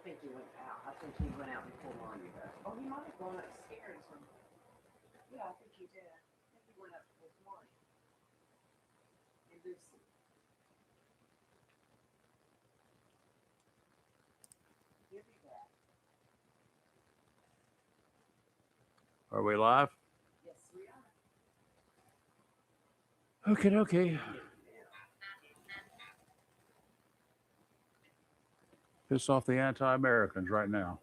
think he went out. I think he went out before Lonnie though. Oh, he might have gone upstairs. Yeah, I think he did. I think he went up with Lonnie and Lucy. He'll be back. Are we live? Yes, we are. Okay. Piss off the anti-Americans right now.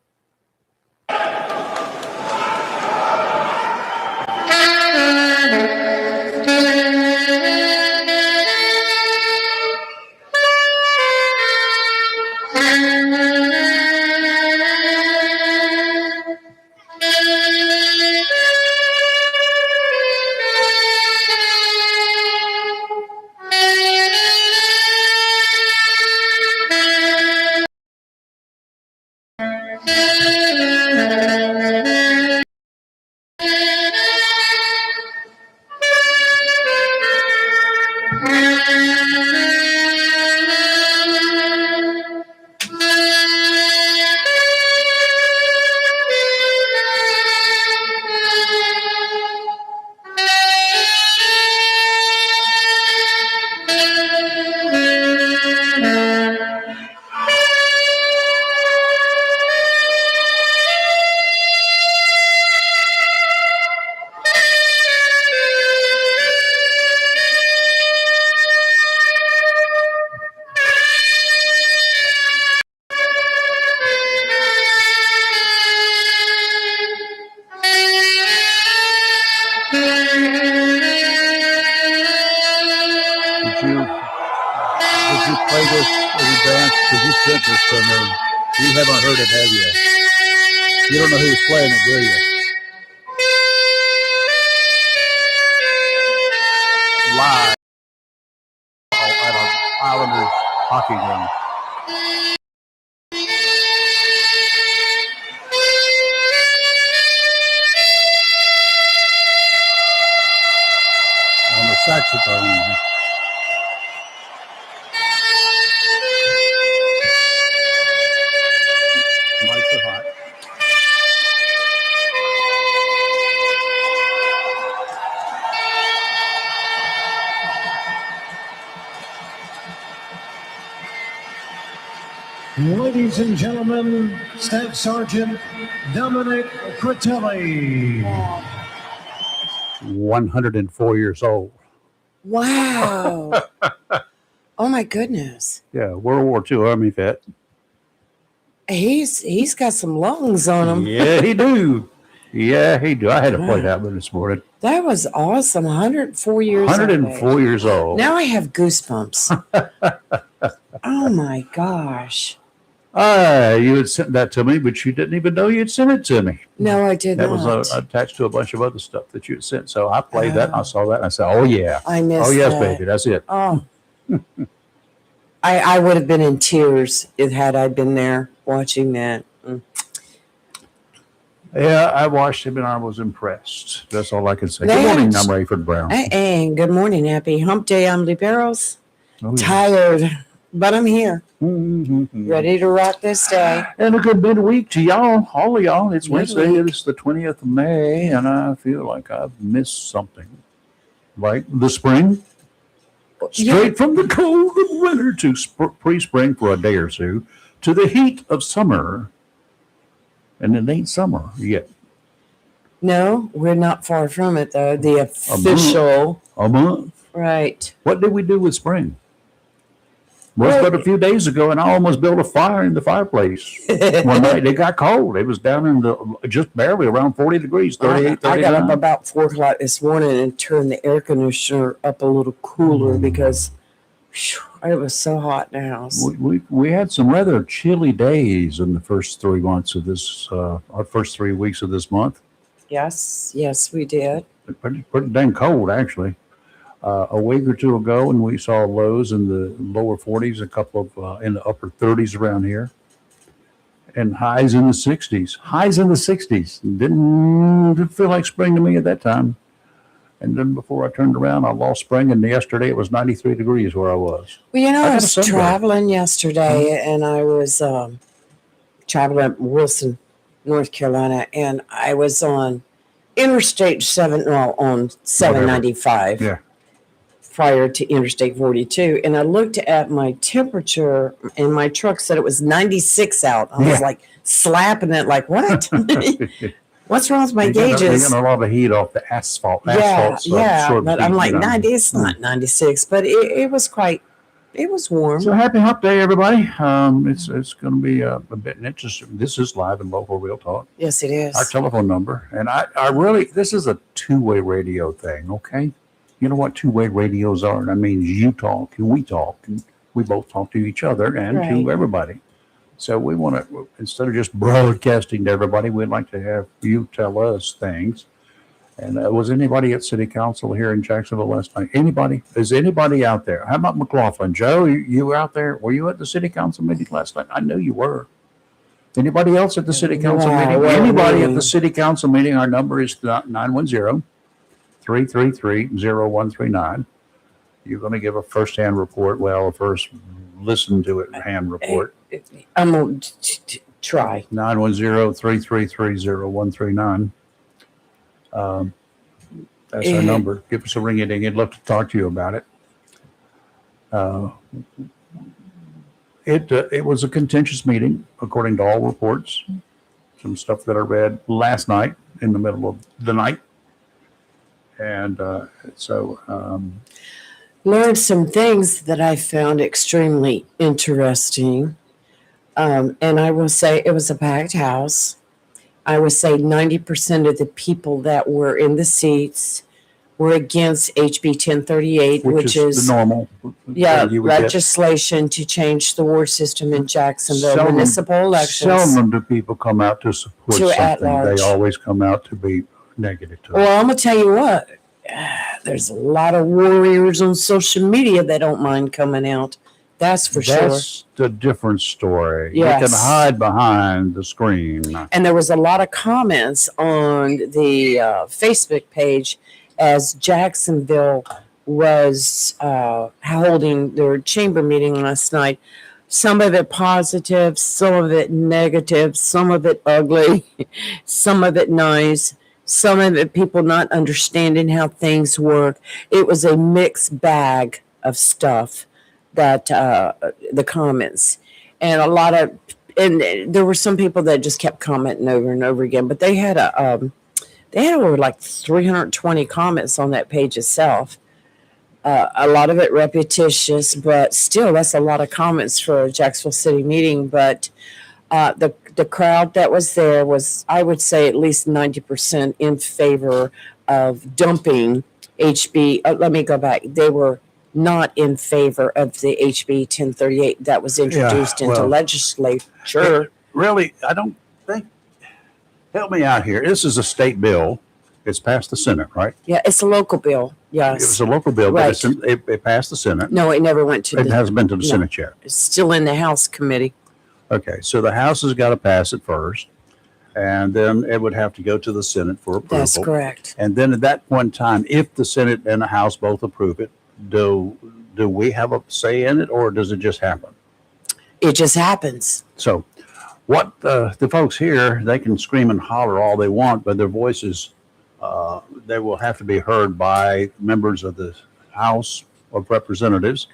Did you play this in advance? Did you sent this to me? You haven't heard it, have you? You don't know who's playing it, do you? Live at an Islanders hockey game. On the saxophone. Mics are hot. Ladies and gentlemen, Staff Sergeant Dominic Critelli. 104 years old. Wow. Oh my goodness. Yeah, World War II Army vet. He's got some lungs on him. Yeah, he do. Yeah, he do. I had to play that one this morning. That was awesome. 104 years 104 years old. Now I have goosebumps. Oh my gosh. You had sent that to me, but you didn't even know you'd sent it to me. No, I did That not. was attached to a bunch of other stuff that you had sent. So I played that and I saw that and I said, oh, yeah. I missed Oh, yes, that. baby. That's it. Oh. I would have been in tears had I been there watching that. Yeah, I watched him and I was impressed. That's all I can say. They Good morning, haven't- I'm Rayford Brown. Hey, good morning. Happy hump day. I'm Liberos. Oh, yeah. Tired, but I'm here. Mhm. Ready to rock this day. And a good midweek to y'all, all of y'all. It's Wednesday. Midweek. It's the 20th of May, and I feel like I've missed something. Like the spring, straight from the cold of winter to pre-spring for a day or two, to the heat of summer. And it ain't summer yet. No, we're not far from it, though. The official. A month. Right. What did we do with spring? Well, Well, but a few days ago, and I almost built a fire in the fireplace. One night, it got cold. It was down in the just barely around 40 degrees, 38, I got up 39. about 4 o'clock this morning and turned the air conditioner up a little cooler because whew, it was so hot in the house. We had some rather chilly days in the first 3 months of this, our first 3 weeks of this month. Yes, we did. Pretty dang cold, actually. A week or two ago, and we saw lows in the lower 40s, a couple of in the upper 30s around here, and highs in the 60s. Highs in the 60s. Didn't feel like spring to me at that time. And then before I turned around, I lost spring, and yesterday it was 93 degrees where I was. Well, you know, I got was a sunburn. traveling yesterday and I was traveling up Wilson, North Carolina, and I was on Interstate 795. Yeah. Prior to Interstate 42, and I looked at my temperature, and my truck said it was 96 out. I was Yeah. like slapping it, like, what? What's wrong with my They gauges? get a lot of heat off the asphalt. Yeah, So yeah. absorbs But I'm heat, like, you know. 90, it's not 96, but it was quite, it was warm. So happy Hump Day, everybody. It's going to be a bit interesting. This is live and local real talk. Yes, it is. Our telephone number, and I really, this is a two-way radio thing, okay? You know what two-way radios are? And that means you talk and we talk, and we both talk to each other and Right. to everybody. So we want to, instead of just broadcasting to everybody, we'd like to have you tell us things. And was anybody at City Council here in Jacksonville last night? Anybody? Is anybody out there? How about McLaughlin? Joe, you were out there? Were you at the City Council meeting last night? I know you were. Anybody else at the City Council No, meeting? well, Anybody we- at the City Council meeting? Our number is 910-333-0139. You're going to give a first-hand report. Well, a first listen-to-it-hand report. I'm going to try. 910-333-0139. That's our number. Give us a ring-a-ding. I'd love to talk to you about it. It was a contentious meeting, according to all reports. Some stuff that I read last night in the middle of the night. And Learned some things that I found extremely interesting. And I will say it was a packed house. I would say 90% of the people that were in the seats were against HB 1038, which is the normal. yeah, thing you would get. legislation to change the ward system in Jacksonville, Seldom- municipal elections. Seldom do people come out to support To at something. large. They always come out to be negative to it. Well, I'm going to tell you what, there's a lot of warriors on social media that don't mind coming out. That's for sure. That's a different story. Yes. You can hide behind the screen. And there was a lot of comments on the Facebook page as Jacksonville was holding their chamber meeting last night. Some of it positive, some of it negative, some of it ugly, some of it nice, some of it people not understanding how things work. It was a mixed bag of stuff that the comments, and a lot of, and there were some people that just kept commenting over and over again, but they had over like 320 comments on that page itself. A lot of it repetitious, but still that's a lot of comments for a Jacksonville City meeting. But the crowd that was there was, I would say, at least 90% in favor of dumping HB. Let me go back. They were not in favor of the HB 1038 that was introduced into well, legislature. Really, I don't think, help me out here. This is a state bill. It's passed the Senate, right? Yeah, it's a local bill. It Yes. was a local bill, Right. but it passed the Senate. No, it never went to It hasn't been to the no. Senate yet. It's still in the House committee. Okay, so the House has got to pass it first, and then it would have to go to the Senate for approval. That's correct. And then at that point in time, if the Senate and the House both approve it, do we have a say in it, or does it just happen? It just happens. So what the folks here, they can scream and holler all they want, but their voices, they will have to be heard by members of the House of Representatives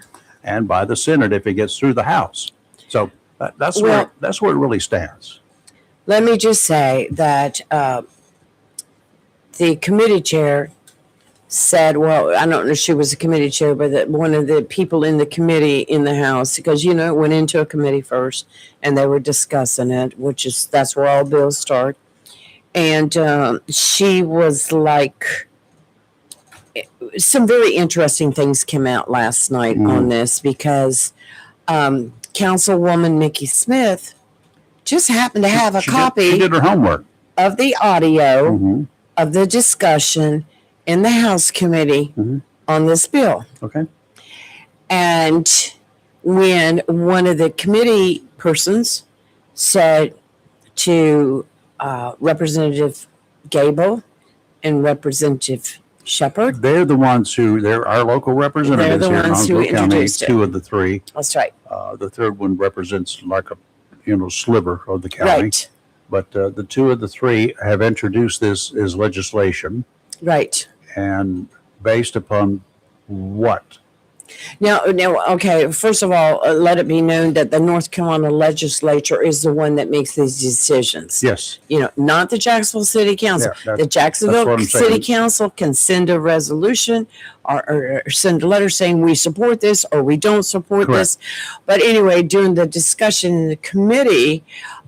and by the Senate if it gets through the House. So that's where it really stands. Let me just say that the committee chair said, well, I don't know if she was a committee chair, but that one of the people in the committee in the House, because, you know, it went into a committee first and they were discussing it, that's where all bills start. And she was like, some very interesting things came out last night on this because Councilwoman Nikki Smith just happened to have a copy She did her homework. of the audio Mm-hmm. of the discussion in the House committee on this bill. Okay. And when one of the committee persons said to Representative Gable and Representative Shepherd, They're the ones they're our local representatives They're the here in ones who Onslow County, introduced it. two of the three. that's right, The third one represents like sliver of the county. Right. But the two of the three have introduced this as legislation, Right. and based upon what? Now, okay. First of all, let it be known that the North Carolina legislature is the one that makes these decisions. Yes. Not the Jacksonville City Council. Yeah, The that's Jacksonville what I'm City saying. Council can send a resolution or send a letter saying we support this or we don't support this. But anyway, during the discussion in the committee,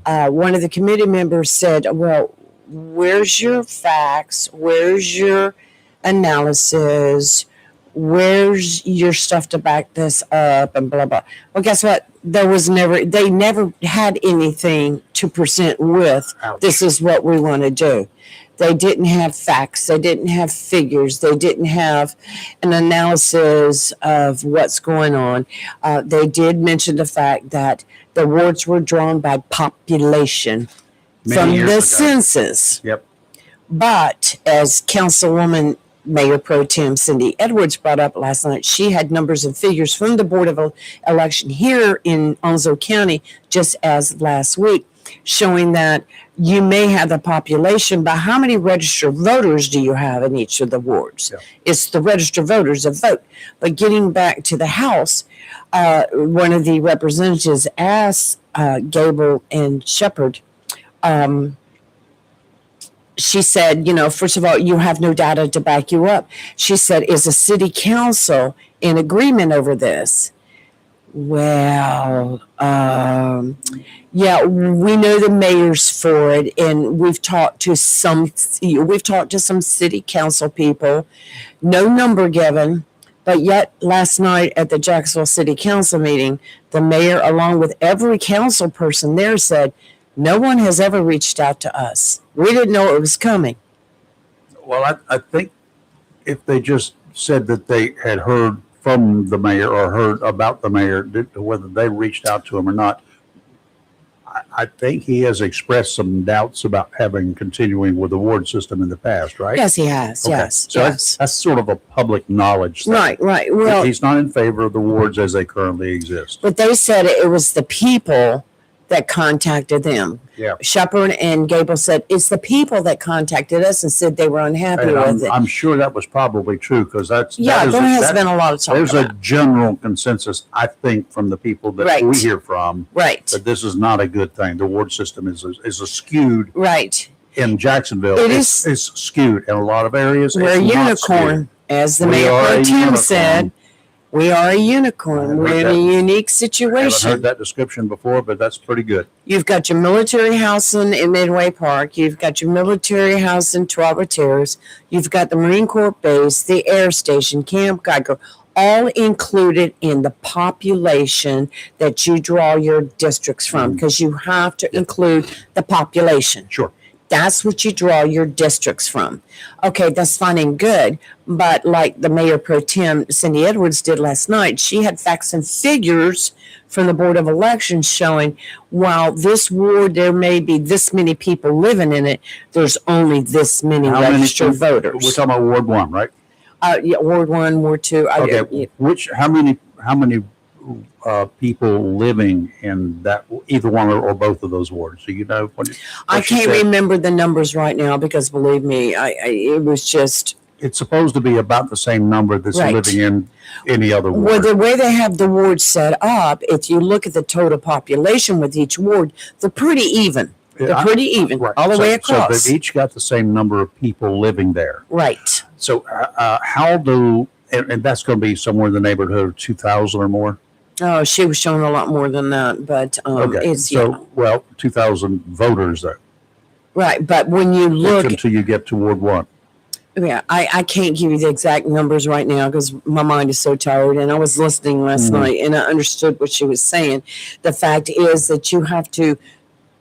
one of the committee members said, well, where's your facts? Where's your analysis? Where's your stuff to back this up and blah, blah. Well, guess what? They never had anything to present with. Ouch. This is what we want to do. They didn't have facts. They didn't have figures. They didn't have an analysis of what's going on. They did mention the fact that the wards were drawn by population Many from years the ago. census. Yep. But as Councilwoman Mayor Pro Tem Cindy Edwards brought up last night, she had numbers and figures from the Board of Election here in Onslow County just as last week, showing that you may have the population, but how many registered voters do you have in each of the wards? Yeah. It's the registered voters that vote. But getting back to the House, one of the representatives asked Gable and Shepherd, she said, first of all, you have no data to back you up. She said, is the city council in agreement over this? Well, yeah, we know the mayor's for it, and we've talked to some city council people, no number given, but yet last night at the Jacksonville City Council meeting, the mayor, along with every council person there, said, no one has ever reached out to us. We didn't know it was coming. Well, I think if they just said that they had heard from the mayor or heard about the mayor, whether they reached out to him or not, I think he has expressed some doubts about continuing with the ward system in the past, right? Yes, he has. Okay. Yes. So yes. that's sort of a public knowledge thing. Right. Well, He's not in favor of the wards as they currently exist. but they said it was the people that contacted them. Yeah. Shepard and Gable said it's the people that contacted us and said they were unhappy And with it. I'm sure that was probably true because There has been a lot of talk there's about a general consensus, I think, from the people that Right. we hear from Right. that this is not a good thing. The ward system is skewed Right. in Jacksonville. It It's skewed in a lot of areas. We're a it's not unicorn, as the We mayor are pro a tem unicorn. said. We are a unicorn. I We're heard in that. a unique skewed. I haven't situation. heard that description before, but that's pretty good. You've got your military housing in Midway Park. You've got your military house in Trava Terrace. You've got the Marine Corps base, the air station, Camp Geiger, all included in the population that you draw your districts from, because you have to include the population. Sure. That's what you draw your districts from. Okay, that's fine and good. But like the Mayor Pro Tem, Cindy Edwards, did last night, she had facts and figures from the Board of Elections showing while this ward, there may be this many people living in it, there's only this many How many registered people- voters. We're talking about Ward 1, right? Yeah, Ward 1, Ward 2. Okay. How many people living in that either one or both of those wards? Do you know what I she can't said? remember the numbers right now because believe me, it was just. It's supposed to be about the same number that's Right. living in any other Well, ward. the way they have the wards set up, if you look at the total population with each ward, they're pretty even. They're pretty even Right. all the way So across. they've each got the same number of people living there. Right. So how do, and that's going to be somewhere in the neighborhood of 2,000 or more? Oh, she was showing a lot more than that, but Okay. it's So, well, 2,000 voters though, right. But when you look, until you get to Ward 1. yeah, I can't give you the exact numbers right now because my mind is so tired. And I was listening last night and I understood what she was saying. The fact is that you have to,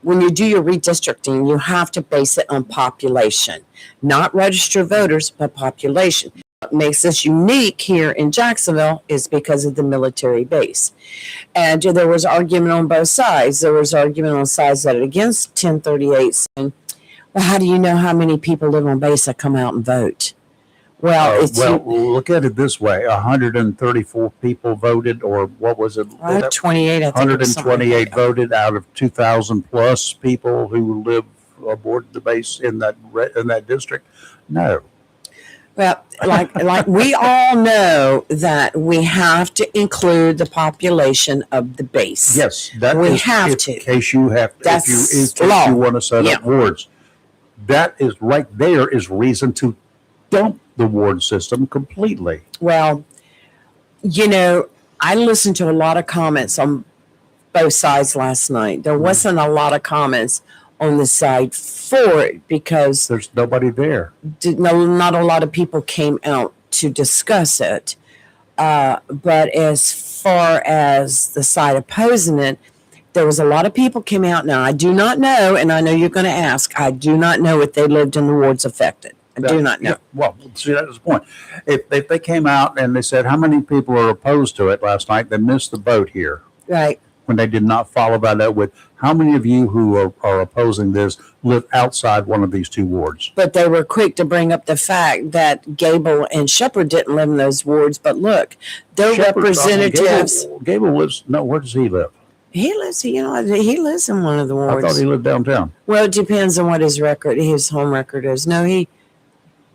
when you do your redistricting, you have to base it on population, not registered voters, but population. What makes us unique here in Jacksonville is because of the military base. And there was argument on both sides. There was argument on sides that are against 1038 saying, well, how do you know how many people live on base that come out and vote? Well, it's Look at it this way: 134 people voted, or what was it? 28. I think it was something like 128 that. voted out of 2,000 plus people who live aboard the base in that district. No, Well, like we all know that we have to include the population of the base. yes, that We is have in to. case you have, That's in case law. you want to set Yeah. up wards. That is right there is reason to dump the ward system completely. Well, I listened to a lot of comments on both sides last night. There wasn't a lot of comments on the side for it because There's nobody there. not a lot of people came out to discuss it. But as far as the side opposing it, there was a lot of people came out. Now, I do not know, and I know you're going to ask, I do not know if they lived in the wards affected. I do not know. Yeah, well, see, that's the point. If they came out and they said how many people are opposed to it last night, they missed the boat here Right. when they did not follow that up with how many of you who are opposing this live outside one of these two wards. But they were quick to bring up the fact that Gable and Shepherd didn't live in those wards. But look, their Shepherd- representatives. Gable lives. No, where does he live? He lives in one of the I wards. thought he lived downtown. Well, it depends on what his home record is. No,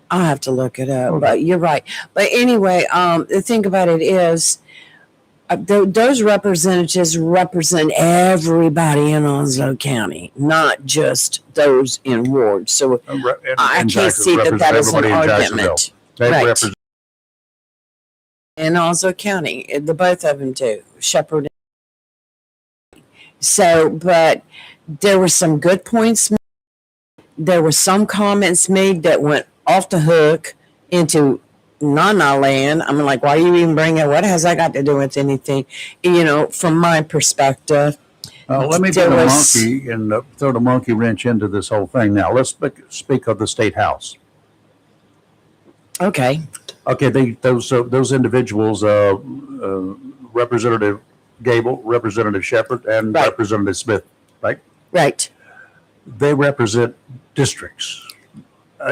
I'll have to look it up, Okay. but you're right. But anyway, the thing about it is, those representatives represent everybody in Onslow County, not just those in wards. So I can't see that is an argument. They Right. represent. In Onslow County, the both of them do. Shepherd. So, but there were some good points made. There were some comments made that went off the hook into Nana land. I'm like, why are you even bringing it? What has that got to do with anything? From my perspective. Let me There put a was- monkey and throw the monkey wrench into this whole thing. Now, let's speak of the state house. Okay. Okay, those individuals, Representative Gable, Representative Shepherd, and Right. Representative Smith, right? Right. They represent districts,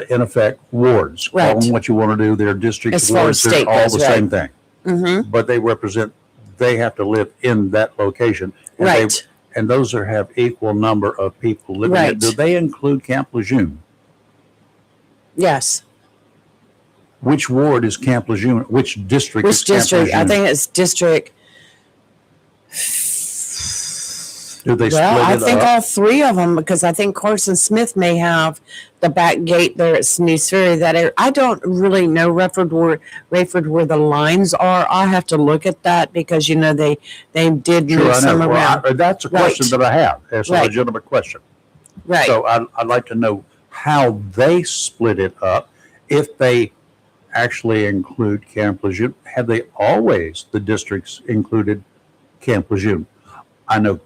in effect, wards. Right. Call them what you want to do. They're districts, As far as wards, they're state all goes, the right. same thing. Mm-hmm. But they have to live in that location. And Right. and those have equal number of people living there. Right. Do they include Camp Lejeune? Yes. Which ward is Camp Lejeune? Which district is Which Camp district? I Lejeune? think it's district. Do they Well, split I it think up? all three of them, because I think Carson Smith may have the back gate there at Sneeze Ferry. That area. I don't really know Rayford where the lines are. I have to look at that because they did Sure, move I some know. around. Well, that's a question Right. that I have. It's a Right. legitimate question. Right. So I'd like to know how they split it up. If they actually include Camp Lejeune, have they always, the districts included Camp Lejeune? I know.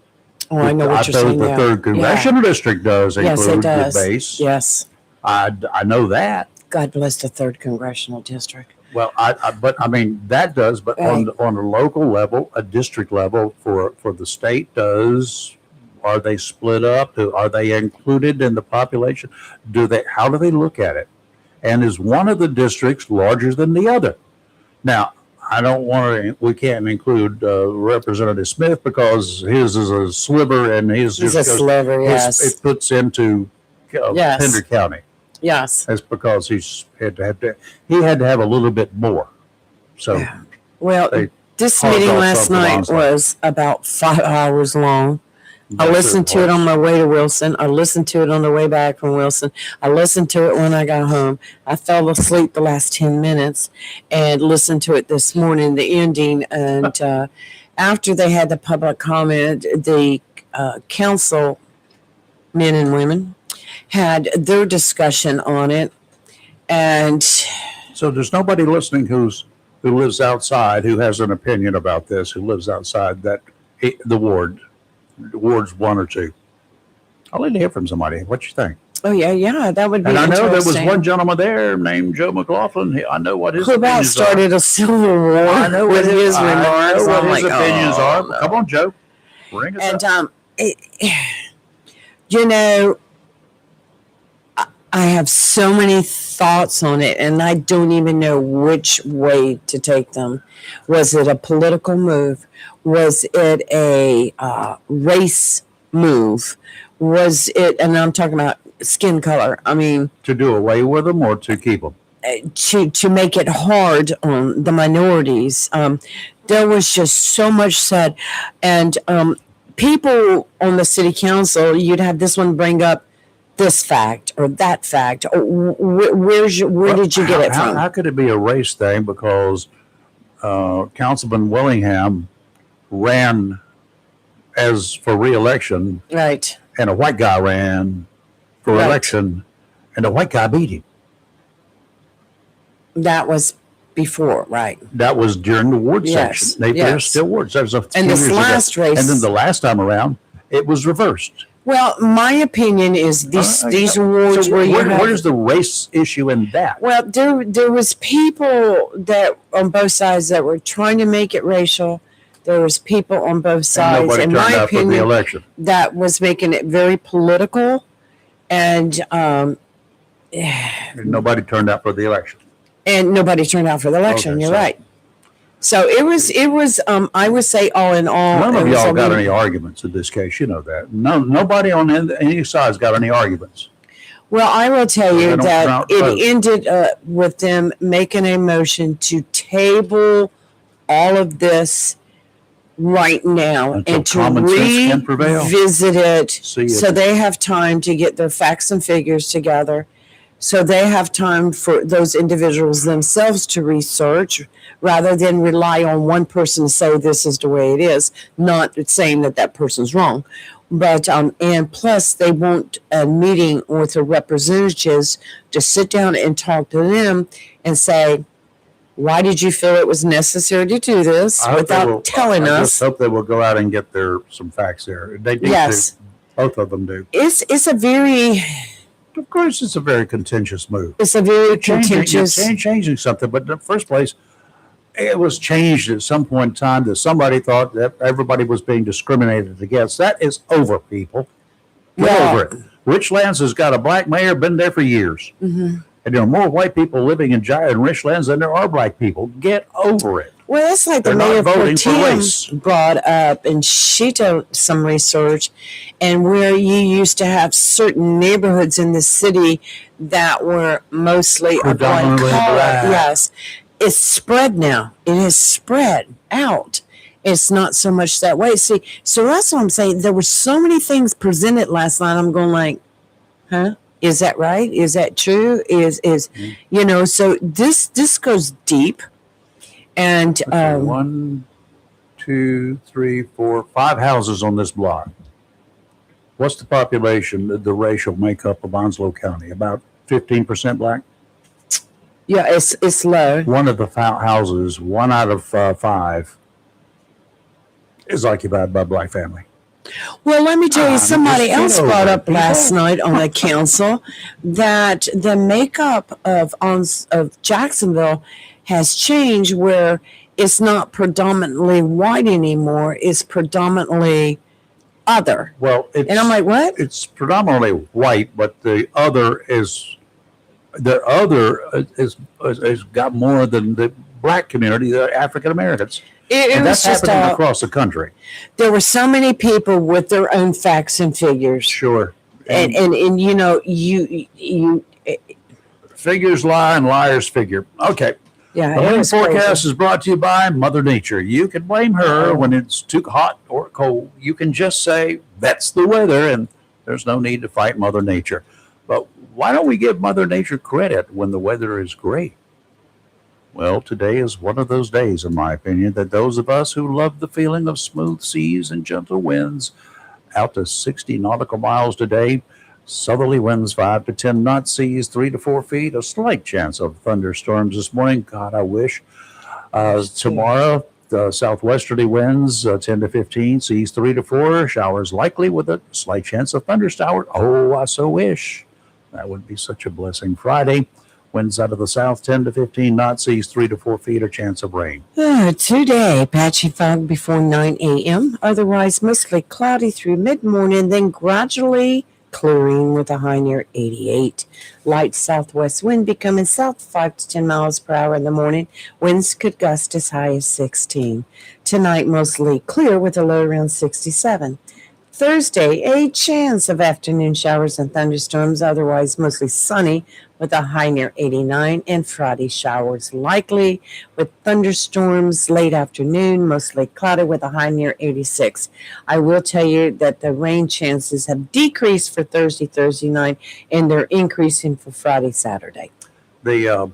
Oh, I know what you're saying The now. third congressional district does Yes, it include does. the base. Yes. I know that. God bless the third congressional district. Well, but I mean that does. But Right. on a local level, a district level for the state does. Are they split up? Are they included in the population? How do they look at it? And is one of the districts larger than the other? Now, I don't want to. We can't include Representative Smith because his is a sliver, and his He's just a goes- sliver, yes. it puts into Yes. Pender County. Yes. That's because he had to have a little bit more. So Yeah. Well, They this carved meeting off last something night on site. was about 5 hours long. I that's listened to it on my way to Wilson. I listened to it on the way back from Wilson. I listened to it when I got home. I fell asleep the last 10 minutes and listened to it this morning, the ending. And after they had the public comment, the council men and women had their discussion on it. And So there's nobody listening who lives outside, who has an opinion about this, who lives outside the wards 1 or 2. I'll like to hear from somebody. What you think? oh yeah, that would be And I know there was interesting. one gentleman there named Joe McLaughlin. I know what his Who about opinions are. started a civil war I know with what his remarks. I know what I'm his like, opinions oh, are. no. Come on, Joe. Bring us And up. I have so many thoughts on it, and I don't even know which way to take them. Was it a political move? Was it a race move? Was it, and I'm talking about skin color. I mean, To do away with them or to keep them? to make it hard on the minorities. There was just so much said, and people on the city council, you'd have this one bring up this fact or that fact. Where did you get it from? How could it be a race thing? Because Councilman Willingham ran as for re-election, Right. and a white guy ran for Right. election, and the white guy beat him. That was before, right? That was during the ward Yes, section. There's yes. still wards. That was a few And this years ago. last race, And then the last time around, it was reversed. well, my opinion is these awards So where you have, where's the race issue in that? well, there was people that on both sides that were trying to make it racial. There was people on both And sides, nobody in turned my out for the opinion, election. that was making it very political, and Nobody turned out for the election. nobody turned out for the election. Okay, You're so- right. So it was. I would say all in all, None it of was y'all a got little- any arguments in this case. You know that. Nobody on any side's got any arguments. Well, I will tell They you don't that count it votes. ended with them making a motion to table all of this right now Until and to common sense can prevail. revisit it See if- so they have time to get their facts and figures together. So they have time for those individuals themselves to research rather than rely on one person to say this is the way it is, not saying that that person's wrong. But, and plus they want a meeting with the representatives to sit down and talk to them and say, why did you feel it was necessary to do this I hope they will- without telling I us? just hope they will go out and get some facts there. They need Yes, to. Both of them do. it's a very Of course, it's a very contentious move. contentious. Changing something, but in the first place, it was changed at some point in time that somebody thought that everybody was being discriminated against. That is over, people. Get Yeah. over it. Richlands has got a black mayor, been there for years. Mhm. And there are more white people living in Richlands than there are black people. Get over it. Well, that's like the They're not mayor voting for pro tem race. brought up, and she did some research, and where you used to have certain neighborhoods in the city that were mostly of one Predominantly color. black. Yes, it's spread now. It has spread out. It's not so much that way. See, so that's what I'm saying. There were so many things presented last night. I'm going like, huh? Is that right? Is that true? You know? So this goes deep, and Okay, 1, 2, 3, 4, 5 houses on this block. What's the population, the racial makeup of Onslow County? About 15% black? yeah, it's low. One of the houses, 1 out of 5, is occupied by a black family. Well, let me tell you, somebody just else get brought over up it, last people. night on the council that the makeup of Jacksonville has changed, where it's not predominantly white anymore; it's predominantly other. Well, And I'm like, what? it's predominantly white, but the other is got more than the black community, the African Americans. It And was that's just happening across the country. there were so many people with their own facts and figures, Sure. and you know, you Figures lie and liars figure. Okay. yeah. The it rain was forecast crazy. is brought to you by Mother Nature. You can blame her when it's too hot or cold. You can just say, that's the weather, and there's no need to fight Mother Nature. But why don't we give Mother Nature credit when the weather is great? Well, today is one of those days, in my opinion, that those of us who love the feeling of smooth seas and gentle winds out to 60 nautical miles today, southerly winds 5 to 10 knots, seas 3 to 4 feet, a slight chance of thunderstorms this morning. God, I wish. Tomorrow, the southwesterly winds 10 to 15, seas 3 to 4, showers likely with a slight chance of thunderstorms. Oh, I so wish. That would be such a blessing. Friday, winds out of the south 10 to 15 knots, seas 3 to 4 feet, a chance of rain. Today, patchy fog before 9 a.m. Otherwise, mostly cloudy through mid-morning, then gradually clearing with a high near 88. Light southwest wind becoming south 5 to 10 miles per hour in the morning. Winds could gust as high as 16. Tonight, mostly clear with a low around 67. Thursday, a chance of afternoon showers and thunderstorms, otherwise mostly sunny with a high near 89. And Friday, showers likely with thunderstorms late afternoon, mostly cloudy with a high near 86. I will tell you that the rain chances have decreased for Thursday night, and they're increasing for Friday, Saturday. The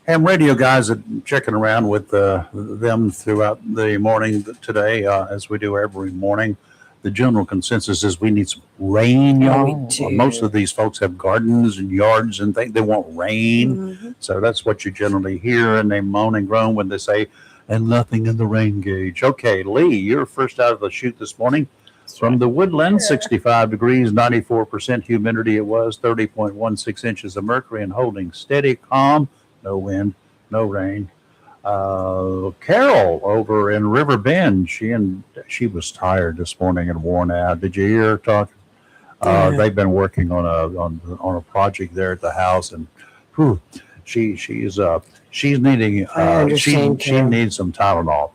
ham radio guys are checking around with them throughout the morning today, as we do every morning. The general consensus is we need some rain, y'all. We do. Most of these folks have gardens and yards and they want rain. Mm-hmm. So that's what you generally hear, and they moan and groan when they say, and nothing in the rain gauge. Okay, Lee, you're first out of the chute this morning. From the Woodland, 65 degrees, 94% humidity it was, 30.16 inches of mercury, and holding steady, calm, no wind, no rain. Carol over in River Bend, she was tired this morning and worn out. Did you hear her talking? Yeah. They've been working on a project there at the house, and whew, she's needing I understand, she needs some Tylenol.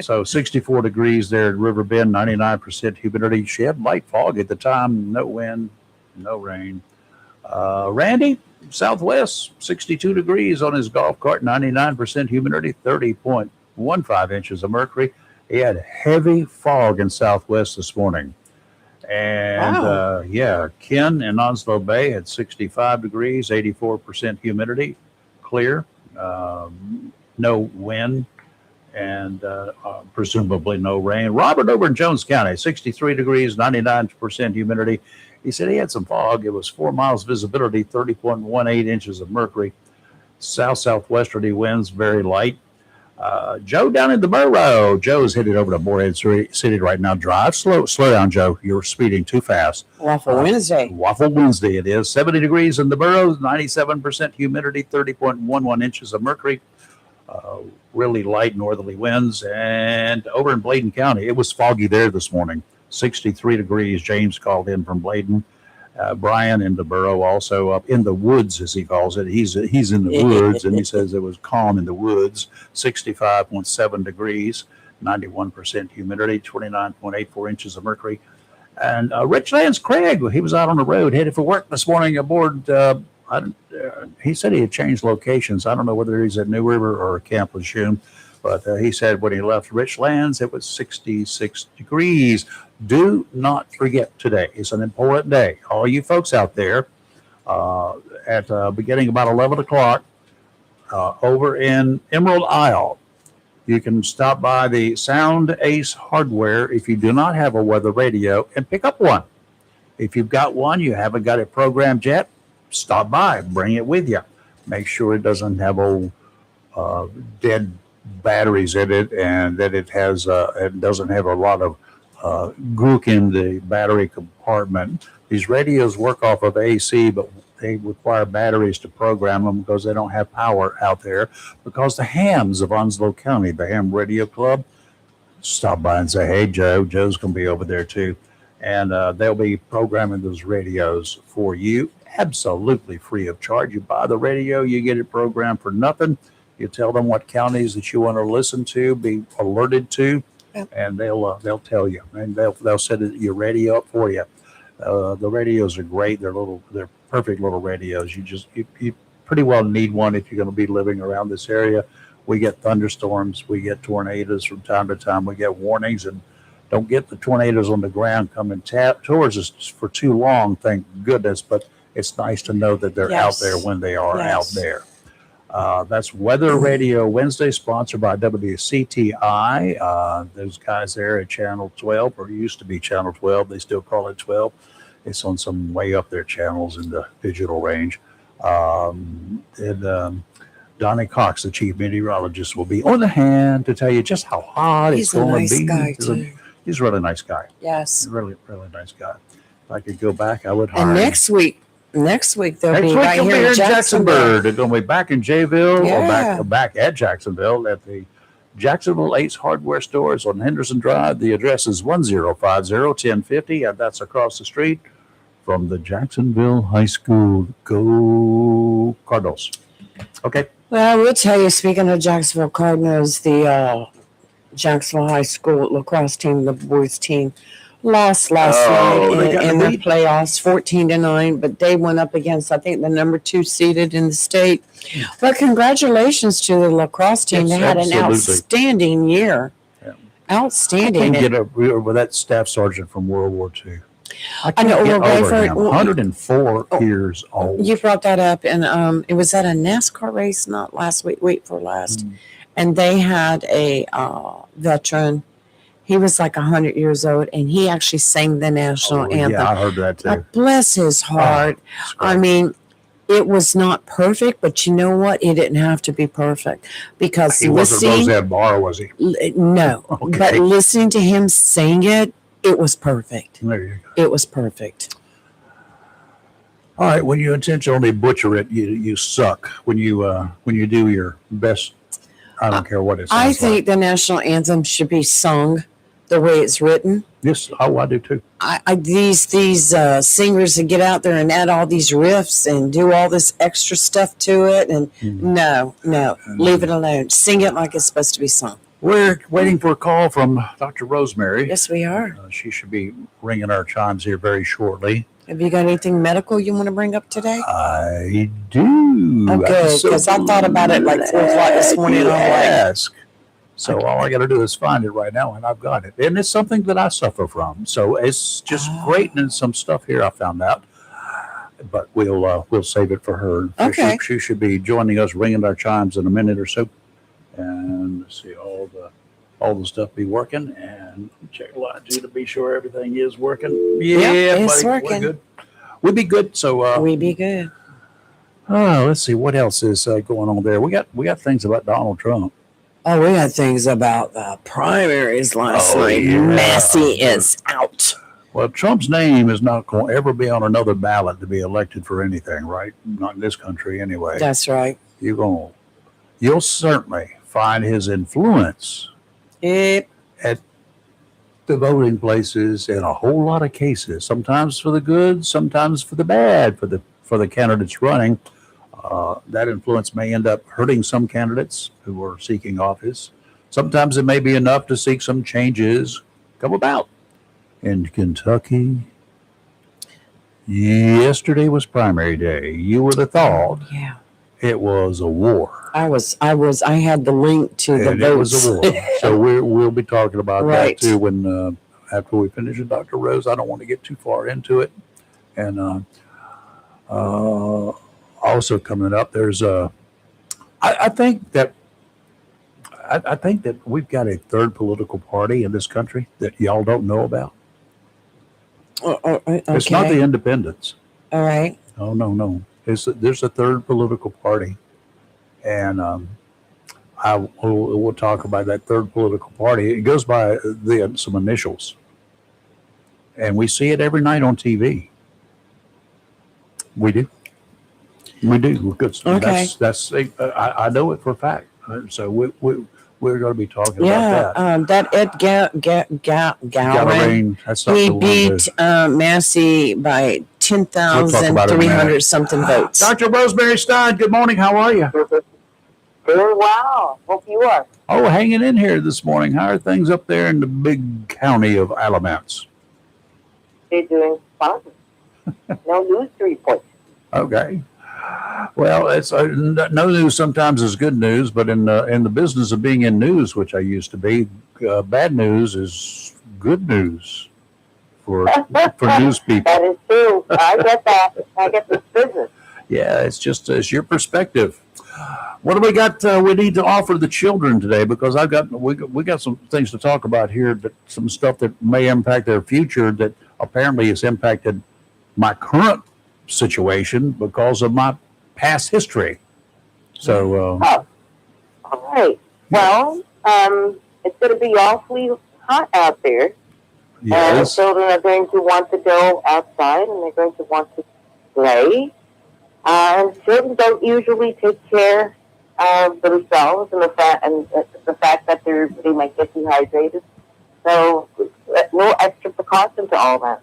So 64 degrees there at River Bend, 99% humidity. She had light fog at the time, no wind, no rain. Randy, Southwest, 62 degrees on his golf cart, 99% humidity, 30.15 inches of mercury. He had heavy fog in Southwest this morning. And Wow. Ken in Onslow Bay had 65 degrees, 84% humidity, clear, no wind, and presumably no rain. Robert over in Jones County, 63 degrees, 99% humidity. He said he had some fog. It was 4 miles visibility, 30.18 inches of mercury. Southwesterly winds, very light. Joe down in the Borough. Joe's headed over to Morehead City right now. Drive slow down, Joe. You're speeding too fast. Waffle Wednesday. Waffle Wednesday it is. 70 degrees in the Borough, 97% humidity, 30.11 inches of mercury. Really light northerly winds. And over in Bladen County, it was foggy there this morning. 63 degrees. James called in from Bladen. Brian in the Borough, also up in the woods, as he calls it. He's in the woods, and he says it was calm in the woods. 65.7 degrees, 91% humidity, 29.84 inches of mercury. And Richlands Craig, he was out on the road, headed for work this morning aboard. He said he had changed locations. I don't know whether he's at New River or Camp Lejeune, but he said when he left Richlands, it was 66 degrees. Do not forget today. It's an important day. All you folks out there, at beginning about 11 o'clock over in Emerald Isle, you can stop by the Sound Ace Hardware if you do not have a weather radio and pick up one. If you've got one, you haven't got it programmed yet, stop by, bring it with you. Make sure it doesn't have old dead batteries in it, and that it doesn't have a lot of gook in the battery compartment. These radios work off of AC, but they require batteries to program them because they don't have power out there. Because the hams of Onslow County, the Ham Radio Club, stop by and say, hey, Joe's going to be over there too. And they'll be programming those radios for you absolutely free of charge. You buy the radio, you get it programmed for nothing. You tell them what counties that you want to listen to, be alerted to, and they'll tell you, and they'll set your radio up for you. The radios are great. They're perfect little radios. You pretty well need one if you're going to be living around this area. We get thunderstorms, we get tornadoes from time to time. We get warnings, and don't get the tornadoes on the ground coming towards us for too long, thank goodness. But it's nice to know that they're out there when they are out there. That's Weather Radio Wednesday, sponsored by WCTI. Those guys there at Channel 12, or used to be Channel 12. They still call it 12. It's on some way up their channels in the digital range. Donnie Cox, the chief meteorologist, will be on the hand to tell you just how hot it's going to be. He's a really nice guy. Yes. Really, really nice guy. If I could go back, I would hire him. And next week they'll be right here in Jacksonville. They're going to be back in Jayville or back at Jacksonville at the Jacksonville Ace Hardware Stores on Henderson Drive. The address is 1050 1050, and that's across the street from the Jacksonville High School. Go Cardinals. Okay. Well, I will tell you, speaking of Jacksonville Cardinals, the Jacksonville High School lacrosse team, the boys team, lost last they night got in the beat? playoffs, 14-9. But they went up against, I think, the number 2 seeded in the state. But congratulations to the lacrosse team. Yes, They had an absolutely. outstanding year. Yeah. Outstanding. I can't get over that staff sergeant from World War II. I know, Get well, over him. Rayford, 104 years old. you brought that up, and it was at a NASCAR race, not last week for last, and they had a veteran. He was like 100 years old, and he actually sang the national anthem. Yeah, I heard that too. Bless his heart. I mean, it was not perfect, but you know what? It didn't have to be perfect because He wasn't Roseanne Barr, was he? No, Okay. but listening to him sing it, it was perfect. There you go. It was perfect. All right, when you intentionally butcher it, you suck. When you do your best, I don't care what it sounds I like. think the national anthem should be sung the way it's written. Yes, I do too. These singers that get out there and add all these riffs and do all this extra stuff to it, and no, leave it alone. Sing it like it's supposed to be sung. We're waiting for a call from Dr. Rosemary. Yes, we are. She should be ringing our chimes here very shortly. Have you got anything medical you want to bring up today? I do. Oh, good, because I thought about it like 4 o'clock this morning. And I'm like, Ask. So all I got to do is find it right now, and I've got it. And it's something that I suffer from. So it's just great, and some stuff here I found out. But we'll save it for her. Okay. She should be joining us, ringing our chimes in a minute or so. And let's see, all the stuff be working, and check line 2 to be sure everything is working. Yeah, it's buddy, working. we're good. We'll be good. So we be good. let's see what else is going on there. We got things about Donald Trump. Oh, we had things about the primaries last night. Yeah. Massey is out. Well, Trump's name is not going to ever be on another ballot to be elected for anything, right? Not in this country anyway. That's right. You'll certainly find his influence Yep. at the voting places in a whole lot of cases, sometimes for the good, sometimes for the bad, for the candidates running. That influence may end up hurting some candidates who are seeking office. Sometimes it may be enough to seek some changes come about. In Kentucky, yesterday was primary day. You would have thought Yeah. it was a war. I had the link to the And it was votes. a war. So we'll be talking about Right. that too when after we finish with Dr. Rose. I don't want to get too far into it. And also coming up, there's I think that we've got a third political party in this country that y'all don't know about. Okay. It's not the independents. All right. Oh, no. There's a third political party, and we'll talk about that third political party. It goes by some initials, and we see it every night on TV. We do. Because Okay. I know it for a fact. So we're going to be talking Yeah. about that. That Ed Gowron, That's not he the one beat Massey by We'll talk about it in a 10,300 minute. something votes. Dr. Rosemary Stein, good morning. How are you? Very well. Hope you are. Oh, hanging in here this morning. How are things up there in the big county of Alamance? They're doing fine. No news to report. Okay. Well, it's no news sometimes is good news, but in the business of being in news, which I used to be, bad news is good news for news people. That is true. I get that. I get this business. Yeah, it's your perspective. What do we got? We need to offer the children today because we got some things to talk about here. Some stuff that may impact their future that apparently has impacted my current situation because of my past history. So, All right. Well, it's going to be awfully hot out there. And the yes, children are going to want to go outside and they're going to want to play. And children don't usually take care of themselves and the fact that they might get dehydrated. So, no extra precaution to all that.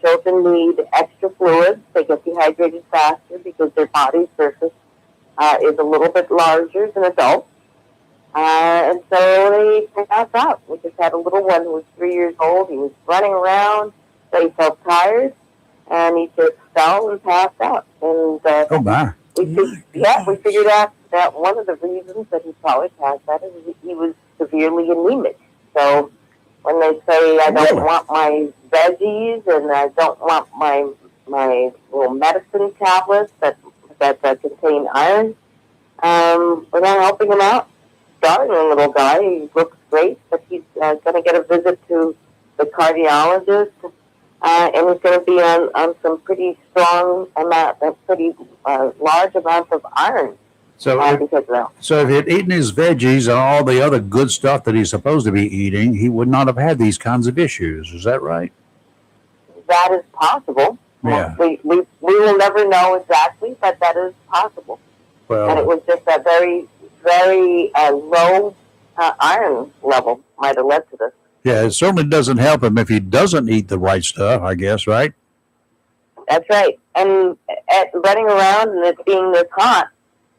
Children need extra fluids. They get dehydrated faster because their body surface is a little bit larger than adults. And so they pass out. We just had a little one who was 3 years old. He was running around, but he felt tired, and he just fell and passed out. And Oh my. we figured out that one of the reasons that he probably passed out is he was severely anemic. So when they say, I don't want my veggies and I don't want my little medicine tablets that contain iron, we're not helping him out. Darling little guy, he looks great, but he's going to get a visit to the cardiologist, and he's going to be on some pretty strong amount, large amounts of iron. So if he had eaten his veggies and all the other good stuff that he's supposed to be eating, he would not have had these kinds of issues. Is that right? That is possible. Yeah. We will never know exactly, but that is possible. Well, And it was just a very, very low iron level might have led to this. yeah, it certainly doesn't help him if he doesn't eat the right stuff, I guess, right? That's right. And running around and it being this hot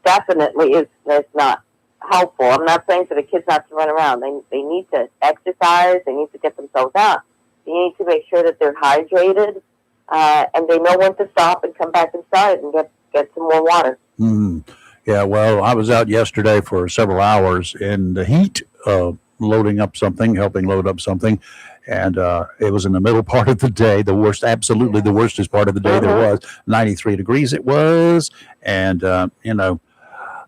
definitely is not helpful. I'm not saying for the kids not to run around. They need to exercise. They need to get themselves out. They need to make sure that they're hydrated and they know when to stop and come back inside and get some more water. Mm. Yeah, well, I was out yesterday for several hours in the heat, helping load up something. And it was in the middle part of the day, absolutely the worstest part of the day there was. 93 degrees it was. And,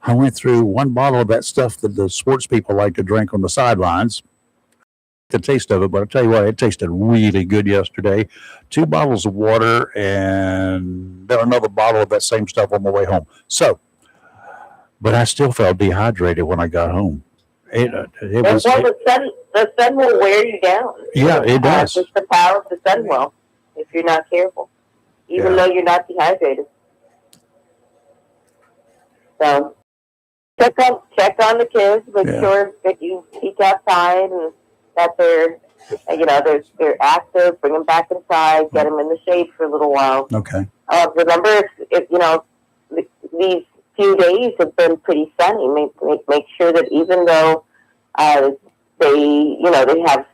I went through one bottle of that stuff that the sports people like to drink on the sidelines. The taste of it, but I'll tell you what, it tasted really good yesterday. 2 bottles of water and then another bottle of that same stuff on my way home. So, but I still felt dehydrated when I got home. The sun will wear you down. Yeah, it does. Just the power of the sun will, if you're not careful, even though you're not dehydrated. So check on the kids. Make sure that you peek outside and that they're active. Bring them back inside. Get them in the shade for a little while. Okay. Remember, if these few days have been pretty sunny. Make sure that even though they have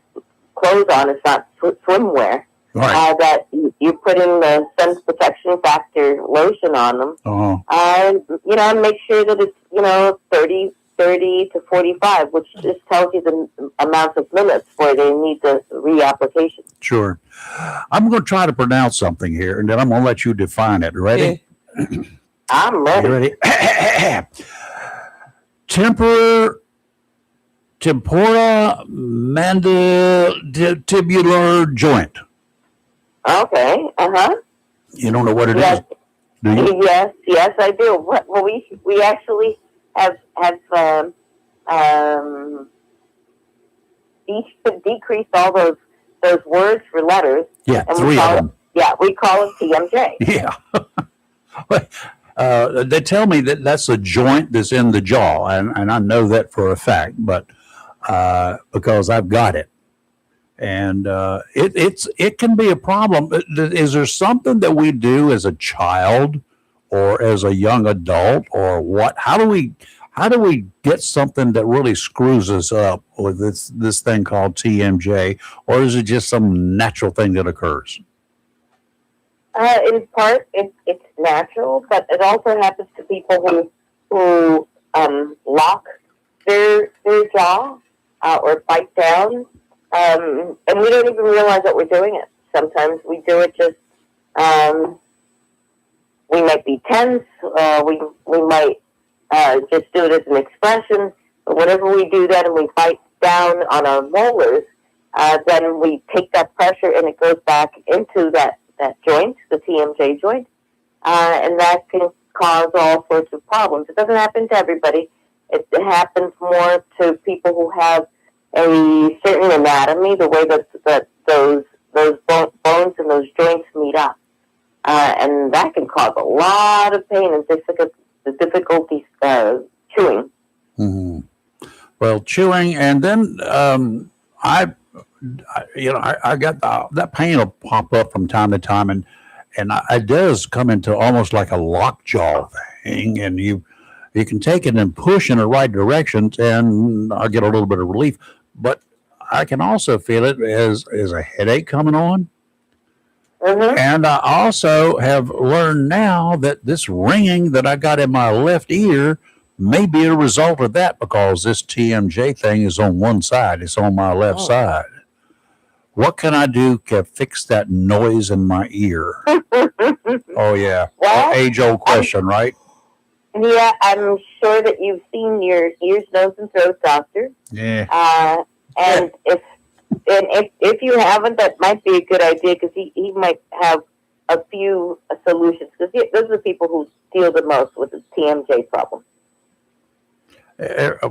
clothes on, it's not swimwear. Right. That you put in the sun protection factor lotion on them. And make sure that it's 30 to 45, which just tells you the amount of minutes where they need the reapplication. Sure. I'm going to try to pronounce something here, and then I'm going to let you define it. Ready? I'm ready. You ready? Tempora mandibular joint. Okay. You don't know what it is, do you? Yes, I do. Well, we actually have decreased all those words for letters. Yeah, and 3 of them. We call it TMJ. Yeah. They tell me that that's a joint that's in the jaw, and I know that for a fact, but because I've got it. And it can be a problem. Is there something that we do as a child or as a young adult or what? How do we get something that really screws us up with this thing called TMJ, or is it just some natural thing that occurs? In part, it's natural, but it also happens to people who lock their jaw or bite down. And we don't even realize that we're doing it. Sometimes we do it just, we might be tense, we might just do it as an expression, but whenever we do that and we bite down on our molars, then we take that pressure and it goes back into that joint, the TMJ joint, and that can cause all sorts of problems. It doesn't happen to everybody. It happens more to people who have a certain anatomy, the way that those bones and those joints meet up, and that can cause a lot of pain and difficulty chewing. Mm-hmm. Well, chewing, and then I I got that pain will pop up from time to time, and it does come into almost like a lockjaw thing, and you can take it and push in the right direction, and I get a little bit of relief. But I can also feel it as a headache coming on. Mm-hmm. And I also have learned now that this ringing that I got in my left ear may be a result of that, because this TMJ thing is on one side. It's on my left side. What can I do to fix that noise in my ear? Oh, yeah. Well, age-old question, right? Yeah, I'm sure that you've seen your ears, nose, and throat doctor. Yeah. And if you haven't, that might be a good idea, because he might have a few solutions. Because those are the people who deal the most with the TMJ problem.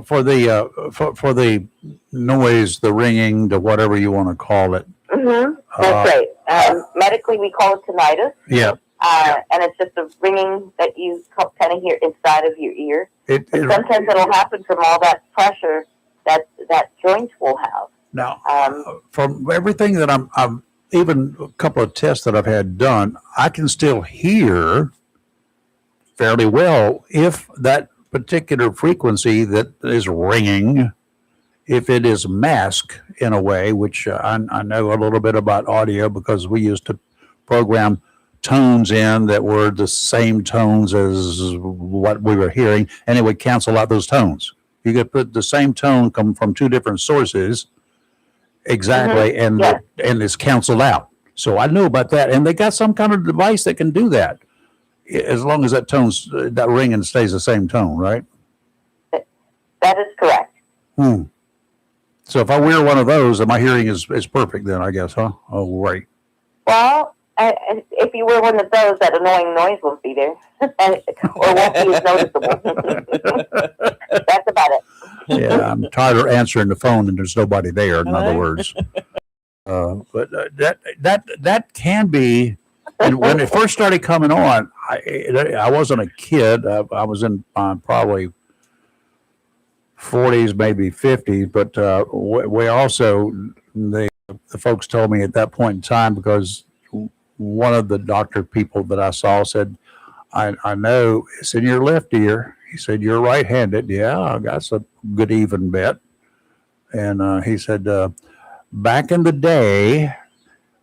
For the noise, the ringing, the whatever you want to call it. Mm-hmm. That's right. Medically, we call it tinnitus. Yeah. And it's just a ringing that you kind of hear inside of your ear. Sometimes it'll happen from all that pressure that joint will have. Now, from everything that I'm even a couple of tests that I've had done, I can still hear fairly well if that particular frequency that is ringing, if it is masked in a way, which I know a little bit about audio, because we used to program tones in that were the same tones as what we were hearing, and it would cancel out those tones. You could put the same tone come from two different sources exactly, and it's canceled out. So I knew about that, and they got some kind of device that can do that, as long as that ringing stays the same tone, right? That is correct. So if I wear one of those, then my hearing is perfect then, I guess, huh? Oh, right. Well, if you wear one of those, that annoying noise won't be there, or won't be as noticeable. That's about it. Yeah, I'm tired of answering the phone and there's nobody there, in other words. But that can be, and when it first started coming on, I wasn't a kid. I was in probably 40s, maybe 50s, but we also, the folks told me at that point in time, because one of the doctor people that I saw said, I know it's in your left ear. He said, you're right-handed. Yeah, that's a good even bet. And he said, back in the day,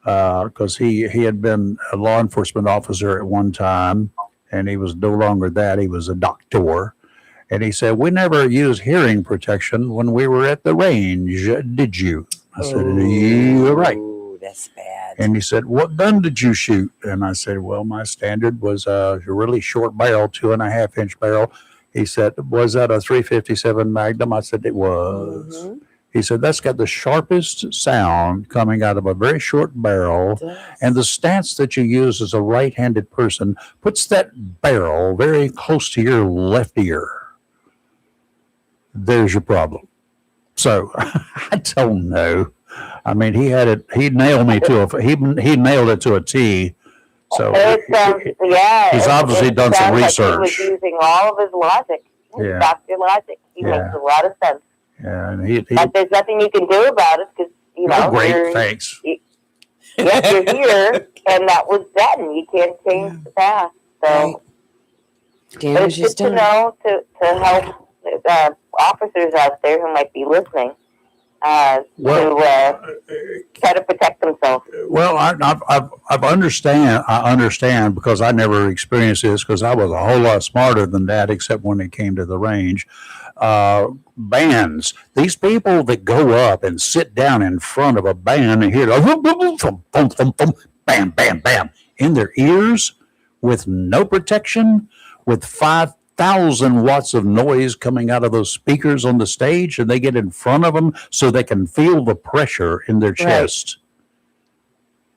because he had been a law enforcement officer at one time, and he was no longer that. He was a doctor. And he said, we never used hearing protection when we were at the range, did you? I said, you're right. That's bad. And he said, what gun did you shoot? And I said, well, my standard was a really short barrel, 2.5-inch barrel. He said, was that a .357 Magnum? I said, it was. Mm-hmm. He said, that's got the sharpest sound coming out of a very short barrel. And the stance that you use as a right-handed person puts that barrel very close to your left ear. There's your problem. So I don't know. I mean, he nailed it to a T. So he's obviously done some research. Like he was using all of his logic, Dr. Logic. He makes a lot of sense. Yeah, and but there's nothing you can do about it, because great, thanks. You're here, and that was that, and you can't change the past. So, but it's good to know to help officers out there who might be listening. To try to protect themselves. Well, I understand because I never experienced this, because I was a whole lot smarter than that, except when it came to the range. Bands, these people that go up and sit down in front of a band and hear bam, bam, bam in their ears with no protection, with 5,000 watts of noise coming out of those speakers on the stage, and they get in front of them so they can feel the pressure in their chest.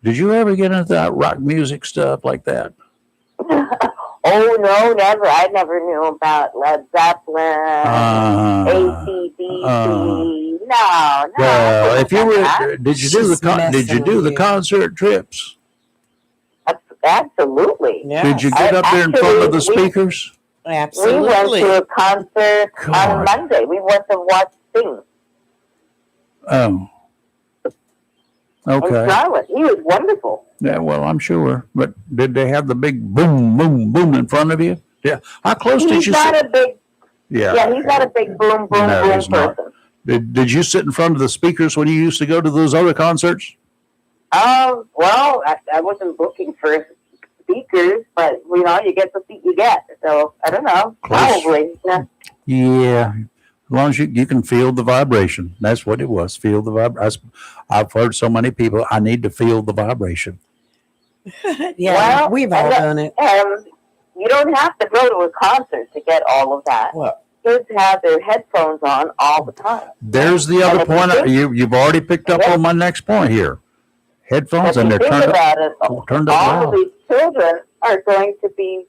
Did you ever get into that rock music stuff like that? Oh, no, never. I never knew about Led Zeppelin, AC/DC. No. Well, if you were, did you do the concert trips? Absolutely. Yeah. Did you get up there in front of the speakers? Absolutely. We went to a concert on Monday. We went to watch Sting. Oh. Okay. Charlotte. He was wonderful. Yeah, well, I'm sure. But did they have the big boom, boom, boom in front of you? Yeah. How close did He's you not sit? a big, Yeah. yeah, he's not a big boom, boom, No, boom he's not. person. Did you sit in front of the speakers when you used to go to those other concerts? Well, I wasn't looking for speakers, but you get the seat you get. So I don't know. Close. Probably. Yeah. Yeah. As long as you can feel the vibration. That's what it was. Feel the vibration. I've heard so many people, I need to feel the vibration. Yeah, Well, we've all done it. You don't have to go to a concert to get all of that. What? Kids have their headphones on all the time. There's the other point. You've already picked up on my next point here. Headphones, If and you they're think turned about up. it, Turned up all of loud. these children are going to be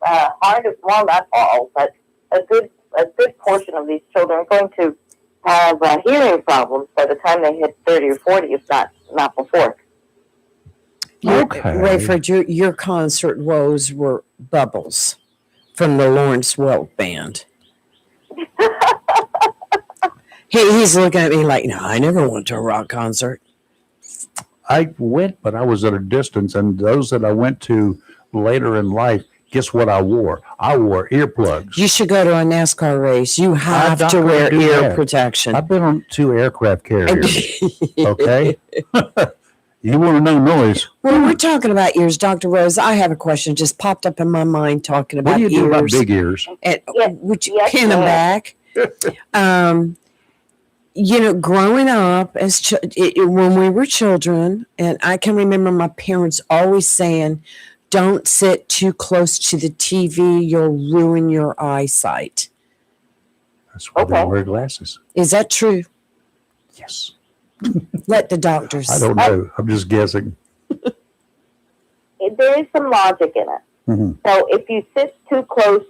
well, not all, but a good portion of these children are going to have hearing problems by the time they hit 30 or 40, if not before. Okay. Rayford, your concert woes were Bubbles from the Lawrence Welk Band. He's looking at me like, no, I never went to a rock concert. I went, but I was at a distance, and those that I went to later in life, guess what I wore? I wore earplugs. You should go to a NASCAR race. You have not to gonna wear do ear that. protection. I've been on 2 aircraft carriers. Okay. You want to know noise? When we're talking about ears, Dr. Rose, I have a question just popped up in my mind talking What about do you do about ears. big ears? And Yes, would you yes, pin them ma'am. back? Growing up as when we were children, and I can remember my parents always saying, "Don't sit too close to the TV; you'll ruin your eyesight." That's why they Okay. wear glasses. Is that true? Yes. Let the doctors. I don't know. I'm just guessing. There is some logic in it. Mm-hmm. So if you sit too close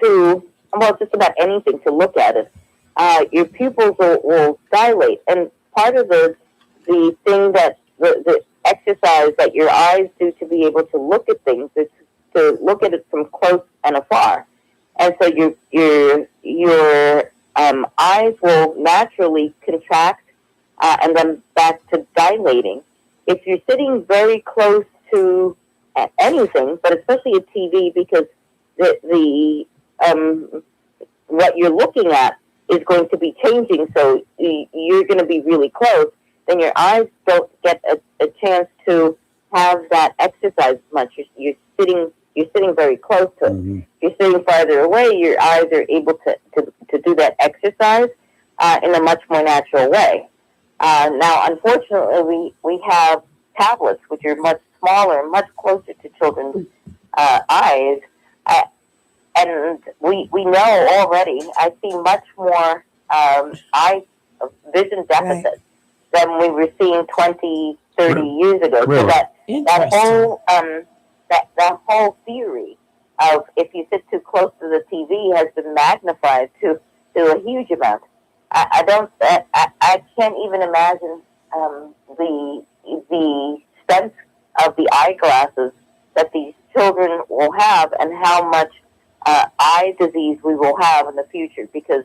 to, well, just about anything to look at it, your pupils will dilate. And part of the thing that the exercise that your eyes do to be able to look at things is to look at it from close and afar. And so your eyes will naturally contract and then back to dilating. If you're sitting very close to anything, but especially a TV, because the what you're looking at is going to be changing, so you're going to be really close, then your eyes don't get a chance to have that exercise much. You're sitting very close to it. Mm-hmm. If you're sitting farther away, your eyes are able to do that exercise in a much more natural way. Now, unfortunately, we have tablets, which are much smaller, much closer to children's eyes. And we know already, I see much more vision deficits than we were seeing 20, 30 years ago. Really? So that Interesting. whole that whole theory of if you sit too close to the TV has been magnified to a huge amount. I can't even imagine the sense of the eyeglasses that these children will have and how much eye disease we will have in the future because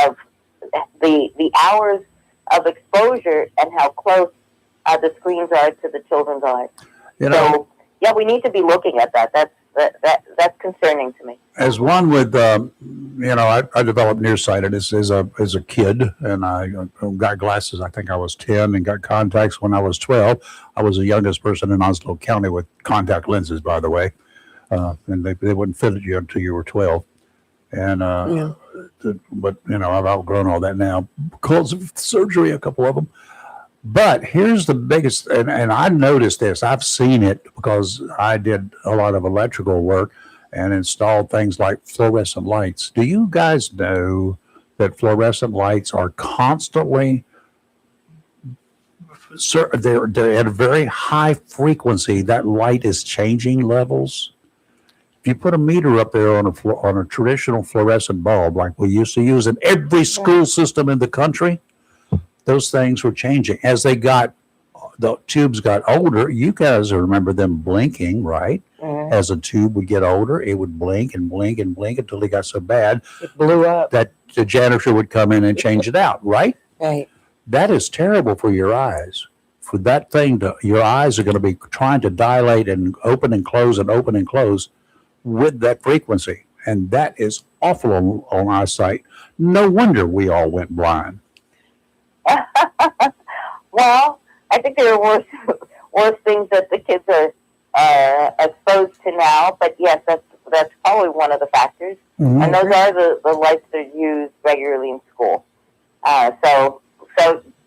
of the hours of exposure and how close the screens are to the children's eyes. So yeah, we need to be looking at that. That's concerning to me. As one with, I developed nearsightedness as a kid, and I got glasses. I think I was 10 and got contacts when I was 12. I was the youngest person in Oslo County with contact lenses, by the way, and they wouldn't fit you until you were 12. And but I've outgrown all that now because of surgery, a couple of them. But here's the biggest, and I noticed this. I've seen it because I did a lot of electrical work and installed things like fluorescent lights. Do you guys know that fluorescent lights are constantly, they're at a very high frequency. That light is changing levels. If you put a meter up there on a traditional fluorescent bulb like we used to use in every school system in the country, those things were changing as the tubes got older. You guys remember them blinking, right? Mm-hmm. As a tube would get older, it would blink and blink and blink until it got so bad It blew up. that the janitor would come in and change it out, right? Right. That is terrible for your eyes. for that thing to, your eyes are going to be trying to dilate and open and close and open and close with that frequency. And that is awful on our sight. No wonder we all went blind. Well, I think there are worse things that the kids are exposed to now. But yes, that's probably one of the factors. Mm-hmm. And those are the lights that are used regularly in school. So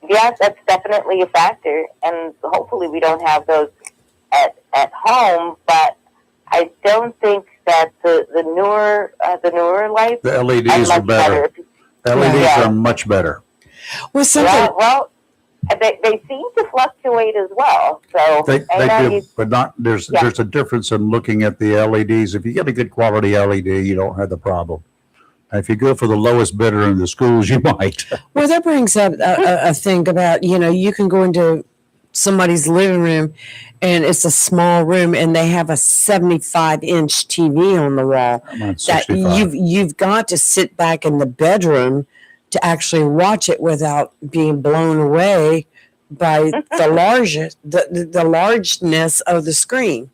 yeah, that's definitely a factor. And hopefully we don't have those at home. But I don't think that the newer lights, the LEDs are better. LEDs are much better. Well, well, they seem to fluctuate as well. So they do, but not there's a difference in looking at the LEDs. If you get a good quality LED, you don't have the problem. If you go for the lowest bidder in the schools, you might. Well, that brings up a thing about, you can go into somebody's living room and it's a small room and they have a 75-inch TV on the wall. That you've got to sit back in the bedroom to actually watch it without being blown away by the largeness of the screen.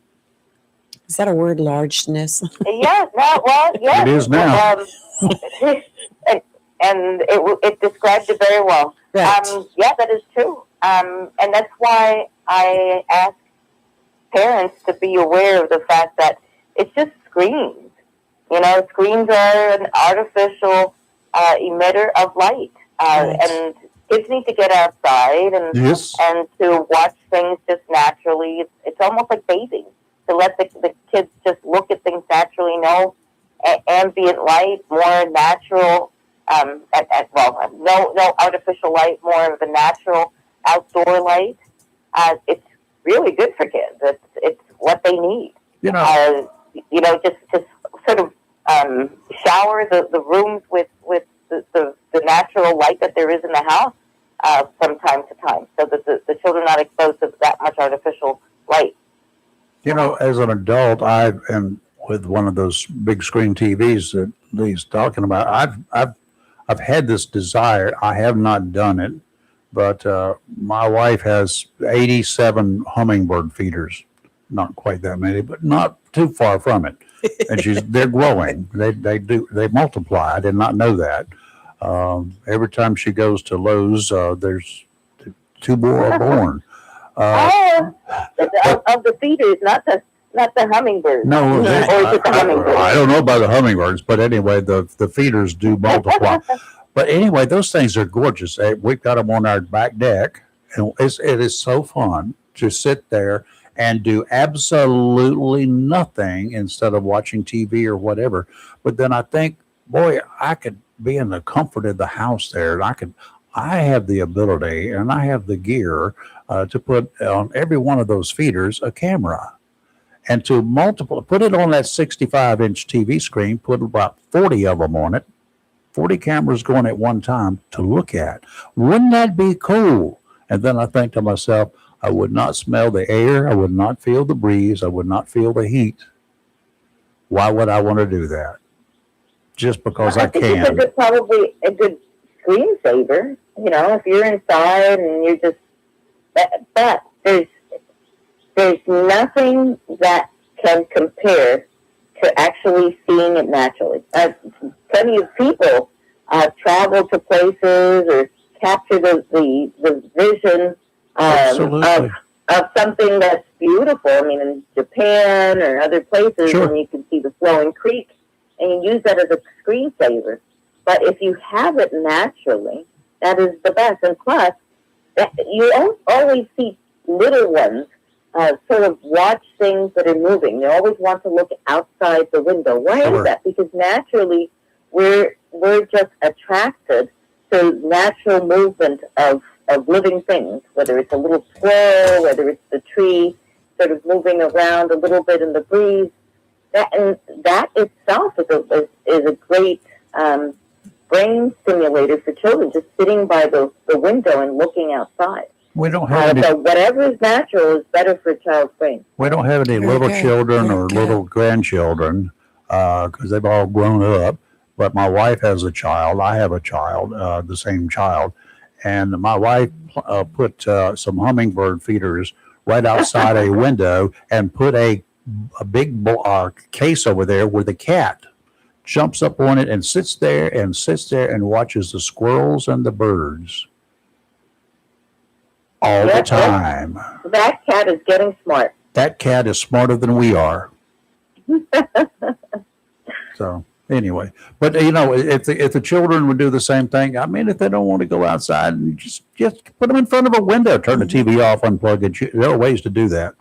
Is that a word, largeness? Yeah, It is now. And it described it very well. Right. Yeah, that is true. And that's why I ask parents to be aware of the fact that it's just screens. Screens are an artificial emitter of light. And kids need to get outside and to watch things just naturally. It's almost like bathing, to let the kids just look at things naturally, no ambient light, more natural, no artificial light, more of a natural outdoor light. It's really good for kids. It's what they need. Just sort of shower the rooms with the natural light that there is in the house from time to time, so that the children are not exposed to that much artificial light. As an adult, I am with one of those big screen TVs that Lee's talking about. I've had this desire. I have not done it, but my wife has 87 hummingbird feeders. Not quite that many, but not too far from it. And they're growing. They multiply. I did not know that. Every time she goes to Lowe's, there's 2 more born. Of the feeders, not the hummingbirds. No, or is it the hummingbirds? I don't know about the hummingbirds, but anyway, the feeders do multiply. But anyway, those things are gorgeous. We've got them on our back deck, and it is so fun to sit there and do absolutely nothing instead of watching TV or whatever. But then I think, boy, I could be in the comfort of the house there, and I have the ability and I have the gear to put on every one of those feeders a camera, and to put it on that 65-inch TV screen, put about 40 of them on it, 40 cameras going at one time to look at. Wouldn't that be cool? And then I think to myself, I would not smell the air. I would not feel the breeze. I would not feel the heat. Why would I want to do that? Just because I can. It's probably a good screensaver. If you're inside and you're just, but there's nothing that can compare to actually seeing it naturally. Plenty of people travel to places or capture the vision of something that's beautiful. I mean, in Japan or other places, and you can see the flowing creek, and you use that as a screensaver. But if you have it naturally, that is the best. And plus, you always see little ones sort of watch things that are moving. They always want to look outside the window. Why is that? Because naturally, we're just attracted to natural movement of living things, whether it's a little squirrel, whether it's the tree sort of moving around a little bit in the breeze. That itself is a great brain stimulator for children, just sitting by the window and looking outside. We don't have any. So whatever is natural is better for a child's brain. We don't have any little children or little grandchildren because they've all grown up. But my wife has a child. I have a child, the same child. and my wife put some hummingbird feeders right outside a window and put a big case over there where the cat jumps up on it and sits there and watches the squirrels and the birds all the time. That cat is getting smart. That cat is smarter than we are. So anyway, but if the children would do the same thing, I mean, if they don't want to go outside, and just put them in front of a window, turn the TV off, unplug it. There are ways to do that.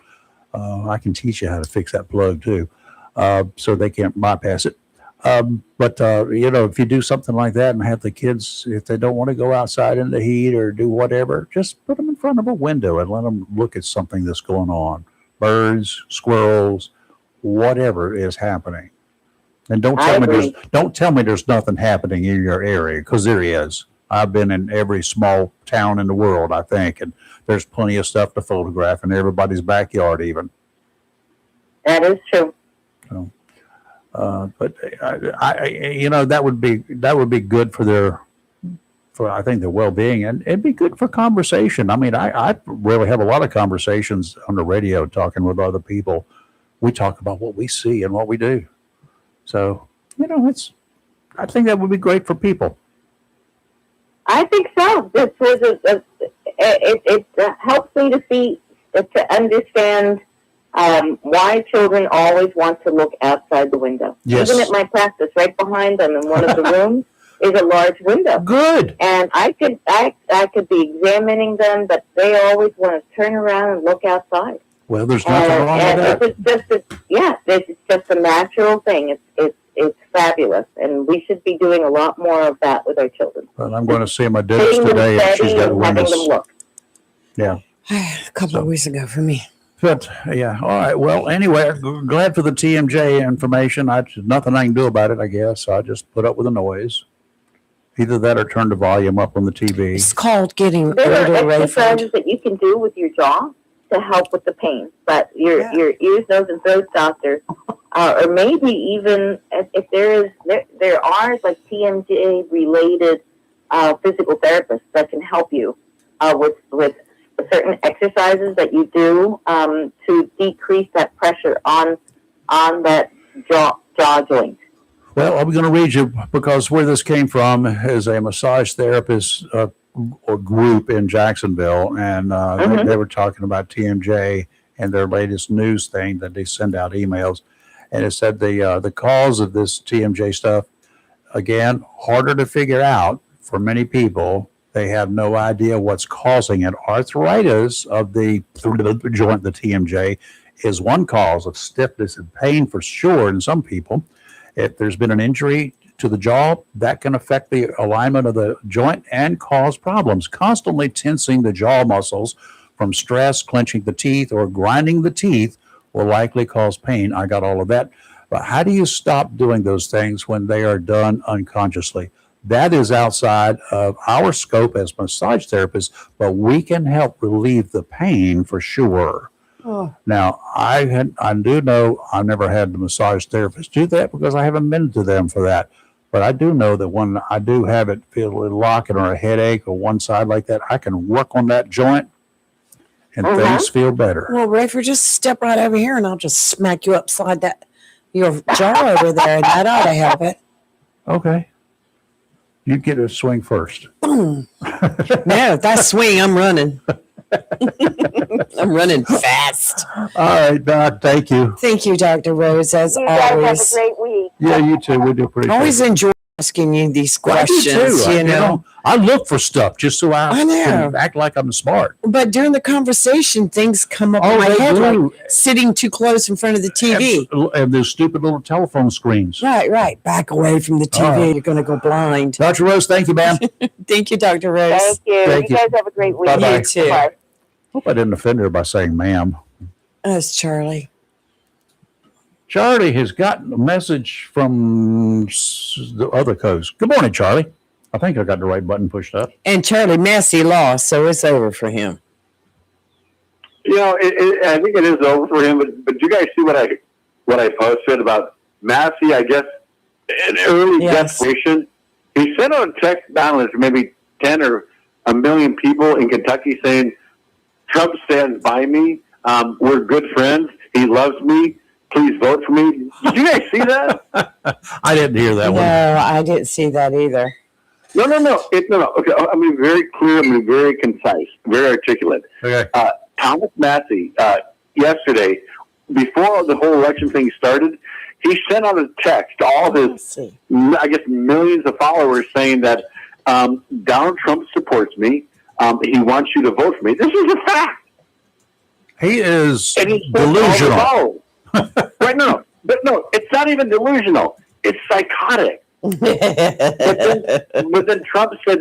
I can teach you how to fix that plug too, so they can't bypass it. But if you do something like that and have the kids, if they don't want to go outside in the heat or do whatever, just put them in front of a window and let them look at something that's going on. Birds, squirrels, whatever is happening. And don't tell me there's nothing happening in your area, because there is. I've been in every small town in the world, I think, and there's plenty of stuff to photograph in everybody's backyard even. That is true. So, but that would be good for I think their well-being, and it'd be good for conversation. I mean, I really have a lot of conversations on the radio talking with other people. We talk about what we see and what we do. So, I think that would be great for people. I think so. This is it helps me to understand why children always want to look outside the window. Yes. Even at my practice, right behind them in one of the rooms is a large window. Good. And I could be examining them, but they always want to turn around and look outside. Well, there's nothing wrong with that. This is just a natural thing. It's fabulous, and we should be doing a lot more of that with our children. Well, I'm going to see my dentist today, and she's got windows. Them look. Yeah. A couple of weeks ago for me. But yeah, all right. Well, anyway, glad for the TMJ information. Nothing I can do about it, I guess. So I just put up with the noise. Either that or turn the volume up on the TV. It's called getting There older, are exercises that you can do with your jaw to help with the pain, but your ears, nose, and throat doctor, or maybe even if there are like TMJ related physical therapists that can help you with certain exercises that you do to decrease that pressure on that jaw joint. Well, I'm going to read you, because where this came from is a massage therapist or group in Jacksonville, and they were talking about TMJ and their latest news thing that they send out emails, and it said the cause of this TMJ stuff, again, harder to figure out for many people. They have no idea what's causing it. Arthritis of the joint, the TMJ, is one cause of stiffness and pain for sure in some people. If there's been an injury to the jaw, that can affect the alignment of the joint and cause problems. Constantly tensing the jaw muscles from stress, clenching the teeth, or grinding the teeth will likely cause pain. I got all of that. But how do you stop doing those things when they are done unconsciously? That is outside of our scope as massage therapists, but we can help relieve the pain for sure. Oh. Now, I do know I never had the massage therapist do that because I haven't been to them for that. But I do know that when I do have it feel a little locking or a headache or one side like that, I can work on that joint and things feel better. Well, Rafer, just step right over here and I'll just smack you upside your jaw over there, and that ought to help it. Okay. You get a swing first. Boom. No, that swing, I'm running. I'm running fast. All right, Doc. Thank you. Thank you, Dr. Rose, as You always. guys have a great week. Yeah, you too. We do pretty. Always enjoy asking you these questions. I do too. You know, I look for stuff just so I can act like I'm smart. But during the conversation, things come up in my head, like sitting too close in front of the TV. And those stupid little telephone screens. Right. Back away from the TV. You're going to go blind. Dr. Rose, thank you, ma'am. Thank you, Dr. Rose. Thank you. Thank you guys have a great week. Bye-bye. You too. Bye. Hope I didn't offend her by saying ma'am. That's Charlie. Charlie has gotten a message from the other coast. Good morning, Charlie. I think I got the right button pushed up. And Charlie Massey lost, so it's over for him. You know, I think it is over for him. But you guys see what I posted about Massey? I guess in early desperation, he sent out a text balance maybe 10 or a million people in Kentucky saying, Trump stands by me. We're good friends. He loves me. Please vote for me. Did you guys see that? I didn't hear that one. No, I didn't see that either. No. No. Okay, I'm being very clear. I'm being very concise, very articulate. Okay. Thomas Massey, yesterday, before the whole election thing started, he sent out a text to all his, I guess, millions of followers saying that Donald Trump supports me. He wants you to vote for me. This is a fact. He is And he's delusional. Right? No, it's not even delusional. It's psychotic. But then Trump said,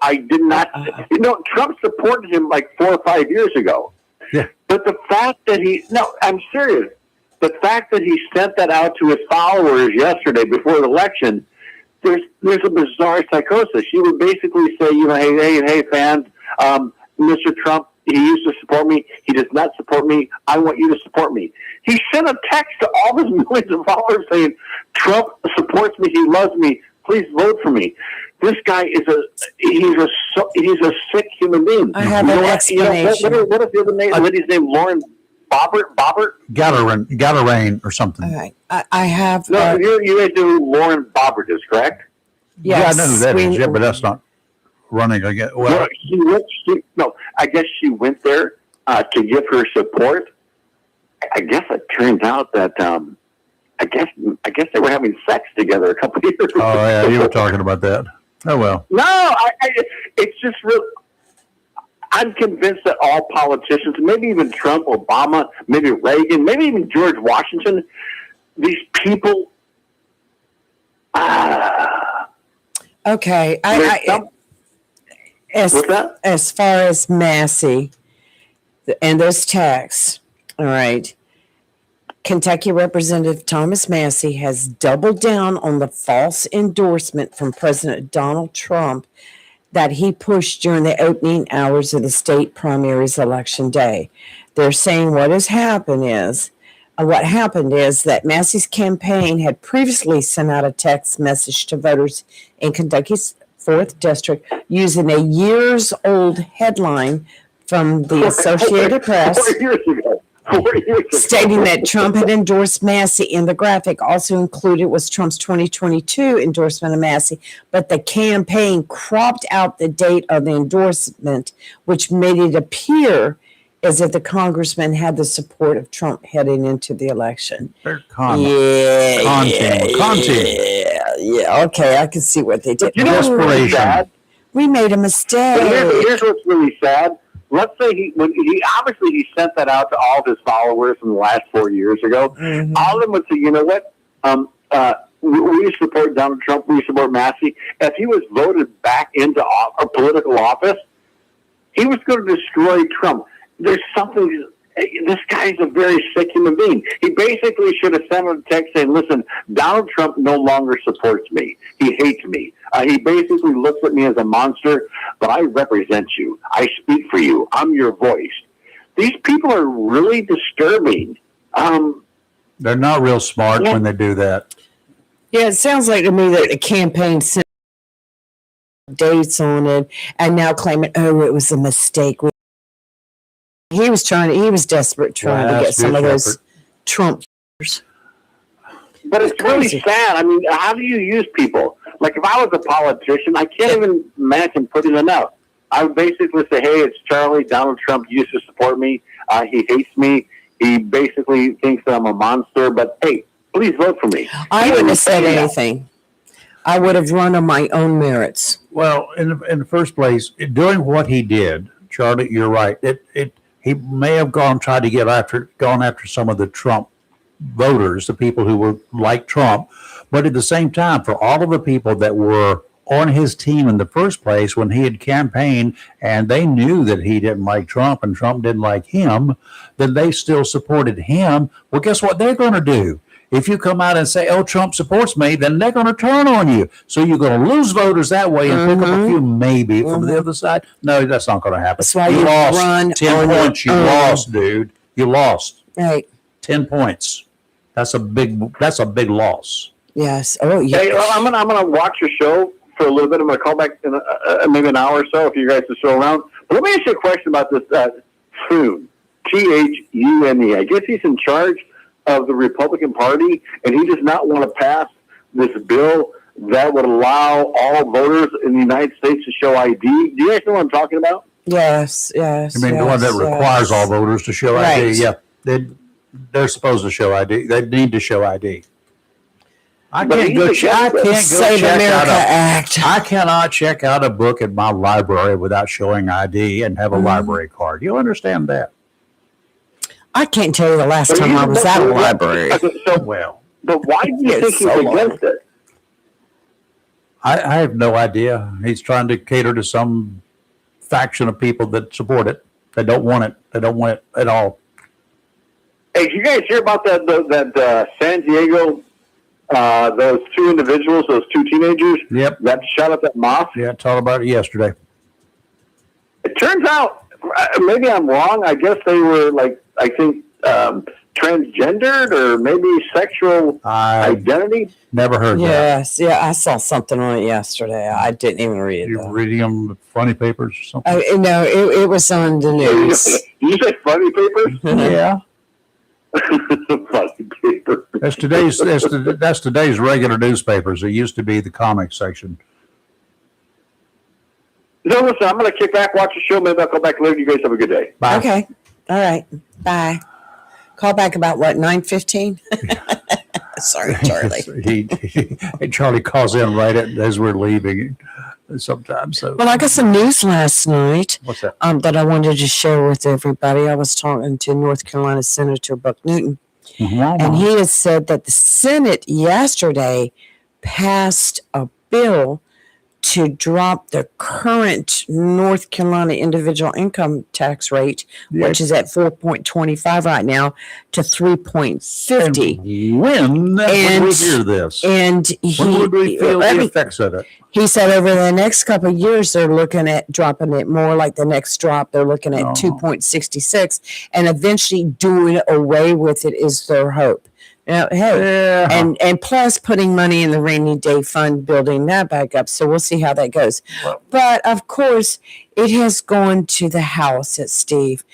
I did not. Trump supported him like 4 or 5 years ago. Yeah. But the fact that I'm serious. The fact that he sent that out to his followers yesterday before the election, there's a bizarre psychosis. He would basically say, hey, fans, Mr. Trump, he used to support me. He does not support me. I want you to support me. He sent a text to all his millions of followers saying, Trump supports me. He loves me. Please vote for me. This guy is he's a sick human being. I have an explanation. What is the other name? Lady's name? Lauren Boebert? Gattarain or something. All right. I have. No, you guys know who Lauren Boebert is, correct? Yes, Yeah, I know who that is. Yeah, but that's not running again. Well, I guess she went there to give her support. I guess it turns out that I guess they were having sex together a couple of years ago. oh yeah, you were talking about that. Oh well. No, it's just real. I'm convinced that all politicians, maybe even Trump, Obama, maybe Reagan, maybe even George Washington, these people. Okay. What's that? As far as Massey and those texts, all right. Kentucky Representative Thomas Massey has doubled down on the false endorsement from President Donald Trump that he pushed during the opening hours of the state primaries election day. They're saying what happened is that Massey's campaign had previously sent out a text message to voters in Kentucky's 4th District using a years-old headline from the Associated Press 4 years ago. 4 years ago. stating that Trump had endorsed Massey. In the graphic also included was Trump's 2022 endorsement of Massey, but the campaign cropped out the date of the endorsement, which made it appear as if the congressman had the support of Trump heading into the election. They're Content. Yeah. Okay, I can see what they did. You know what's really sad? We made a mistake. Here's what's really sad. Let's say he sent that out to all of his followers from the last 4 years ago. Mm-hmm. All of them would say, you know what? We support Donald Trump. We support Massey. If he was voted back into a political office, he was going to destroy Trump. There's something. This guy's a very sick human being. He basically should have sent a text saying, listen, Donald Trump no longer supports me. He hates me. He basically looks at me as a monster, but I represent you. I speak for you. I'm your voice. These people are really disturbing. They're not real smart when they do that. Yeah, it sounds like to me that the campaign sent dates on it and now claiming, it was a mistake. He was desperate trying to get some of those Trump. But it's really sad. I mean, how do you use people? Like, if I was a politician, I can't even imagine putting it out. I would basically say, hey, it's Charlie. Donald Trump used to support me. He hates me. He basically thinks that I'm a monster. But, hey, please vote for me. I wouldn't have said anything. I would have run on my own merits. Well, in the first place, doing what he did, Charlie, you're right. He may have gone after some of the Trump voters, the people who were like Trump, but at the same time, for all of the people that were on his team in the first place when he had campaigned and they knew that he didn't like Trump and Trump didn't like him, then they still supported him. Well, guess what they're going to do? If you come out and say, oh, Trump supports me, then they're going to turn on you. So you're going to lose voters that way and pick up a few maybe from the other side. No, that's not going to happen. That's why you lost run 10 points. You lost, dude. You lost. Right. 10 points. That's a big loss. Yes. Oh, yeah. Hey, well, I'm gonna watch your show for a little bit. I'm going to call back in maybe an hour or so if you guys are still around. But let me ask you a question about this Thune, Thune. I guess he's in charge of the Republican Party, and he does not want to pass this bill that would allow all voters in the United States to show ID. Do you guys know what I'm talking about? Yes. I mean, the one that requires all voters to show Right. ID. Yeah, they're supposed to show ID. They need to show ID. I But can't he's go. against I it. can't go Save check America out Act. I cannot check out a book at my library without showing ID and have a library card. You understand that? I can't tell you the last But time he's I was at a library. So, Well, but why do you It's think he's so long. against it? I have no idea. He's trying to cater to some faction of people that support it. They don't want it. They don't want it at all. Hey, did you guys hear about that San Diego? Those two individuals, those two teenagers, Yep. that shot up that mosque. Yeah, I talked about it yesterday. It turns out, maybe I'm wrong. I guess they were transgendered or maybe sexual I identity. never heard that. Yes, yeah, I saw something on it yesterday. I didn't even read it. You're Though. reading them funny papers or something? No, it was on the news. Did you say funny papers? Yeah. Funny papers. That's today's regular newspapers. It used to be the comic section. No, listen, I'm going to kick back, watch the show. Maybe I'll come back later. You guys have a good day. Bye. Okay, all right, bye. Call back about what, 9:15? Sorry, Charlie. Charlie calls in right as we're leaving sometimes. So Well, I got some news last night what's that? that I wanted to share with everybody. I was talking to North Carolina Senator Buck Newton, and he has said that the Senate yesterday passed a bill to drop the current North Carolina individual income tax rate, which is at 4.25 right now, to 3.50. When would we hear this? And When would we feel the effects of it? he said over the next couple of years, they're looking at dropping it more. Like the next drop, they're looking at 2.66, and eventually doing away with it is their hope. Now, hey, and plus putting money in the rainy day fund, building that back up. So we'll see how that goes. But of course, it has gone to the House at Steve,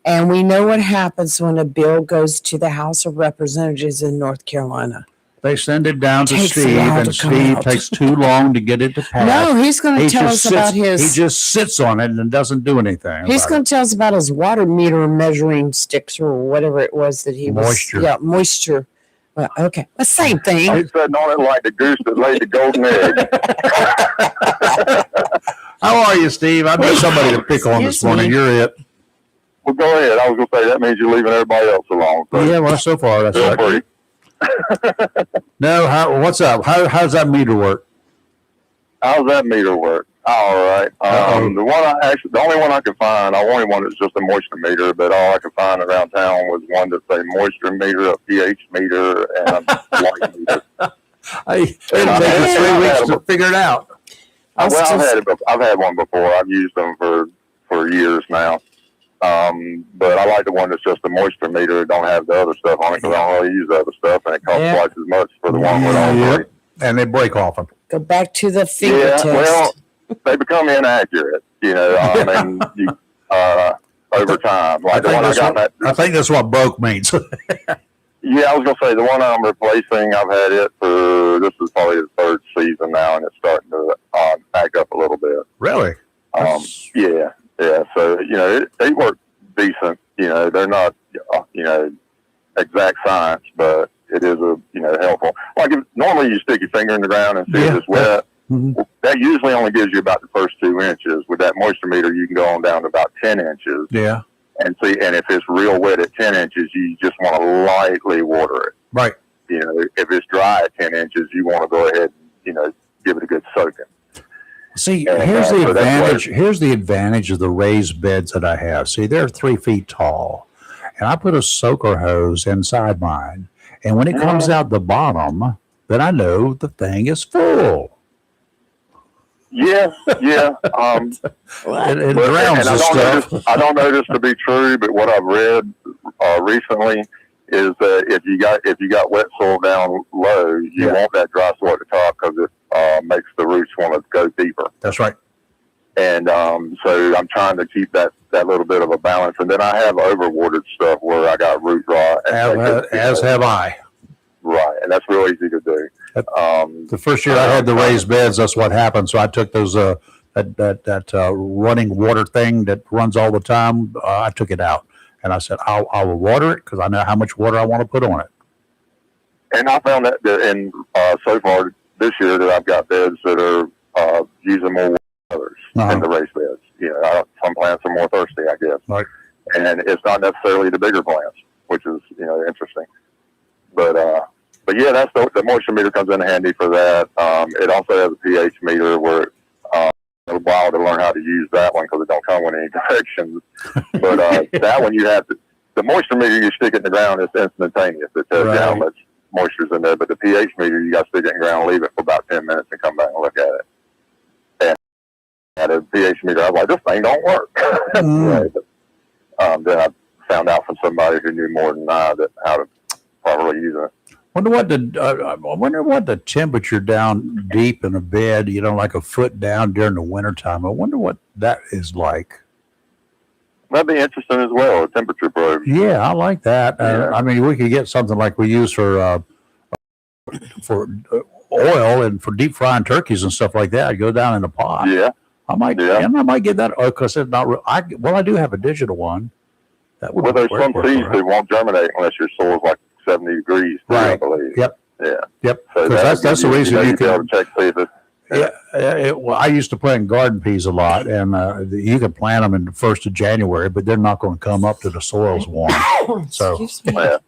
and we know what happens when a bill goes to the House of Representatives in North Carolina. They send it down to Takes a Steve, while and to come Steve out. takes too long to get it to pass. No, he's going to He tell just us about sits- his. He just sits on it and doesn't do anything. He's about going it. to tell us about his water meter measuring sticks or whatever it was that he was. Moisture. Yeah, moisture. Well, okay, the same thing. He's sitting on it like the goose that laid the golden egg. How are you, Steve? I've got somebody to pick on this Excuse morning. me. You're it. Well, go ahead. I was going to say that means you're leaving everybody else alone. So Yeah, well, so far that's feel right. free. No, what's up? How's that meter work? How's that meter work? All right. The only one I could find, the only one that's just a moisture meter, but all I could find around town was one that's a moisture meter, a pH meter, and a light meter. It'll take us 3 weeks to figure it out. I've had one before. I've used them for years now. But I like the one that's just a moisture meter. It don't have the other stuff on it because I don't really use the other stuff, and it costs twice as much for the one with all three. And they break often. Go back to the finger Yeah, test. well, they become inaccurate, I mean, over time. Like the one I got I think that's what broke means. yeah, I was going to say the one I'm replacing, I've had it for, this is probably the third season now, and it's starting to back up a little bit. Really? Yeah. So, they work decent. They're not, exact science, but it is helpful. Like normally you stick your finger in the ground and see if it's wet. Mm-hmm. That usually only gives you about the first 2 inches. With that moisture meter, you can go on down to about 10 inches. Yeah. And if it's real wet at 10 inches, you just want to lightly water it. Right. If it's dry at 10 inches, you want to go ahead and, give it a good soaking. See, And, here's the so that's advantage. Here's the advantage of the raised beds that I have. See, they're 3 feet tall, and I put a soaker hose inside mine. And when it comes out the bottom, then I know the thing is full. Yeah. It drowns And the stuff. I don't know this to be true, but what I've read recently is that if you got wet soil down low, you want that dry soil at the top because it makes the roots want to go deeper. That's right. And so I'm trying to keep that little bit of a balance. And then I have overwatered stuff where I got root rot. As have I. Right, and that's real easy to do. The first year I had the raised beds, that's what happened. So I took those that running water thing that runs all the time. I took it out, and I said I will water it because I know how much water I want to put on it. And I found that in so far this year that I've got beds that are using more water than others in the raised beds. You know, some plants are more thirsty, I guess. Right. And it's not necessarily the bigger plants, which is interesting. But yeah, that's the moisture meter comes in handy for that. It also has a pH meter where it took a while to learn how to use that one because it don't come with any directions. But that one you have to, the moisture meter you stick it in the ground, it's instantaneous. It tells you how much moisture's in there. But the pH meter you got to stick it in the ground, leave it for about 10 minutes, and come back and look at it. And at a pH meter, I was like, this thing don't work. Right, but, then I found out from somebody who knew more than I how to properly use it. I wonder what the temperature down deep in a bed, like a foot down during the wintertime. I wonder what that is like. That'd be interesting as well, a temperature probe. Yeah, I like that. Yeah. I mean, we could get something like we use for oil and for deep frying turkeys and stuff like that. I'd go down in a pot. Yeah. I might get that because it's not real. I do have a digital one. That would there's some seeds that won't germinate unless your soil's like 70 degrees, right? I believe. Yep. Yeah. Yep. So that's the reason you can be able to check see if it's. Well, I used to plant garden peas a lot, and you can plant them in the 1st of January, but they're not going to come up to the soil's warm. So, yeah.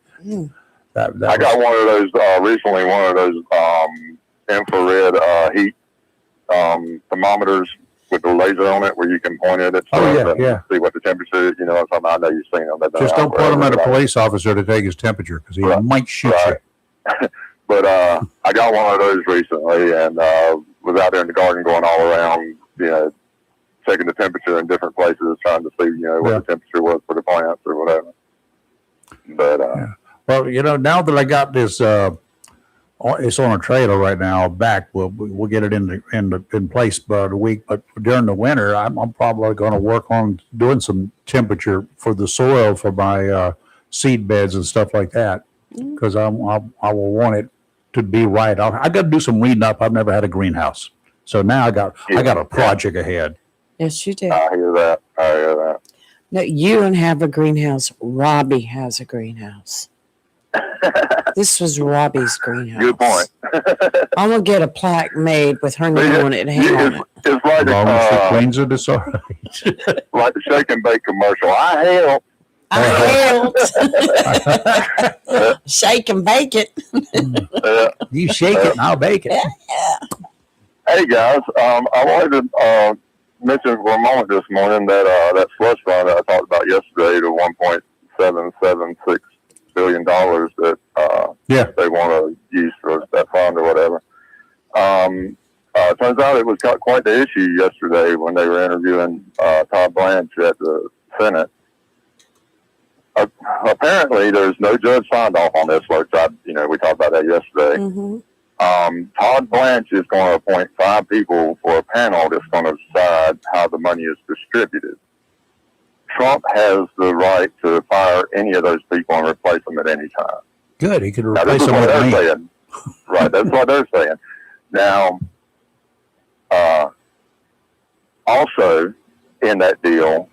that I got one of those recently. One of those infrared heat thermometers with the laser on it, where you can point it at stuff and see what the temperature is. Something I know you've seen them. Just don't put them at a police officer to take his temperature because he might shoot you. But I got one of those recently, and was out there in the garden going all around, checking the temperature in different places, trying to see, what the temperature was for the plants or whatever. But well, now that I got this, it's on a trailer right now. Back, we'll get it in place by the week. But during the winter, I'm probably going to work on doing some temperature for the soil for my seed beds and stuff like that, because I will want it to be right. I got to do some reading up. I've never had a greenhouse, so now I got a project ahead. Yes, you do. I hear that. No, you don't have a greenhouse. Robbie has a greenhouse. This was Robbie's greenhouse. Good point. I'm gonna get a plaque made with her name on it. Hang on it. It's like as long as she cleans it, it's all right. Like the shake and bake commercial. I help. Shake and bake it. You shake it and I'll bake it. Yeah. Hey guys, I wanted to mention for a moment this morning that slush fund that I talked about yesterday, the $1.776 billion that they want to use for that fund or whatever. Turns out it was quite the issue yesterday when they were interviewing Todd Blanche at the Senate. Apparently, there's no judge signed off on this, which we talked about that yesterday. Mm-hmm. Todd Blanche is going to appoint 5 people for a panel that's going to decide how the money is distributed. Trump has the right to fire any of those people and replace them at any time. Good, he could Now, replace this is them what with they're me. saying. Right, that's what they're saying. Now, also in that deal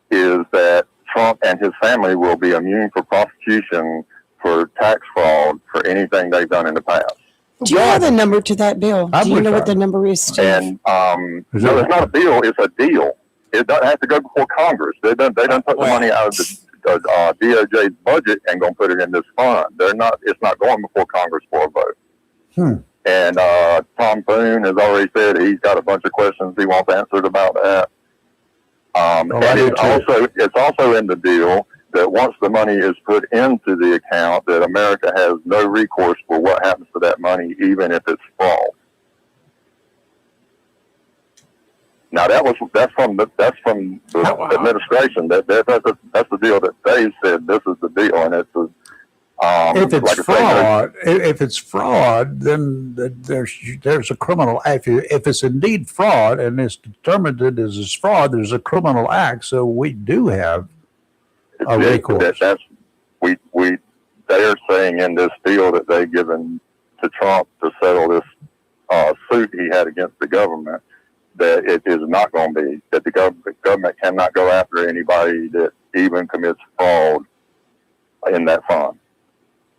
is that Trump and his family will be immune for prosecution for tax fraud for anything they've done in the past. Do you have the number to that bill? Do you know what the number is, Steve? And no, it's not a bill; it's a deal. It doesn't have to go before Congress. They done put the money out of the DOJ's budget and gonna put it in this fund. It's not going before Congress for a vote. And Tom Boone has already said he's got a bunch of questions he wants answered about that. And it's also in the deal that once the money is put into the account, that America has no recourse for what happens to that money, even if it's fraud. Now that's from the administration. That's the deal that they said this is the deal, and it's a 2 year deal. So, and then also in the deal is that once the money is put into the account, that America has no recourse for what happens to that money, even if it's fraud. Now that's from the administration. That's from the administration. That's the deal that they said this is the deal, and it's a 2 year deal. If it's like I say, if it's fraud, then there's a criminal act. If it's indeed fraud and it's determined that it is fraud, there's a criminal act. So we do have a recourse. They're saying in this deal that they've given to Trump to settle this suit he had against the government, that it is not going to be, that the government cannot go after anybody that even commits fraud in that fund.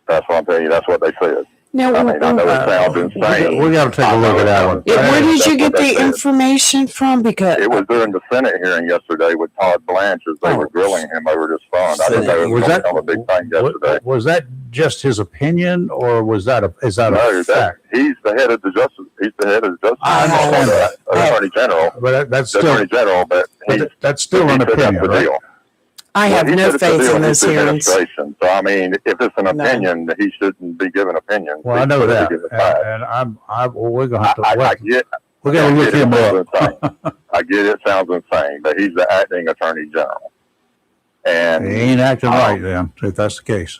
That's what I'm telling you. That's what they said. Now, I mean, I know it sounds insane. We got to take a look at that one. where did you get That's what they the said. information from? Because It was during the Senate hearing yesterday with Todd Blanche as they were grilling him over this fund. I didn't know it was on a big thing yesterday. Was that just his opinion, or is that a No, fact? he's the head of the justice. He's the head of the justice. I understand that. Attorney General. But that's The still Attorney General, but that's still an he took up opinion, the right? deal. I have He no said it's a faith deal in with those his hearings. administration. So I mean, if it's an No. opinion, he shouldn't be giving opinions. Well, I He know should that, be giving facts. and well, we're gonna have to. I get. We got to look him up. I get it sounds insane, but he's the acting Attorney General, and He ain't acting right then, if that's the case.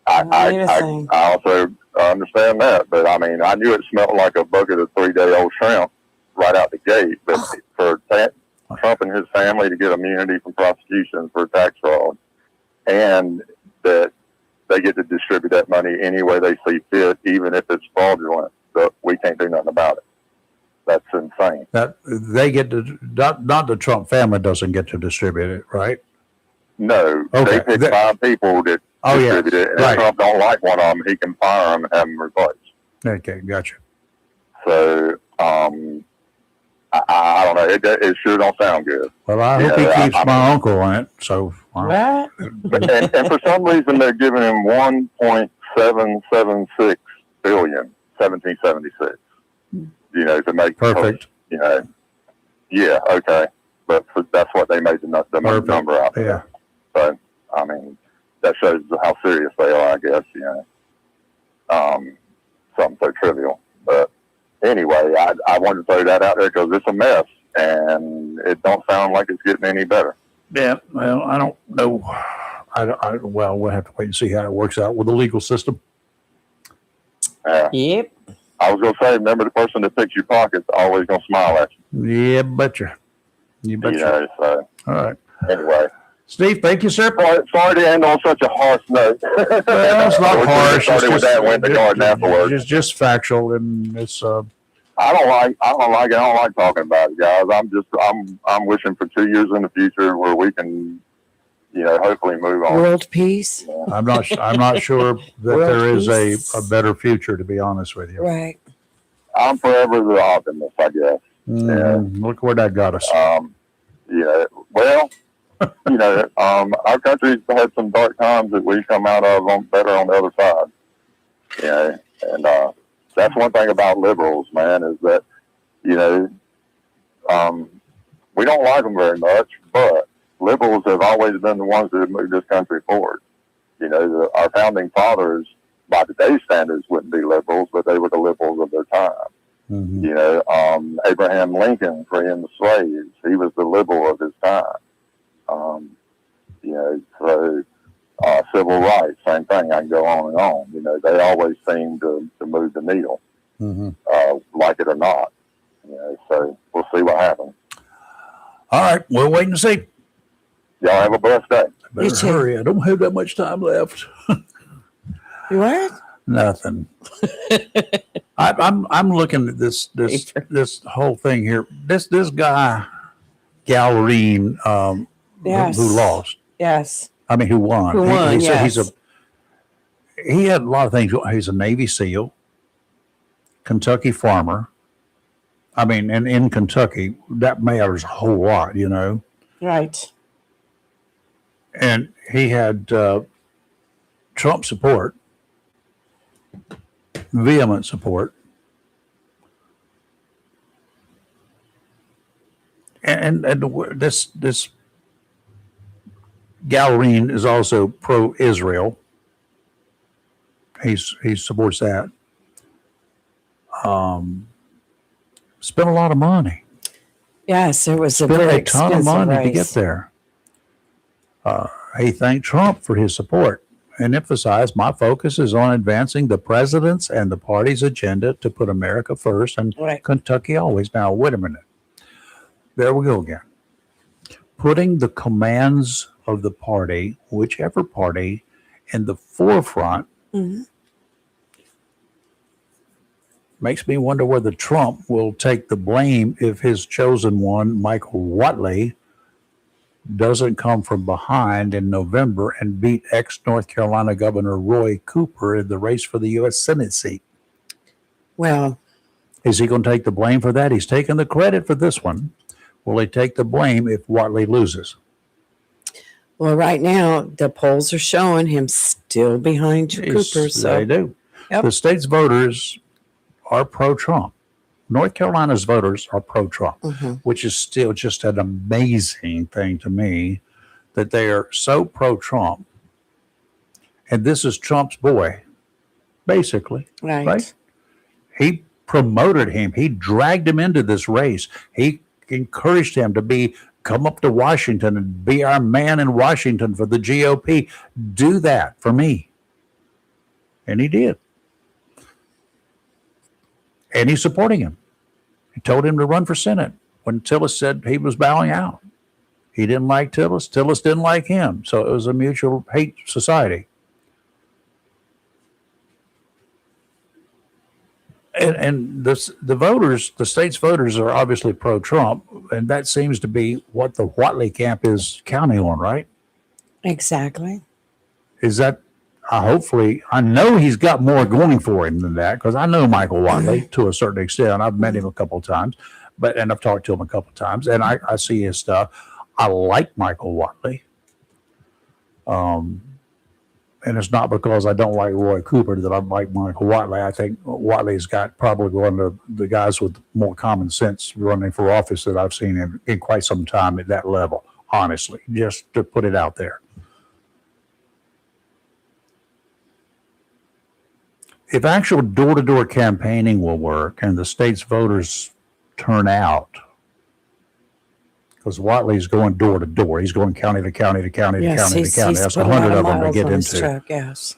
I also understand that, but I mean, I knew it smelled like a bucket of 3-day-old shrimp right out the gate. But for Trump and his family to get immunity from prosecution for tax fraud, and that they get to distribute that money any way they see fit, even if it's fraudulent, but we can't do nothing about it. That's insane. That they get to not the Trump family doesn't get to distribute it, right? No, Okay. they pick 5 people that Oh, yeah. distribute it, and Right. if Trump don't like one of them, he can fire them and have them replaced. Okay, gotcha. So, I don't know. It sure don't sound good. Well, I hope he keeps my uncle on it. So, What? and for some reason, they're giving him 1.776 billion, 1776. You know, to make perfect. You know, yeah, okay, but that's what they made the Perfect. number out. Yeah. So, I mean, that shows how serious they are, I guess. You know, something so trivial, but. Anyway, I wanted to throw that out there because it's a mess, and it don't sound like it's getting any better. Yeah. Well, I don't know. Well, we'll have to wait and see how it works out with the legal system. Yep. I was going to say, remember the person that picks your pockets always going to smile at you. Yeah, betcha. You betcha. You know, so All right. anyway. Steve, thank you, sir. Sorry to end on such a harsh note. Well, it's not harsh. Started with that and went to garden afterwards. It's just factual, and it's I don't like it. I don't like talking about it, guys. I'm wishing for 2 years in the future where we can, you know, hopefully move on. World peace. I'm not sure that World there is peace. a better future, to be honest with you. Right. I'm forever the optimist, I guess. Look where that got us. Yeah. Well, you know, our country's had some dark times that we come out of better on the other side. You know, and that's one thing about liberals, man, is that, you know, we don't like them very much, but liberals have always been the ones that have moved this country forward. You know, our founding fathers, by today's standards, wouldn't be liberals, but they were the liberals of their time. Mm-hmm. You know, Abraham Lincoln freeing the slaves, he was the liberal of his time. You know, so civil rights, same thing. I can go on and on. You know, they always seem to move the needle, like it or not. You know, so we'll see what happens. All right, we'll wait and see. Y'all have a blessed day. Better too. hurry. I don't have that much time left. You what? Nothing. I'm looking at this whole thing here. This guy Gallerine, Yes. who lost. Yes. I mean, who won? Who won, He said yes. he had a lot of things. He's a Navy SEAL, Kentucky farmer. I mean, and in Kentucky, that matters a whole lot, you know. Right. And he had Trump support, vehement support, and this Gallerine is also pro-Israel. He supports that. Spent a lot of money. Yes, it was a Spent very a ton of expensive money to get race. there. He thanked Trump for his support, and emphasize my focus is on advancing the president's and the party's agenda to put America first and Right. Kentucky always. Now, wait a minute. There we go again. Putting the commands of the party, whichever party, in the forefront Mhm. makes me wonder whether Trump will take the blame if his chosen one, Michael Watley, doesn't come from behind in November and beat ex-North Carolina Governor Roy Cooper in the race for the U.S. Senate seat. Well, Is he going to take the blame for that? He's taking the credit for this one. Will he take the blame if Watley loses? right now the polls are showing him still behind Cooper. They So do. Yep. The state's voters are pro-Trump. North Carolina's voters are pro-Trump, Mhm. which is still just an amazing thing to me that they are so pro-Trump. And this is Trump's boy, basically. right. He promoted him. He dragged him into this race. He encouraged him to come up to Washington and be our man in Washington for the GOP. Do that for me. And he did. And he's supporting him. He told him to run for Senate when Tillis said he was bowing out. He didn't like Tillis. Tillis didn't like him. So it was a mutual hate society. And the voters, the state's voters are obviously pro-Trump, and that seems to be what the Watley camp is counting on, right? Exactly. Is that hopefully, I know he's got more going for him than that, because I know Michael Watley to a certain extent. I've met him a couple of times, and I've talked to him a couple of times, and I see his stuff. I like Michael Watley. And it's not because I don't like Roy Cooper that I like Michael Watley. I think Watley's got probably one of the guys with more common sense running for office that I've seen in quite some time at that level, honestly, just to put it out there. If actual door-to-door campaigning will work and the state's voters turn out, because Watley's going door to door. He's going county to county to county to county to county. That's 100 of them to get into. Truck, yes.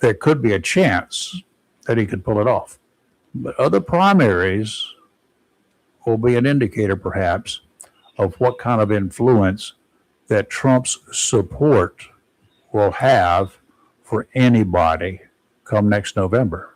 There could be a chance that he could pull it off. But other primaries will be an indicator, perhaps, of what kind of influence that Trump's support will have for anybody come next November.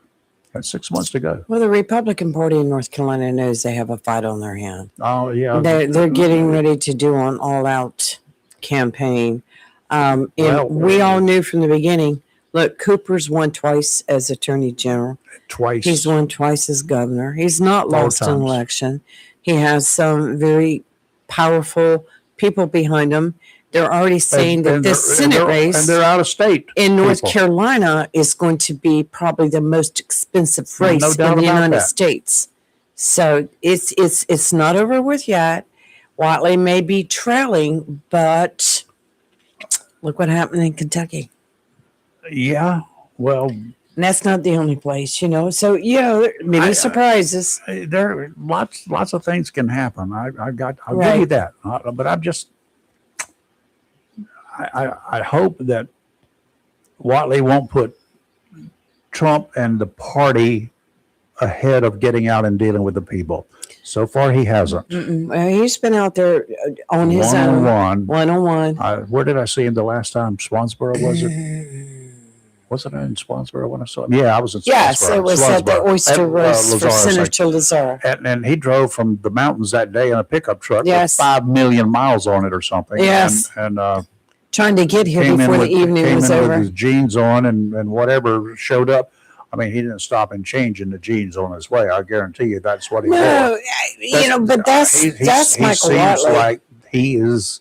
That's 6 months to go. Well, the Republican Party in North Carolina knows they have a fight on their hand. Oh, yeah. They're getting ready to do an all-out campaign. And we all knew from the beginning, look, Cooper's won twice as Attorney General. Twice. He's won twice as governor. He's not lost an election. He has some very powerful people behind him. They're already saying that this Senate race, and they're out of state in North Carolina, is going to be probably the most expensive race in the United States. So it's not over with yet. Watley may be trailing, but look what happened in Kentucky. Yeah, well, and that's not the only place, So many surprises. There are lots of things can happen. I'll give you that, but I'm just. I hope that Watley won't put Trump and the party ahead of getting out and dealing with the people. So far, he hasn't. He's been out there on his own. One-on-one. Where did I see him the last time? Swansboro, was it? Was it in Swansboro when I saw him? Yeah, I was in Swansboro. Yes, it was at the Oyster Roast for Senator Lazar. And he drove from the mountains that day in a pickup truck with 5 million miles on it or something. Yes. And trying to get here before the evening was over. With his jeans on and whatever showed up. I mean, he didn't stop and change in the jeans on his way. I guarantee you that's what he wore. But that's Michael Watley. He seems like he is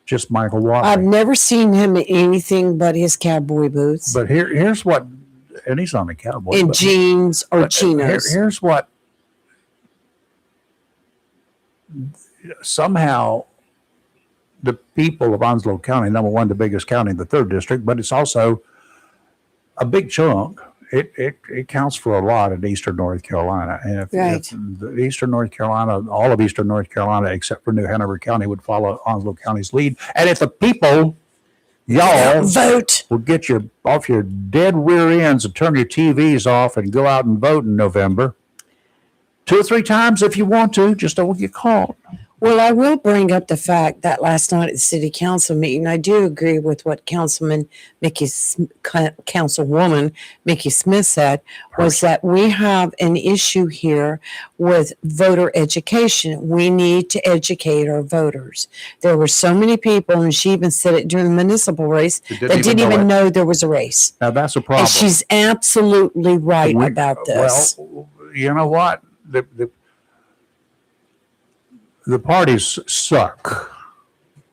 just Michael Watley. I've never seen him in anything but his cowboy boots. But here's what, and he's on the cowboy. In jeans or chinos. Here's what, somehow the people of Onslow County, number one, the biggest county in the 3rd district, but it's also a big chunk. It counts for a lot in eastern North Carolina. And if the eastern North Carolina, all of eastern North Carolina, except for New Hanover County, would follow Onslow County's lead. And if the people Y'all Vote. will get you off your dead rear ends and turn your TVs off and go out and vote in November. 2 or 3 times if you want to, just don't get caught. Well, I will bring up the fact that last night at the city council meeting, I do agree with what Councilwoman Mickey Smith said, was that we have an issue here with voter education. We need to educate our voters. There were so many people, and she even said it during the municipal race, that didn't even know there was a race. Now, that's a problem. And she's absolutely right about this. Well, you know what? The parties suck.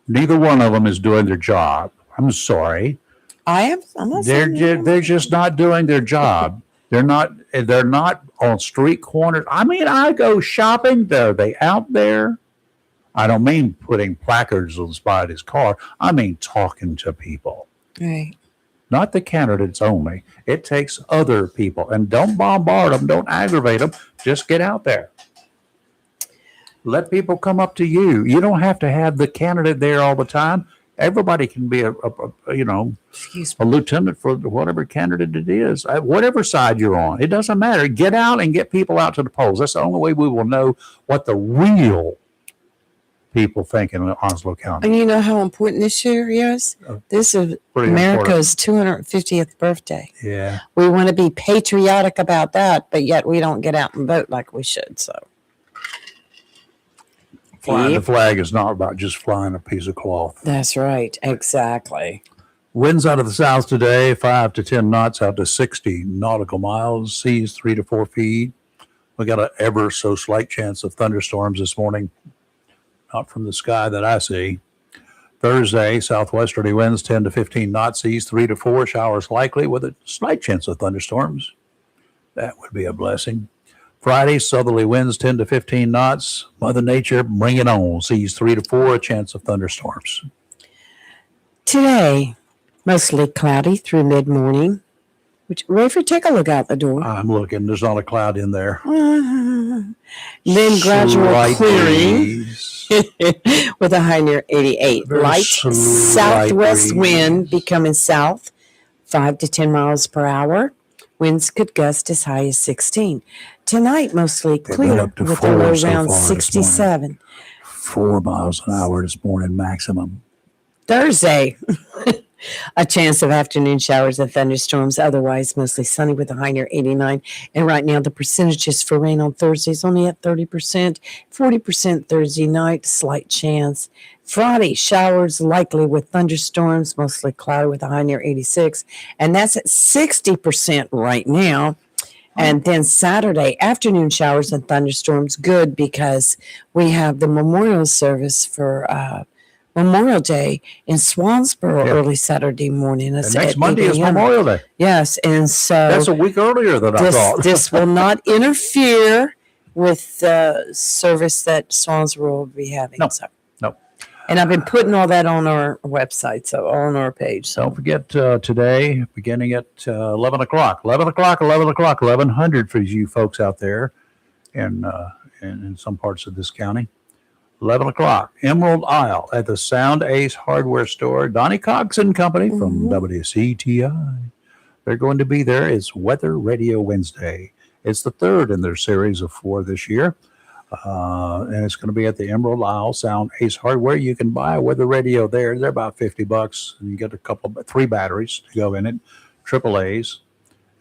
Neither one of them is doing their job. I'm sorry. I'm not saying They're just not doing their job. They're not on street corners. I mean, I go shopping. Are they out there? I don't mean putting placards on the side of his car. I mean talking to people. right. Not the candidates only. It takes other people. And don't bombard them. Don't aggravate them. Just get out there. Let people come up to you. You don't have to have the candidate there all the time. Everybody can be a lieutenant for whatever candidate it is, whatever side you're on. It doesn't matter. Get out and get people out to the polls. That's the only way we will know what the real people think in Onslow County. And you know how important this year is? This is Pretty America's 250th birthday. Yeah. We want to be patriotic about that, but yet we don't get out and vote like we should. So Flying the flag is not about just flying a piece of cloth. that's right. Exactly. Winds out of the south today, 5 to 10 knots out to 60 nautical miles, seas 3 to 4 feet. We got an ever so slight chance of thunderstorms this morning, not from the sky that I see. Thursday, southwesterly winds 10 to 15 knots, seas 3 to 4, showers likely with a slight chance of thunderstorms. That would be a blessing. Friday, southerly winds 10 to 15 knots. Mother Nature, bring it on. Seas 3 to 4, a chance of thunderstorms. Today, mostly cloudy through mid-morning. Rayford, take a look out the door. I'm looking. There's not a cloud in there. Then gradual Slight clearing breeze. with a high near 88. Very Light slight southwest breeze. wind becoming south, 5 to 10 miles per hour. Winds could gust as high as 16. Tonight, mostly They've been clear up to with a 4 low so around far this 67. 4 miles an hour this morning maximum. Thursday, a chance of afternoon showers and thunderstorms. Otherwise, mostly sunny with a high near 89. And right now, the percentages for rain on Thursday is only at 30%, 40% Thursday night, slight chance. Friday, showers likely with thunderstorms, mostly cloudy with a high near 86. And that's at 60% right now. And then Saturday, afternoon showers and thunderstorms, good because we have the memorial service for Memorial Day in Swansboro early Saturday morning. And next Monday is Memorial Day. Yes, and so That's a week earlier than I thought. this will not interfere with the service that Swansboro will be having. No. So. No. And I've been putting all that on our website, so on our page. So Don't forget today, beginning at 11 o'clock. 1100 for you folks out there in some parts of this county. 11 o'clock, Emerald Isle at the Sound Ace Hardware Store. Donnie Cox and Company from WCTI. They're going to be there. It's Weather Radio Wednesday. It's the third in their series of 4 this year. And it's going to be at the Emerald Isle Sound Ace Hardware. You can buy a weather radio there. They're about $50, and you get 3 batteries to go in it, AAAs.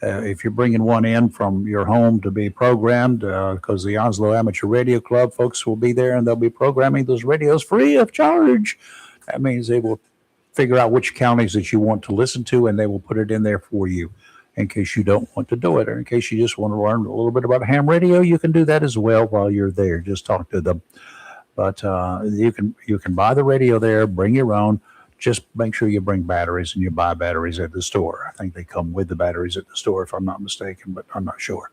If you're bringing one in from your home to be programmed, because the Onslow Amateur Radio Club folks will be there, and they'll be programming those radios free of charge. That means they will figure out which counties that you want to listen to, and they will put it in there for you. In case you don't want to do it, or in case you just want to learn a little bit about ham radio, you can do that as well while you're there. Just talk to them. But you can buy the radio there, bring your own. Just make sure you bring batteries, and you buy batteries at the store. I think they come with the batteries at the store, if I'm not mistaken, but I'm not sure.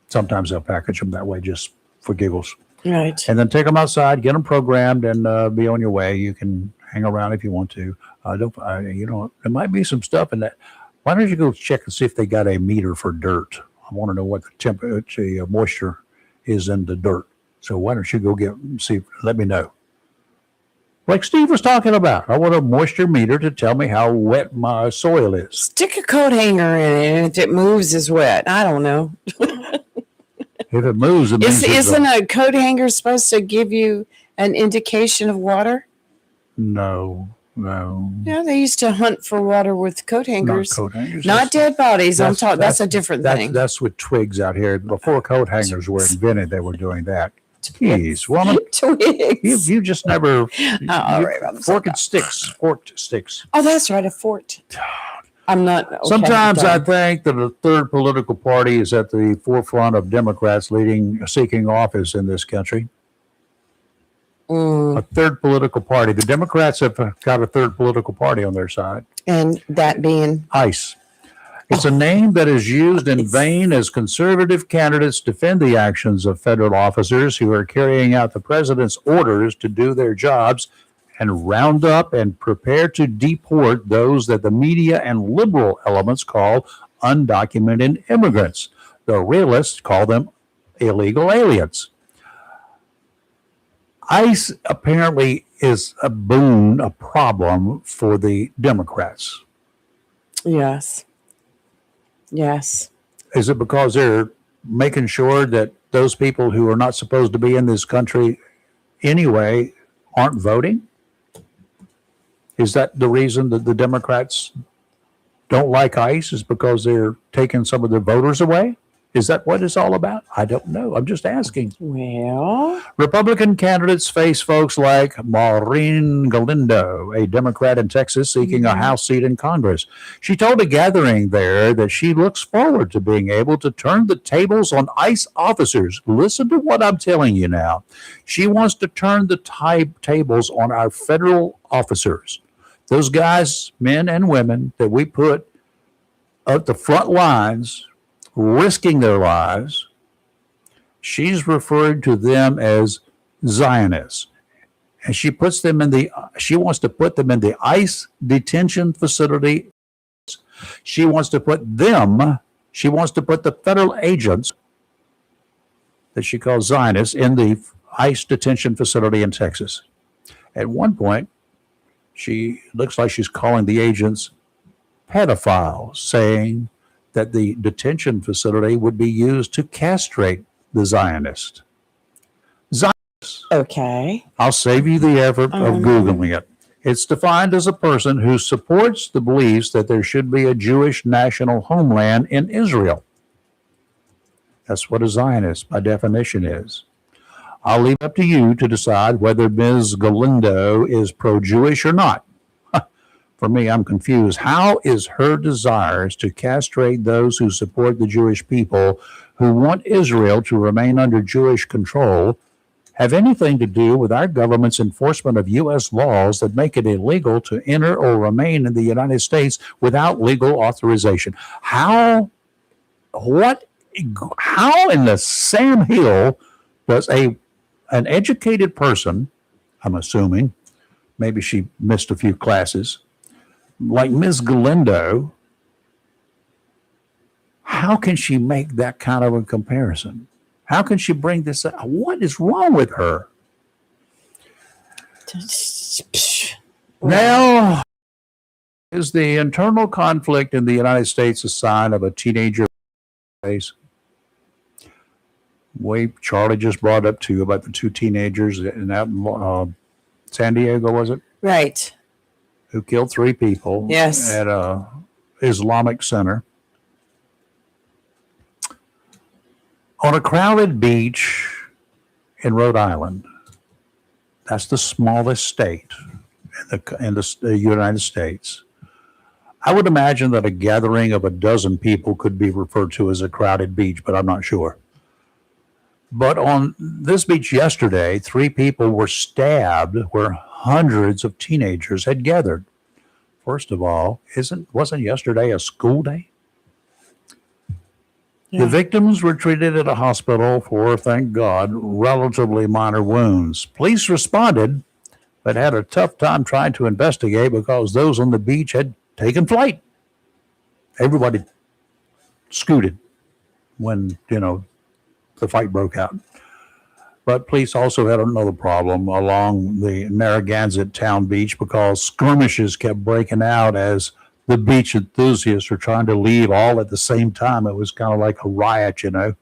Sometimes they'll package them that way just for giggles. right. And then take them outside, get them programmed, and be on your way. You can hang around if you want to. There might be some stuff in that. Why don't you go check and see if they got a meter for dirt? I want to know what the temperature, moisture is in the dirt. So why don't you go let me know. Like Steve was talking about. I want a moisture meter to tell me how wet my soil is. Stick a coat hanger in it, and if it moves, it's wet. I don't know. If it moves, it means Isn't a coat hanger supposed to give you an indication of water? No. Yeah, they used to hunt for water with coat hangers. Not coat hangers. Not dead bodies. I'm talking. That's a different That's, thing. that's with twigs out here. Before coat hangers were invented, they were doing that. Jeez, woman. Twigs. You just never. All right, forked sticks. Oh, that's right, a fort. I'm not. Okay, Sometimes I sorry. think that a third political party is at the forefront of Democrats seeking office in this country. A third political party. The Democrats have got a third political party on their side. And that being ICE. It's a name that is used in vain as conservative candidates defend the actions of federal officers who are carrying out the president's orders to do their jobs and round up and prepare to deport those that the media and liberal elements call undocumented immigrants. The realists call them illegal aliens. ICE apparently is a boon, a problem for the Democrats. yes. Is it because they're making sure that those people who are not supposed to be in this country anyway aren't voting? Is that the reason that the Democrats don't like ICE, is because they're taking some of their voters away? Is that what it's all about? I don't know. I'm just asking. Well, Republican candidates face folks like Maureen Galindo, a Democrat in Texas seeking a House seat in Congress. She told a gathering there that she looks forward to being able to turn the tables on ICE officers. Listen to what I'm telling you now. She wants to turn the tables on our federal officers. Those guys, men and women that we put at the front lines, risking their lives. She's referred to them as Zionists. And she wants to put them in the ICE detention facility. She wants to put the federal agents that she calls Zionists in the ICE detention facility in Texas. At one point, she looks like she's calling the agents pedophiles, saying that the detention facility would be used to castrate the Zionist. okay. I'll save you the effort of Googling it. It's defined as a person who supports the beliefs that there should be a Jewish national homeland in Israel. That's what a Zionist, by definition, is. I'll leave it up to you to decide whether Ms. Galindo is pro-Jewish or not. For me, I'm confused. How is her desires to castrate those who support the Jewish people, who want Israel to remain under Jewish control, have anything to do with our government's enforcement of U.S. laws that make it illegal to enter or remain in the United States without legal authorization? How in the Sam Hill does an educated person, I'm assuming, maybe she missed a few classes, like Ms. Galindo, how can she make that kind of a comparison? How can she bring this up? What is wrong with her? Now, is the internal conflict in the United States a sign of a teenager phase? Charlie just brought up to you about the two teenagers in that San Diego, was it? Right. Who killed 3 people Yes. at a Islamic center. On a crowded beach in Rhode Island. That's the smallest state in the United States. I would imagine that a gathering of a dozen people could be referred to as a crowded beach, but I'm not sure. But on this beach yesterday, 3 people were stabbed where hundreds of teenagers had gathered. First of all, wasn't yesterday a school day? Yeah. The victims were treated at a hospital for, thank God, relatively minor wounds. Police responded, but had a tough time trying to investigate because those on the beach had taken flight. Everybody scooted when, the fight broke out. But police also had another problem along the Narragansett town beach because skirmishes kept breaking out as the beach enthusiasts were trying to leave all at the same time. It was kind of like a riot, you know.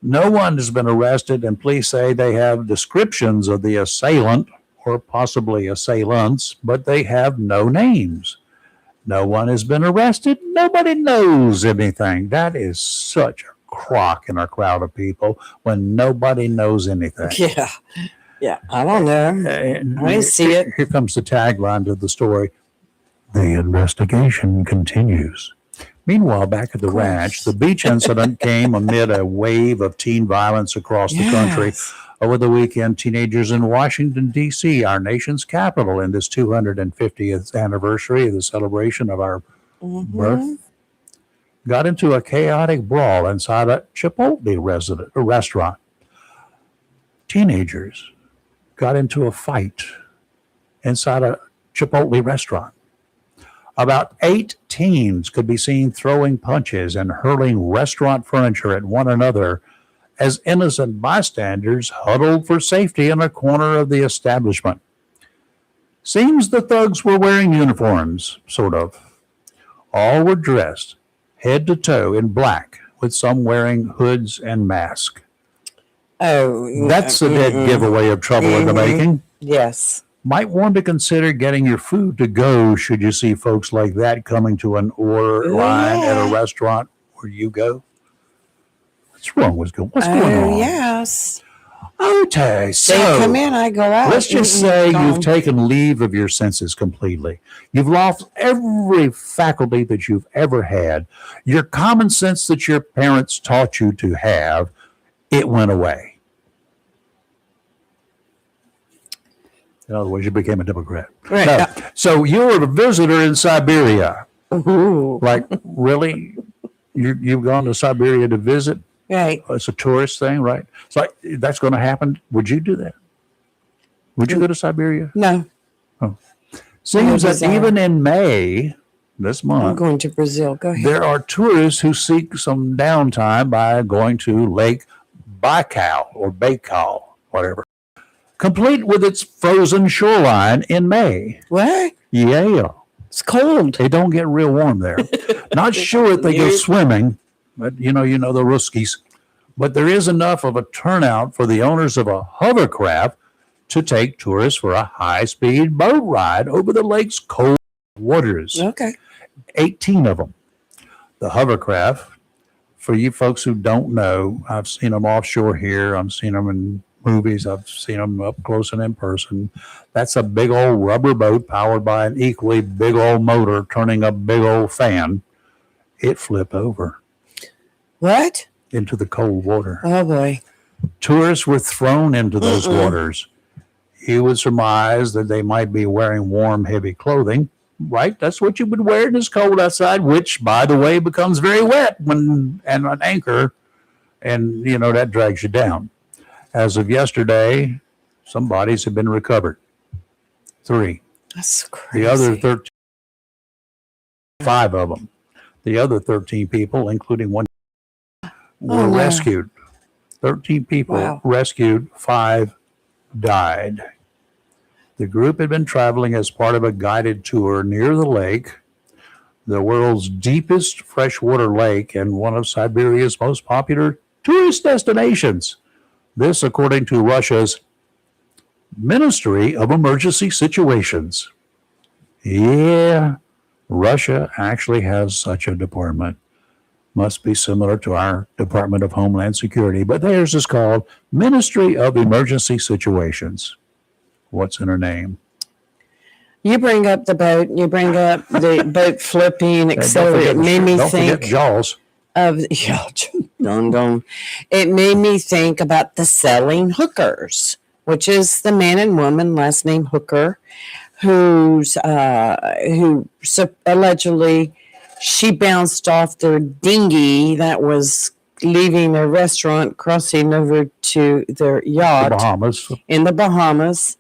No one has been arrested, and police say they have descriptions of the assailant or possibly assailants, but they have no names. No one has been arrested. Nobody knows anything. That is such a crock in a crowd of people when nobody knows anything. Yeah. Yeah. I don't know. And I see it. Here comes the tagline to the story. The investigation continues. Meanwhile, back at the ranch, the beach incident came amid a wave of teen violence across the country. Over the weekend, teenagers in Washington, D.C., our nation's capital, in this 250th anniversary of the celebration of our birth, got into a chaotic brawl inside a Chipotle restaurant. Teenagers got into a fight inside a Chipotle restaurant. About 8 teens could be seen throwing punches and hurling restaurant furniture at one another as innocent bystanders huddled for safety in a corner of the establishment. Seems the thugs were wearing uniforms, sort of. All were dressed head to toe in black, with some wearing hoods and masks. Oh, That's a dead giveaway of trouble in the making. Yes. Might want to consider getting your food to go should you see folks like that coming to an order line at a restaurant where you go. What's wrong with what's going on? Yes. Okay, so They come in, I go out. let's just say you've taken leave of your senses completely. You've lost every faculty that you've ever had. Your common sense that your parents taught you to have, it went away. In other words, you became a Democrat. Right. No. So you were a visitor in Siberia. Ooh. Like, really? You've gone to Siberia to visit? Right. It's a tourist thing, right? It's like, that's going to happen. Would you do that? Would you go to Siberia? No. Seems that bizarre. even in May, this I'm month, going to Brazil. Go ahead. there are tourists who seek some downtime by going to Lake Baikal or Baikal, whatever, complete with its frozen shoreline in May. What? Yeah. It's cold. It don't get real warm there. Not sure if they go swimming, but you know the Ruskies. But there is enough of a turnout for the owners of a hovercraft to take tourists for a high-speed boat ride over the lake's cold waters. Okay. 18 of them. The hovercraft, for you folks who don't know, I've seen them offshore here. I've seen them in movies. I've seen them up close and in person. That's a big old rubber boat powered by an equally big old motor turning a big old fan. It flipped over What? into the cold water. Oh, boy. Tourists were thrown into those waters. You would surmise that they might be wearing warm, heavy clothing, right? That's what you would wear when it's cold outside, which, by the way, becomes very wet and an anchor, and, that drags you down. As of yesterday, some bodies have been recovered. 3. That's crazy. The other 13, 5 of them. The other 13 people, including one, were rescued. 13 people rescued, 5 died. The group had been traveling as part of a guided tour near the lake, the world's deepest freshwater lake and one of Siberia's most popular tourist destinations. This, according to Russia's Ministry of Emergency Situations. Yeah, Russia actually has such a department. Must be similar to our Department of Homeland Security, but theirs is called Ministry of Emergency Situations. What's in her name? You bring up the boat, you bring up the boat flipping, etc. It made me Don't think forget Jaws. of It made me think about the selling hookers, which is the man and woman, last name Hooker, who allegedly she bounced off their dinghy that was leaving their restaurant, crossing over to their yacht in the Bahamas.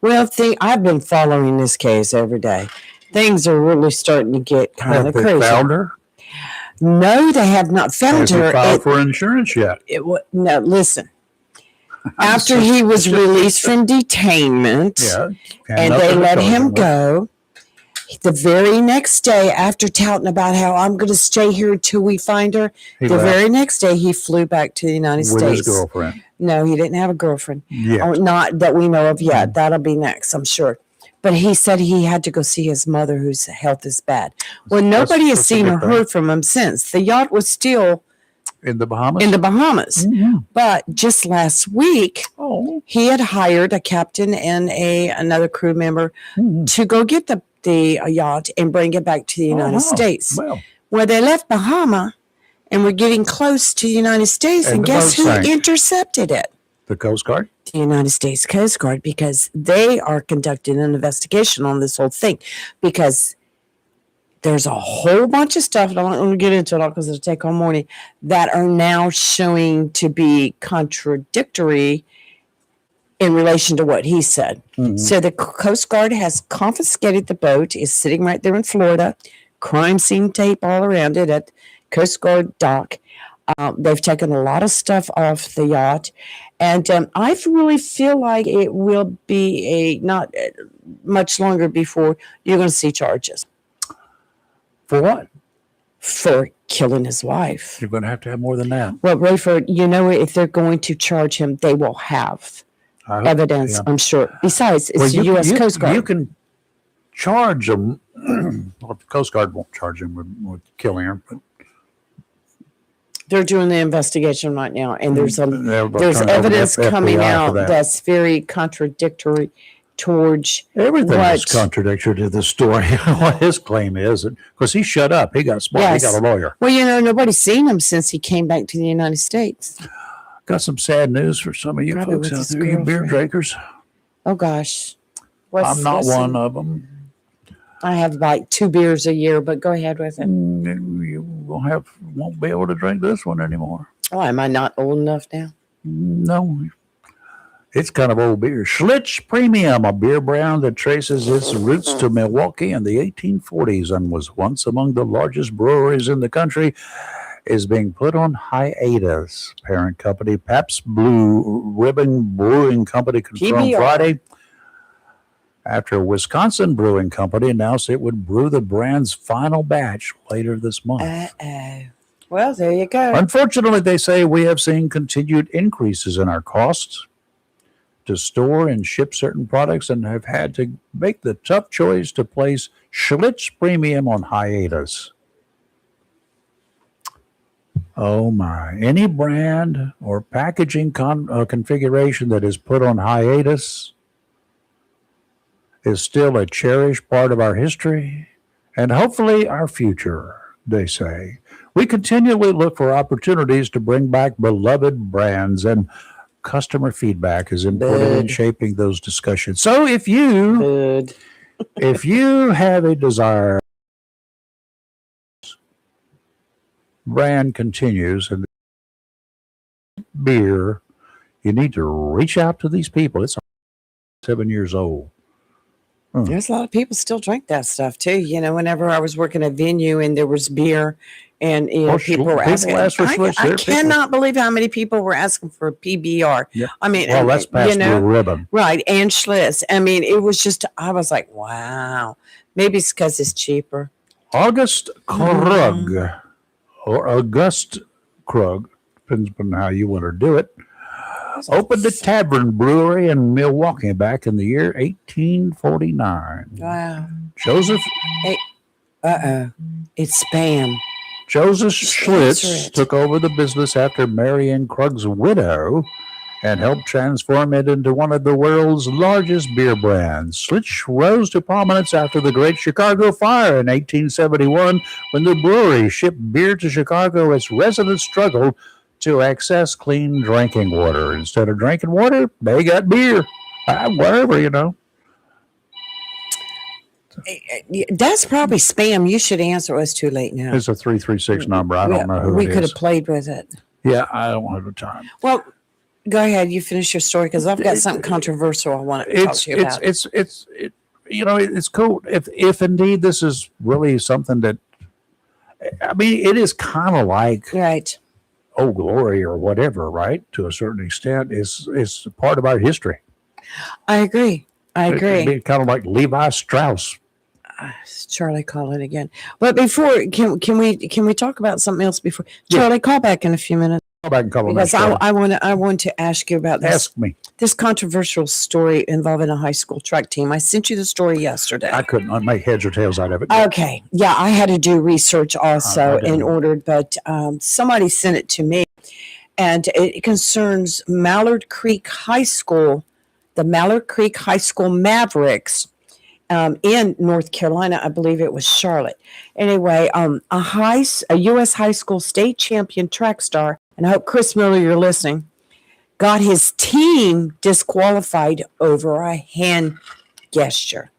Well, I've been following this case every day. Things are really starting to get kind of crazy. Found her? No, they have not found her. Hasn't filed for insurance yet. No, listen. after he was released from detainment, and they let him go. The very next day, after touting about how I'm going to stay here until we find her, very next day he flew back to the United States. With his girlfriend. No, he didn't have a girlfriend. Yeah. Or not that we know of yet. That'll be next, I'm sure. But he said he had to go see his mother, whose health is bad. Well, nobody has seen or heard from him since. The yacht was still in the Bahamas. Mm-hmm. But just last week, he had hired a captain and another crew member to go get the yacht and bring it back to the United States. Well, they left Bahama and were getting close to the United States, and guess who intercepted it? The Coast Guard? The United States Coast Guard, because they are conducting an investigation on this whole thing, because there's a whole bunch of stuff, and I don't want to get into it all because it'll take all morning, that are now showing to be contradictory in relation to what he said. Mm-hmm. So the Coast Guard has confiscated the boat, is sitting right there in Florida, crime scene tape all around it at Coast Guard dock. They've taken a lot of stuff off the yacht, and I really feel like it will be not much longer before you're going to see charges. For what? For killing his wife. You're going to have more than that. Well, Rayford, if they're going to charge him, they will have evidence, I'm sure. Besides, it's the U.S. Coast Guard. You can charge them. Well, the Coast Guard won't charge him with killing her, but they're doing the investigation right now, and there's evidence coming out that's very contradictory towards everything. Is contradictory to the story. What his claim is, because he shut up, he got smart, he got a lawyer. Well, nobody's seen him since he came back to the United States. Got some sad news for some of you folks out there, you beer drinkers. Oh gosh, I'm not one of them. I have like 2 beers a year, but go ahead with it. You won't be able to drink this one anymore. Oh, am I not old enough now? No. It's kind of old beer. Schlitz Premium, a beer brand that traces its roots to Milwaukee in the 1840s and was once among the largest breweries in the country, is being put on hiatus. Parent company Pabst Blue Ribbon Brewing Company confirmed Friday, after a Wisconsin brewing company announced it would brew the brand's final batch later this month. Well, there you go. Unfortunately, they say, we have seen continued increases in our costs to store and ship certain products and have had to make the tough choice to place Schlitz Premium on hiatus. Oh my. Any brand or packaging configuration that is put on hiatus is still a cherished part of our history and hopefully our future, they say. We continually look for opportunities to bring back beloved brands, and customer feedback is important in shaping those discussions. So if you have a desire, brand continues and beer, you need to reach out to these people. It's 7 years old. There's a lot of people still drink that stuff too. Whenever I was working at venue and there was beer, and people were asking. I cannot believe how many people were asking for a PBR. Yeah. I mean, that's past the ribbon, right? And Schlitz. I mean, it was just. I was like, wow. Maybe it's because it's cheaper. August Krug or August Krug, depends on how you want to do it, opened a tavern brewery in Milwaukee back in the year 1849. Wow. Joseph. It's spam. Joseph Schlitz took over the business after Marion Krug's widow and helped transform it into one of the world's largest beer brands. Schlitz rose to prominence after the Great Chicago Fire in 1871, when the brewery shipped beer to Chicago as residents struggled to access clean drinking water. Instead of drinking water, they got beer. Wherever, That's probably spam. You should answer. It's too late now. It's a 336 number. I don't know who we it is. could have played with it. Yeah, I don't have the time. Well, go ahead. You finish your story, because I've got something controversial I want to talk to you about. It's cool if indeed this is really something that, I mean, it is kind of like Old Glory or whatever, right? To a certain extent, is part of our history. I agree. It'd be kind of like Levi Strauss. Charlie, call it again. But before, can we talk about something else before? Charlie, call back in a few minutes. Go back and call Because I want to ask you about this. Ask me. This controversial story involving a high school track team. I sent you the story yesterday. I couldn't make heads or tails out of it. Okay. Yeah, I had to do research also in order, but somebody sent it to me, and it concerns Mallard Creek High School, the Mallard Creek High School Mavericks in North Carolina. I believe it was Charlotte. Anyway, a U.S. high school state champion track star, and I hope Chris Miller, you're listening, got his team disqualified over a hand gesture.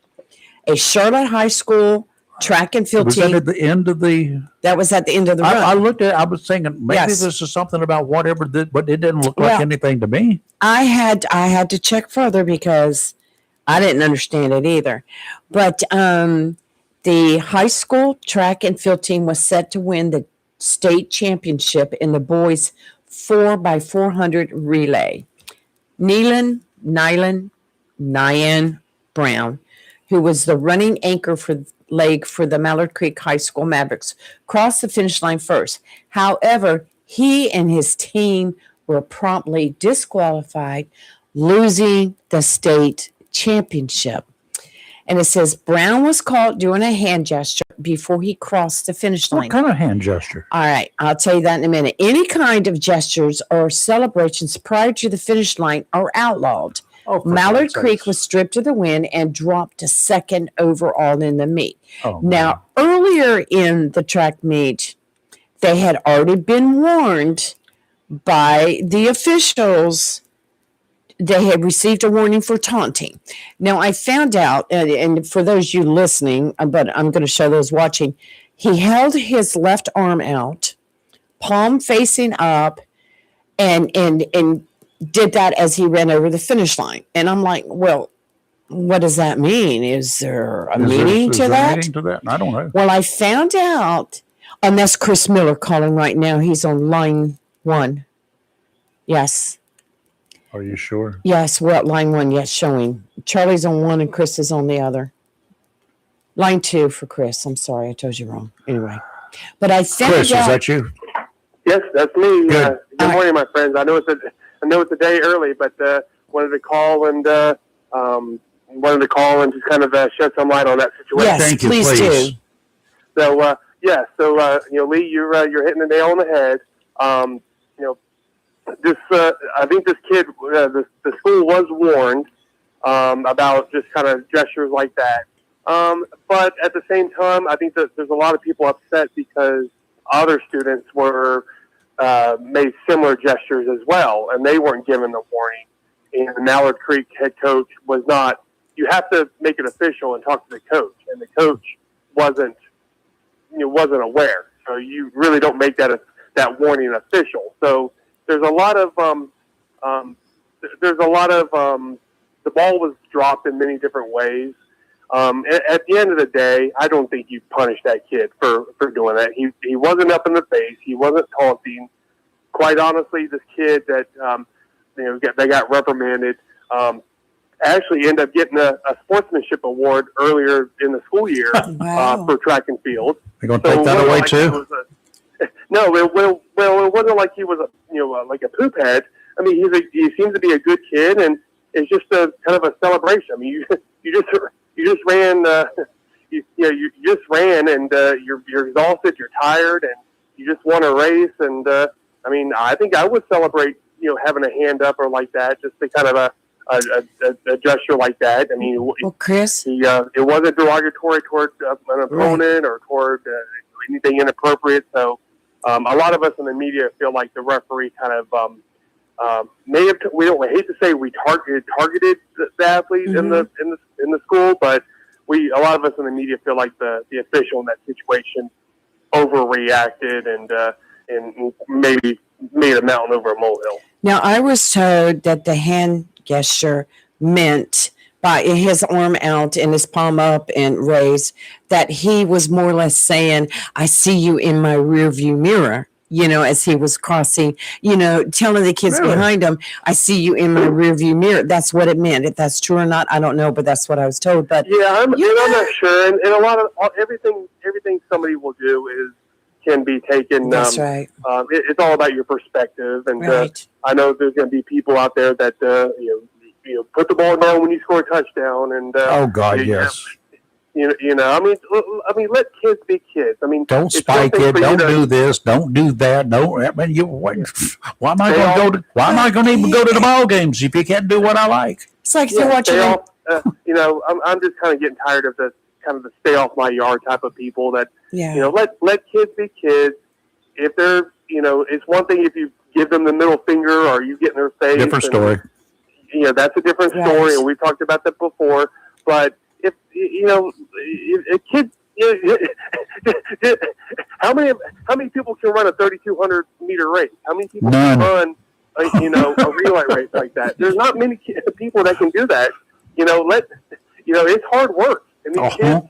A Charlotte High School track and field Was team. that at the end of the? That was at the end of the run. I looked at it. I was thinking maybe Yes. this is something about whatever, but it didn't look like Well, anything to me. I had to check further because I didn't understand it either. But the high school track and field team was set to win the state championship in the boys 4x400 relay. Nyan Brown, who was the running anchor for the Mallard Creek High School Mavericks, crossed the finish line first. However, he and his team were promptly disqualified, losing the state championship. And it says Brown was caught doing a hand gesture before he crossed the finish line. What kind of hand gesture? All right, I'll tell you that in a minute. Any kind of gestures or celebrations prior to the finish line are outlawed. Mallard Creek was stripped of the win and dropped to second overall in the meet. Now, earlier in the track meet, they had already been warned by the officials. They had received a warning for taunting. Now, I found out, and for those of you listening, but I'm going to show those watching, he held his left arm out, palm facing up, and did that as he ran over the finish line. And I'm like, well, what does that mean? Is there a meaning to that? Meaning to that? I don't know. Well, I found out, and that's Chris Miller calling right now. He's on line 1. Yes. Are you sure? Yes, we're at line 1. Yes, showing. Charlie's on 1 and Chris is on the other. Line 2 for Chris. I'm sorry, I told you wrong. Anyway, but I found Chris, out. is that you? Yes, that's me. Good. Good morning, my friends. I know it's a day early, but wanted to call and just kind of shed some light on that situation. Yes, Thank you, please do. So Lee, you're hitting the nail on the head. I think this kid, the school was warned about just kind of gestures like that. But at the same time, I think that there's a lot of people upset because other students were made similar gestures as well, and they weren't given the warning. And the Mallard Creek head coach was not. You have to make it official and talk to the coach, and the coach wasn't aware. So you really don't make that warning official. So there's a lot of the ball was dropped in many different ways. At the end of the day, I don't think you punish that kid for doing that. He wasn't up in the face. He wasn't taunting. Quite honestly, this kid that they got reprimanded actually ended up getting a sportsmanship award earlier in the school year for track and field. They're going to take that away too? No, it wasn't like he was like a poop head. I mean, he seems to be a good kid, and it's just a kind of a celebration. I mean, you just ran, you just ran, and you're exhausted, you're tired, and you just won a race. And I mean, I think I would celebrate, having a hand up or like that, just to kind of a gesture like that. I mean, well, Chris, it wasn't derogatory toward an opponent or toward anything inappropriate. So a lot of us in the media feel like the referee kind of may have. We don't hate to say we targeted the athlete in the school, but a lot of us in the media feel like the official in that situation overreacted and maybe made a mountain over a molehill. now I was told that the hand gesture meant by his arm out and his palm up and raised that he was more or less saying, "I see you in my rearview mirror." as he was crossing, telling the kids Really? behind him, I see you in my rearview mirror. That's what it meant. If that's true or not, I don't know, but that's what I was told. But I'm not sure. And a lot of everything somebody will do can be taken. That's right. It's all about your perspective. And Right. I know there's going to be people out there that put the ball down when you score a touchdown. And Oh God, yes. I mean, let kids be kids. I mean, Don't it's spike one thing it. for you Don't to- do this. Don't do that. Don't. I mean, why am I going to go to? Why am I going to even go to the ball games if you can't do what I like? It's like they're watching. Stay off, I'm just kind of getting tired of the stay off my yard type of people that, Yeah. let kids be kids. If they're, it's one thing if you give them the middle finger or you get in their face. Different and, story. That's a different Right. story, and we talked about that before. But if a kid, how many people can run a 3,200 meter race? How many people None. can run, a relay race like that? There's not many people that can do that. It's hard work. And these Uh-huh.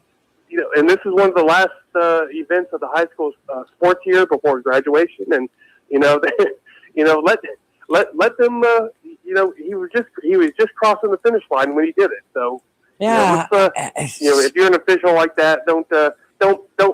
kids, and this is one of the last events of the high school sports year before graduation, and let them. He was just crossing the finish line when he did it. So Yeah. if you're an official like that, don't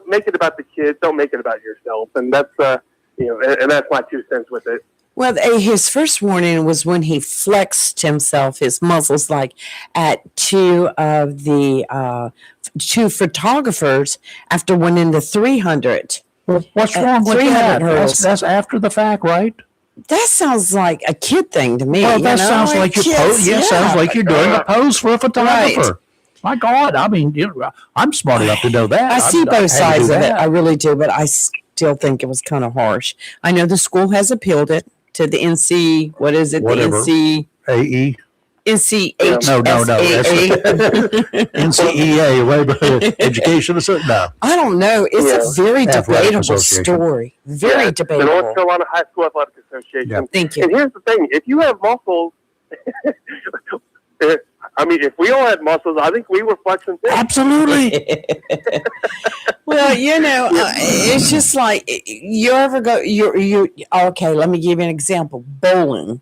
make it about the kids. Don't make it about yourself. And that's and that's my 2 cents with it. Well, his first warning was when he flexed his muscles, like at two of the two photographers after winning the 300. What's At wrong with 300 that? hurdles. That's after the fact, right? That sounds like a kid thing to me. Well, that sounds like you're kids, sounds like you're doing a pose for a photographer. My God, I mean, I'm smart enough to know that. I see had both to sides do of it. that. I really do, but I still think it was kind of harsh. I know the school has appealed it to the NC. What is it? Whatever. The AE, NCHSAA. NCEA, Labor Education. No, I don't know. It's a very Athletic debatable Association. story. Very The debatable. North Carolina High School Athletic Association. Yeah. Thank you. And here's the thing: if you have muscles, if we all had muscles, I think we were flexing too. absolutely. Well, it's just like you ever go. You okay? Let me give you an example. Bowling.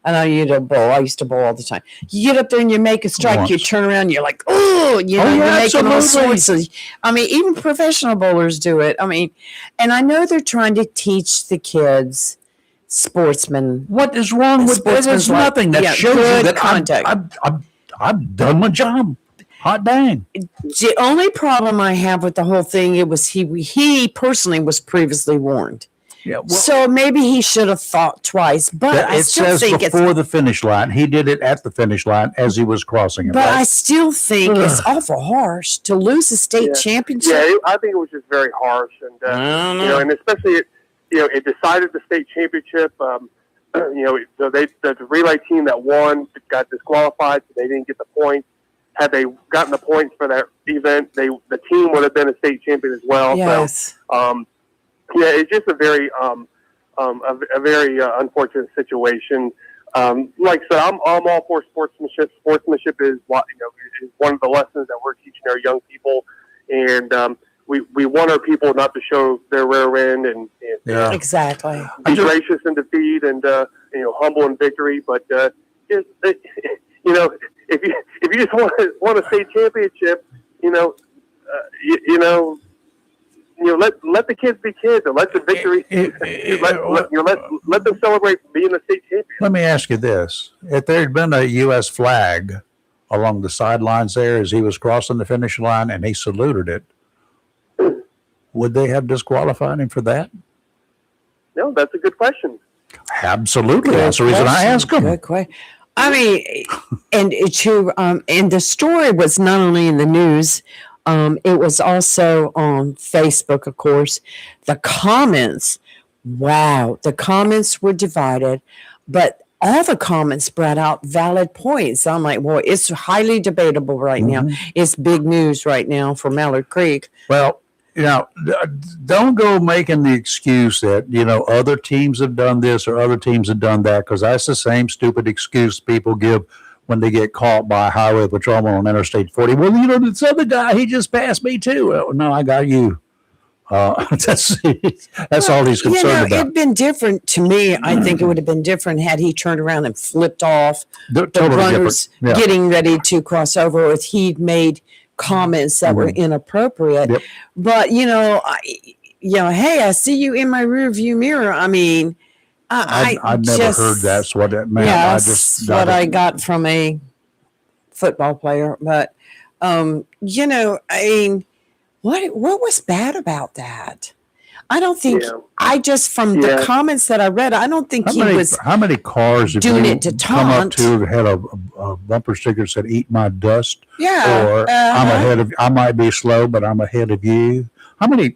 I know you don't bowl. I used to bowl all the time. You get up there and you make a strike. You Once. turn around. You're like, oh, you're making all sorts of. I mean, even professional bowlers do it. I mean, and I know they're trying to teach the kids sportsmen. What is wrong with that? There's Sportsmanlike. nothing that Yeah, shows you good that contact. I've done my job. Hot dang. The only problem I have with the whole thing, it was he personally was previously warned. Yeah, well, So maybe he should have thought twice, but I it still says think it's. before the finish line. He did it at the finish line as he was crossing it. But I right? still think it's awful harsh to lose a state Yeah. championship. I think it was just very harsh, and I don't know. and especially it decided the state championship. So the relay team that won got disqualified, so they didn't get the points. Had they gotten the points for that event, the team would have been a state champion as well. Yes. So, it's just a very unfortunate situation. Like I said, I'm all for sportsmanship. Sportsmanship is is one of the lessons that we're teaching our young people, and we want our people not to show their rear end and Yeah. Exactly. be gracious in defeat and humble in victory. But if you just want a state championship, let the kids be kids and let the victory let them celebrate being a state champion. Let me ask you this. If there had been a U.S. flag along the sidelines there as he was crossing the finish line and he saluted it, would they have disqualified him for that? No, that's a good question. Absolutely. That's the reason I asked him. Good question. I mean, and the story was not only in the news, it was also on Facebook, of course. The comments, wow, the comments were divided, but all the comments brought out valid points. I'm like, well, it's highly debatable right now. It's big news right now for Mallard Creek. Well, don't go making the excuse that, other teams have done this or other teams have done that, because that's the same stupid excuse people give when they get caught by a highway patrolman on Interstate 40. Well, this other guy, he just passed me too. Well, no, I got you. That's all he's concerned about. It'd been different to me. I think it would have been different had he turned around and flipped off They're the totally runners different. Yeah. getting ready to cross over, or if he'd made comments that were inappropriate. Yep. But hey, I see you in my rear view mirror. I mean, I've never heard that's what that meant. Yeah, I that's just what I got from a football player. But I mean, what was bad about that? I don't think. Yeah. I just from the comments that I read, I don't think how many cars have doing you it to come up taunt. to had a bumper sticker that said "Eat my dust" Yeah, or "I'm ahead of." I might be slow, but I'm ahead of you. How many?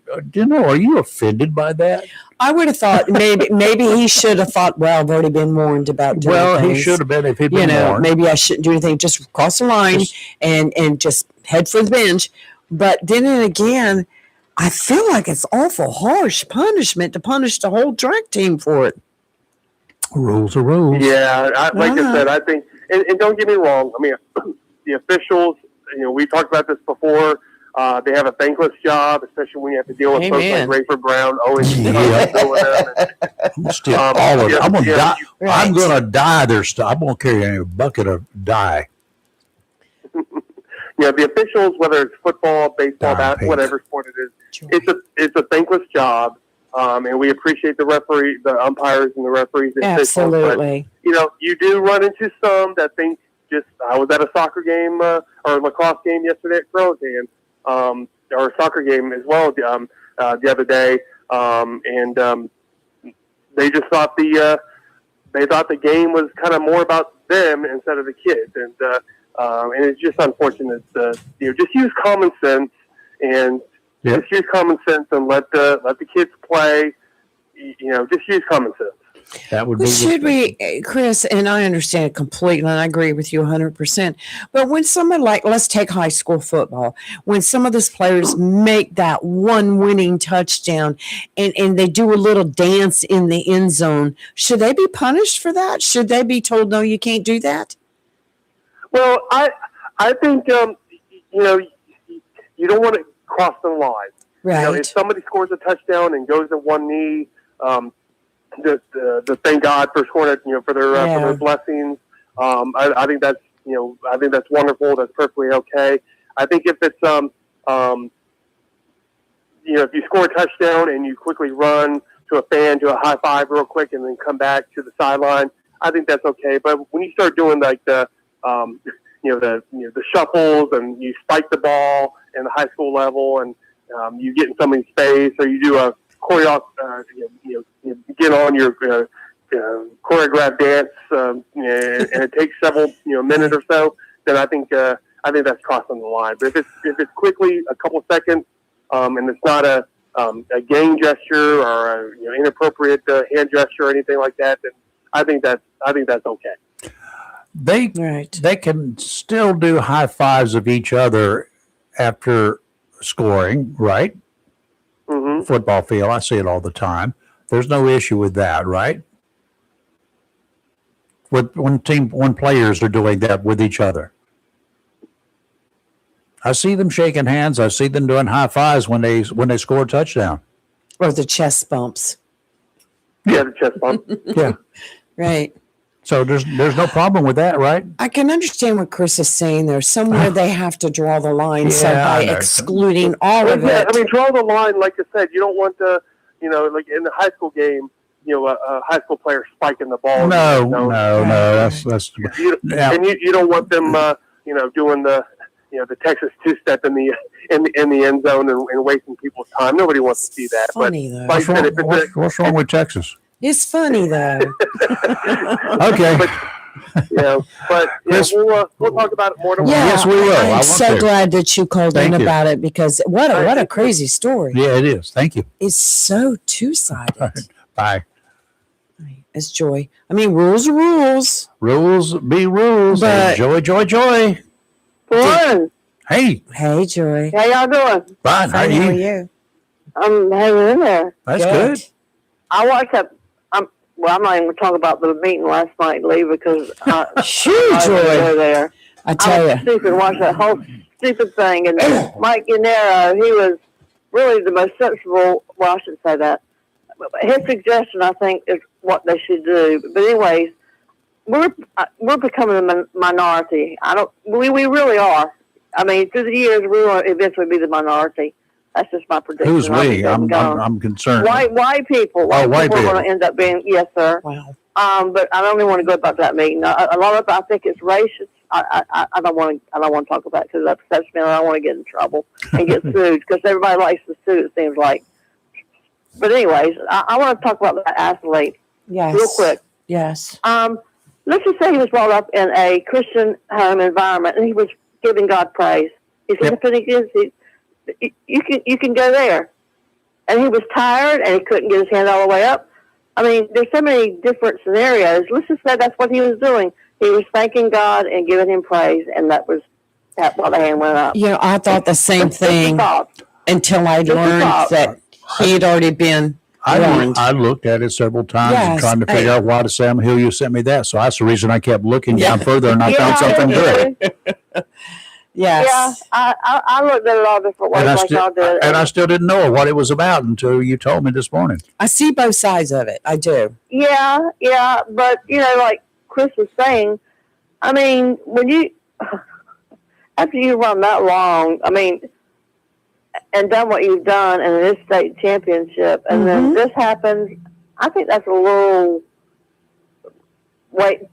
Are you offended by that? I would have thought maybe he should have thought, well, I've already been warned about doing He things. should have been if he'd been warned. Maybe I shouldn't do anything. Just cross the line and just head for the bench. But then again, I feel like it's awful harsh punishment to punish the whole track team for it. Rules are rules. Yeah, like I said, I think, and don't get me wrong. I mean, the officials. We talked about this before. They have a thankless job, especially when you have to deal with folks like Rayford Brown, Owen. I'm steal all of it. I'm gonna die. I'm gonna die. I'm gonna carry a bucket of dye. The officials, whether it's football, baseball, whatever sport it is, it's a thankless job, and we appreciate the referee, the umpires, and the referees. Absolutely. But, you do run into some that think. I was at a soccer game or a lacrosse game yesterday at Croatan, or a soccer game as well the other day, and they just thought the game was kind of more about them instead of the kids, and it's just unfortunate. Just use common sense and just use common sense and let the kids play. Just use common sense. That would be. Should we, Chris? And I understand completely, and I agree with you 100%. But when someone let's take high school football, when some of those players make that one winning touchdown, and they do a little dance in the end zone, should they be punished for that? Should they be told, no, you can't do that? Well, I think you don't want to cross the line. Right. If somebody scores a touchdown and goes to one knee. The thank God for scoring it, for their blessings. I think that's wonderful. That's perfectly okay. I think if it's if you score a touchdown and you quickly run to a fan, to a high five real quick, and then come back to the sideline, I think that's okay. But when you start doing like the shuffles and you spike the ball in the high school level, and you get in somebody's face, or you do a choreograph, get on your choreographed dance, and it takes several minute or so, then I think that's crossing the line. But if it's quickly a couple seconds, and it's not a gang gesture or a inappropriate hand gesture or anything like that, then I think that's okay. They can still do high fives of each other after scoring, right? Mm-hmm. Football field. I see it all the time. There's no issue with that, right? When players are doing that with each other. I see them shaking hands. I see them doing high fives when they score a touchdown. Or the chest bumps. Yeah, the chest bump. Yeah. Right. So there's no problem with that, right? I can understand what Chris is saying there. Somewhere they have to draw the line. So by excluding all of it. I mean, draw the line, like I said. You don't want to, like in the high school game, a high school player spiking the ball. No. That's and you don't want them, doing the Texas two-step in the end zone and wasting people's time. Nobody wants to see that. Funny though. What's wrong with Texas? It's funny though. Okay. But we'll talk about it more tomorrow. Yeah, yes, we will. I'm so glad that you called in about it, because what a crazy story. Yeah, it is. Thank you. It's so two-sided. Bye. It's Joy. I mean, rules are rules. Rules be rules. But Joy. Good. Hey, How Joy. y'all doing? fine. How are How are you? you? I'm hanging in there. That's good. I watched that. I'm not even going to talk about the meeting last night, Lee, because Shoo, I didn't go Joy. there. I I tell was you. stupid. Watch that whole stupid thing, and Mike Yanero, he was really the most sensible. Well, I shouldn't say that. His suggestion, I think, is what they should do. But anyways, we're becoming a minority. We really are. I mean, through the years, we will eventually be the minority. That's just my prediction. Who's we? I'm concerned. White people. White people are going to end up being, yes, sir. Wow. But I don't even want to go about that meeting. A lot of it, I think it's racist. I don't want to talk about it because it upsets me, and I don't want to get in trouble and get sued because everybody likes to sue. It seems like. But anyways, I want to talk about that athlete real quick. Yes. Let's just say he was brought up in a Christian home environment, and he was giving God praise. He's independent. You can go there, and he was tired, and he couldn't get his hand all the way up. I mean, there's so many different scenarios. Let's just say that's what he was doing. He was thanking God and giving him praise, and that was while the hand went up. You know, I thought the same thing until I learned that he had already been warned. I looked at it several times and trying to figure out why to Sam Hill you sent me that. So that's the reason I kept looking down further, and I found something good. Yes. Yeah, I looked at it all different ways like y'all did. And I still didn't know what it was about until you told me this morning. I see both sides of it. I do. Yeah, but, like Chris was saying, I mean, when you, after you run that long, I mean, and done what you've done in this state championship, and then this happens, I think that's a little,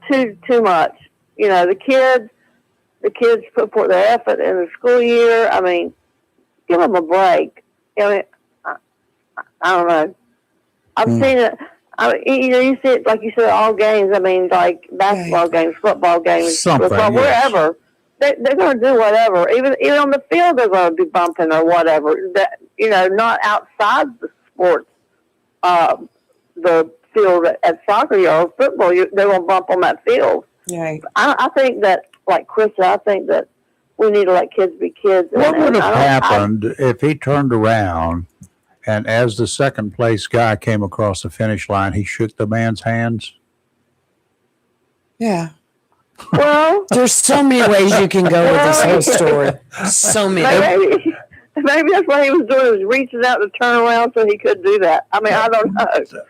too much. The kids put forth their effort in the school year. I mean, give them a break. I don't know. I've seen it. You see it, like you said, all games. I mean, like basketball games, football games, football, wherever. They're going to do whatever. Even on the field, they're going to be bumping or whatever. That not outside the sports, the field at soccer or football. They're going to bump on that field. Right. I think that, like Chris said, I think that we need to let kids be kids. What would have happened if he turned around and as the second place guy came across the finish line, he shook the man's hands? Yeah. Well, there's so many ways you can go with this whole story. So many. Maybe that's what he was doing, was reaching out to turn around so he could do that. I mean, I don't know.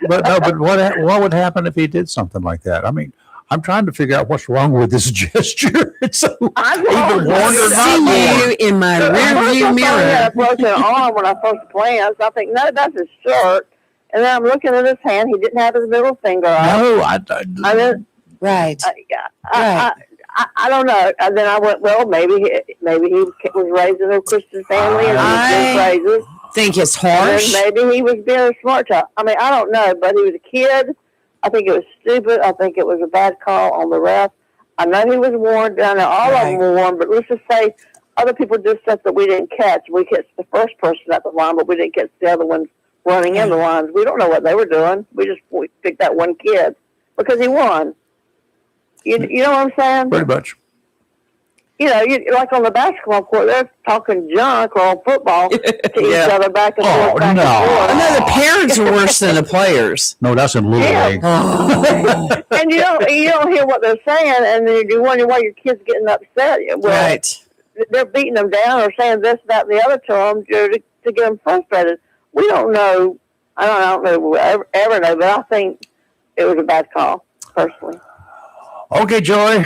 But what would happen if he did something like that? I mean, I'm trying to figure out what's wrong with this gesture. So either warned or not warned. You in my rearview mirror. I had a broken arm when I first planned, so I think, no, that's his shirt. And then I'm looking at his hand. He didn't have his middle finger up. No, right. I don't know. And then I went, well, maybe he was raised in a Christian family and he was praises. Think it's harsh. And maybe he was being a smart child. I mean, I don't know, but he was a kid. I think it was stupid. I think it was a bad call on the ref. I know he was warned. I know all of them were warned, but let's just say other people did stuff that we didn't catch. We catch the first person at the line, but we didn't catch the other ones running in the lines. We don't know what they were doing. We picked that one kid because he won. You know what I'm saying? Pretty much. Like on the basketball court, they're talking junk, or on football to each other back and forth. I know the parents are worse than the players. No, that's in Little League. And you don't hear what they're saying, and then you wonder why your kid's getting upset. Well, they're beating them down or saying this, that, and the other to them to get them frustrated. We don't know. I don't know if we'll ever know, but I think it was a bad call, personally. Okay, Joy.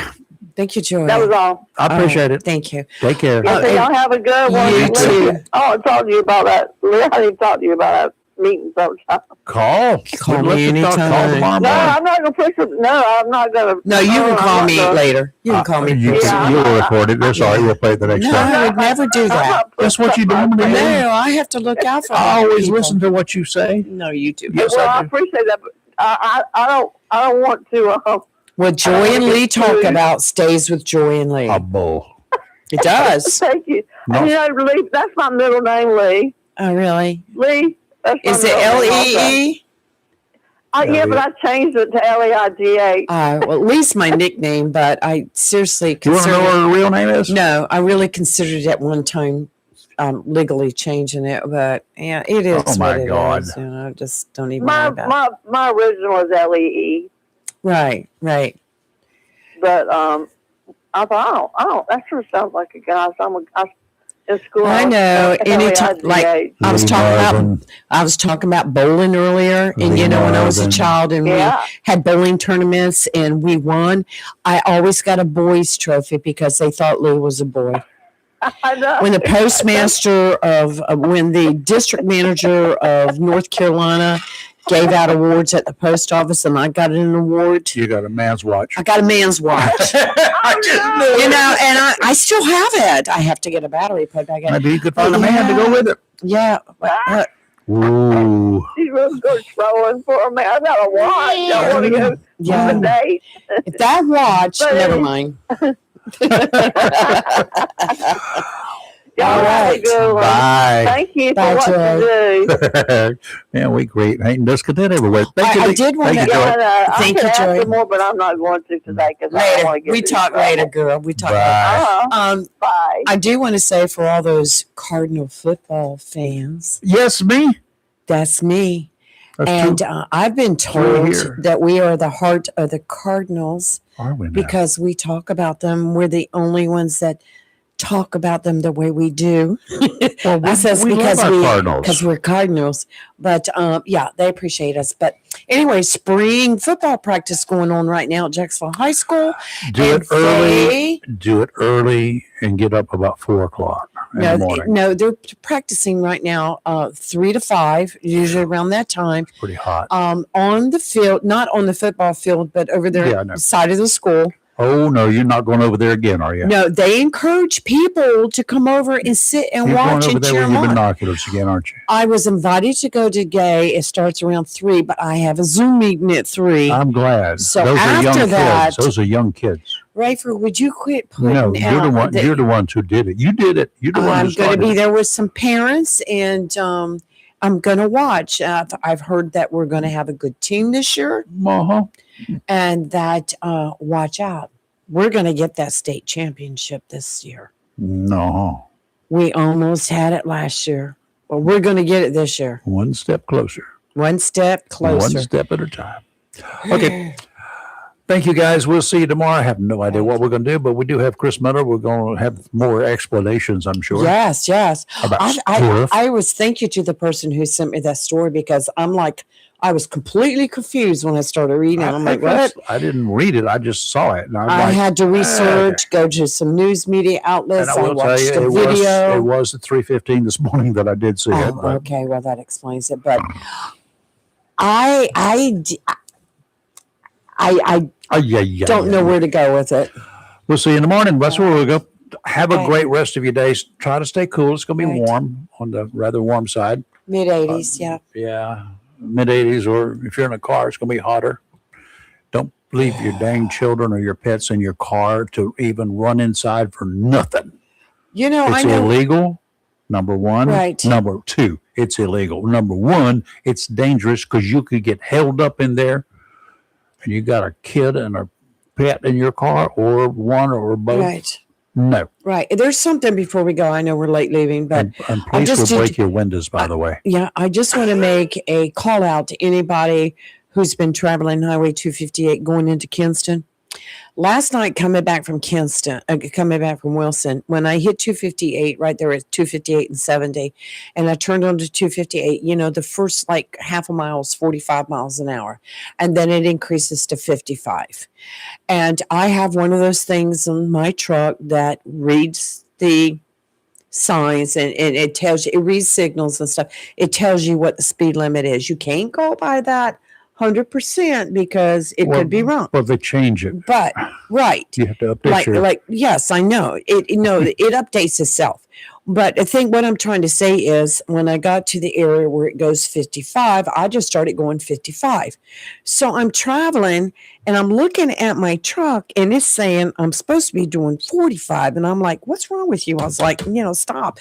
Thank you, Joy. That was all. I appreciate it. Thank you. Take care. So y'all have a good one. You too. I'll talk to you about that. I didn't talk to you about that meeting sometime. Call me anytime. No, I'm not going to push it. No, I'm not going to. No, you can call me later. You can call me. You'll record it. That's all right. We'll play it the next time. I would never do that. That's what you do. No, I have to look out for I always listen to what you say. No, you do. Yes, I appreciate that, but I don't want to. What Joy and Lee talk about stays with Joy and Lee. A bull. It does. Thank you. No. Lee, that's my middle name, Lee. Oh, really? Lee. Is it L-E-E? Yeah, but I changed it to L-E-I-G-H. Well, at least my nickname, but I seriously Do you want to know what her real name is? No, I really considered at one time legally changing it, but yeah, it is. Oh, my God. Is, I just don't even know about it. My original is L-E-E. Right. But I thought, that sure sounds like a guy. So in school. I know. Anytime, like I was Lee talking Marvin. about, I was talking about bowling earlier, and Lee when I was a Marvin. child and we had bowling tournaments and we won, I always got a boys trophy because they thought Lou was a boy. I know. When the postmaster when the district manager of North Carolina gave out awards at the post office, and I got an award. You got a man's watch. I got a man's watch. I just knew And I still have it. I have to get a battery put back in. Maybe you could find a man to go with it. Yeah. Ooh. She was going trolling for me. I got a watch. I want to go on a date. That watch, never mind. All right. Bye. Thank you Bye, for what you do. Yeah, we great. Ain't discontent everywhere. Thank you. I did want Thank to. you, Joy. I Thank can you, ask Joy. some more, but I'm not going to today because I don't want to Later. get We talk later, girl. We talk later. Bye. Bye. I do want to say for all those Cardinal football fans, Yes, me. that's me. That's And true. I've been told here. that we are the heart of the Cardinals Are we now? because we talk about them. We're the only ones that talk about them the way we do. Well, I says because love our Cardinals. because we're Cardinals. But yeah, they appreciate us. But anyway, spring football practice going on right now at Jacksonville High School. Do it early. Do it early and get up about 4:00 in the morning. No, they're practicing right now 3 to 5, usually around that time. It's pretty hot. On the field, not on the football field, but over there Yeah, I know. side of the school. Oh no, you're not going over there again, are you? No, they encourage people to come over and sit and You're watch going over and there cheer with them your on. binoculars again, aren't you? I was invited to go to Gay. It starts around 3, but I have a Zoom meeting at 3. I'm glad. So Those are young after that- kids. Those are young kids. Rayford, would you quit putting No, out you're the one. that- You're the ones who did it. You did it. You're the one I'm who going to started be it. there with some parents, and I'm going to watch. I've heard that we're going to have a good team this year, Uh-huh. and that watch out, we're going to get that state championship this year. No. We almost had it last year, but we're going to get it this year. One step closer. One step closer. One step at a time. Okay. Thank you, guys. We'll see you tomorrow. I have no idea what we're going to do, but we do have Chris Miller. We're going to have more explanations, I'm sure. Yes. About I was thank you to the person who sent me that story because I'm like, I was completely confused when I started reading it. I'm like, what? I didn't read it. I just saw it. And I had to research, go to some news media outlets. And I I will tell watched you, a it video. was at 3:15 this morning that I did see it. But Okay. Well, that explains it. But I don't know where to go with it. We'll see you in the morning. That's where we'll go. Have a Right. great rest of your day. Try to stay cool. It's going to be Right. warm on the rather warm side. Mid-80s, yeah. Yeah, mid-80s, or if you're in a car, it's going to be hotter. Don't leave your dang children or your pets in your car to even run inside for nothing. You know, It's I know. illegal, number one. Right. Number two, it's illegal. Number one, it's dangerous because you could get held up in there and you got a kid and a pet in your car, or one or both. Right. No. Right. There's something before we go. I know we're late leaving, but And police just will did- break your windows, by the way. yeah, I just want to make a call out to anybody who's been traveling Highway 258 going into Kinston. Last night, coming back from Wilson, when I hit 258, right there at 258 and 70, and I turned onto 258, you know, the first like half a mile is 45 miles an hour, and then it increases to 55. And I have one of those things in my truck that reads the signs and it tells you, it reads signals and stuff. It tells you what the speed limit is. You can't go by that 100% because it could be wrong. Well, they change it. But right. You have to update Like yes, I know. It updates itself. But I think what I'm trying to say is when I got to the area where it goes 55, I just started going 55. So I'm traveling and I'm looking at my truck and it's saying I'm supposed to be doing 45. And I'm like, what's wrong with you? I was like, stop.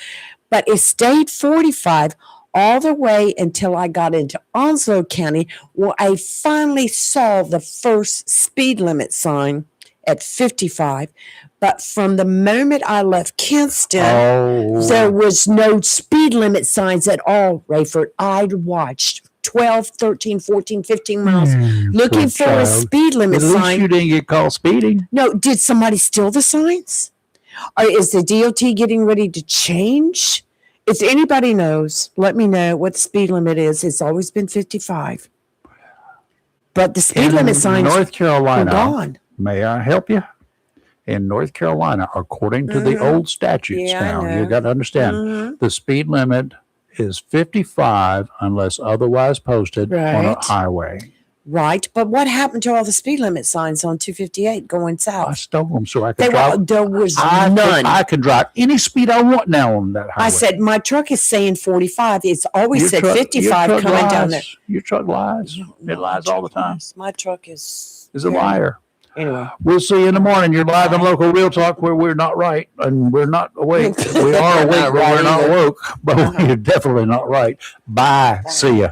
But it stayed 45 all the way until I got into Onslow County, where I finally saw the first speed limit sign at 55. But from the moment I left Kinston, there was no speed limit signs at all, Rayford. I'd watched 12, 13, 14, 15 miles looking for a speed limit At least sign. you didn't get caught speeding. No, did somebody steal the signs? Is the DOT getting ready to change? If anybody knows, let me know what the speed limit is. It's always been 55. But the speed In limit signs North are Carolina, gone. may I help you? In North Carolina, according to the old statutes Yeah, I now, you know. got to understand, Mhm. the speed limit is 55 unless otherwise posted on a Right. highway. Right. But what happened to all the speed limit signs on 258 going I south? stole them so I could They drive. were, there was I none. can drive any speed I want now on that highway. I said, my truck is saying 45. It's always Your said truck- 55 your truck coming down lies. there. Your truck lies. No, It my lies all the truck time. lies. My truck is Is a very- liar. Anyway. We'll see you in the morning. You're live on Local Real Talk where we're not right and we're not awake. We are awake, Not but right we're not either. woke. But we're definitely not right. Bye. See ya.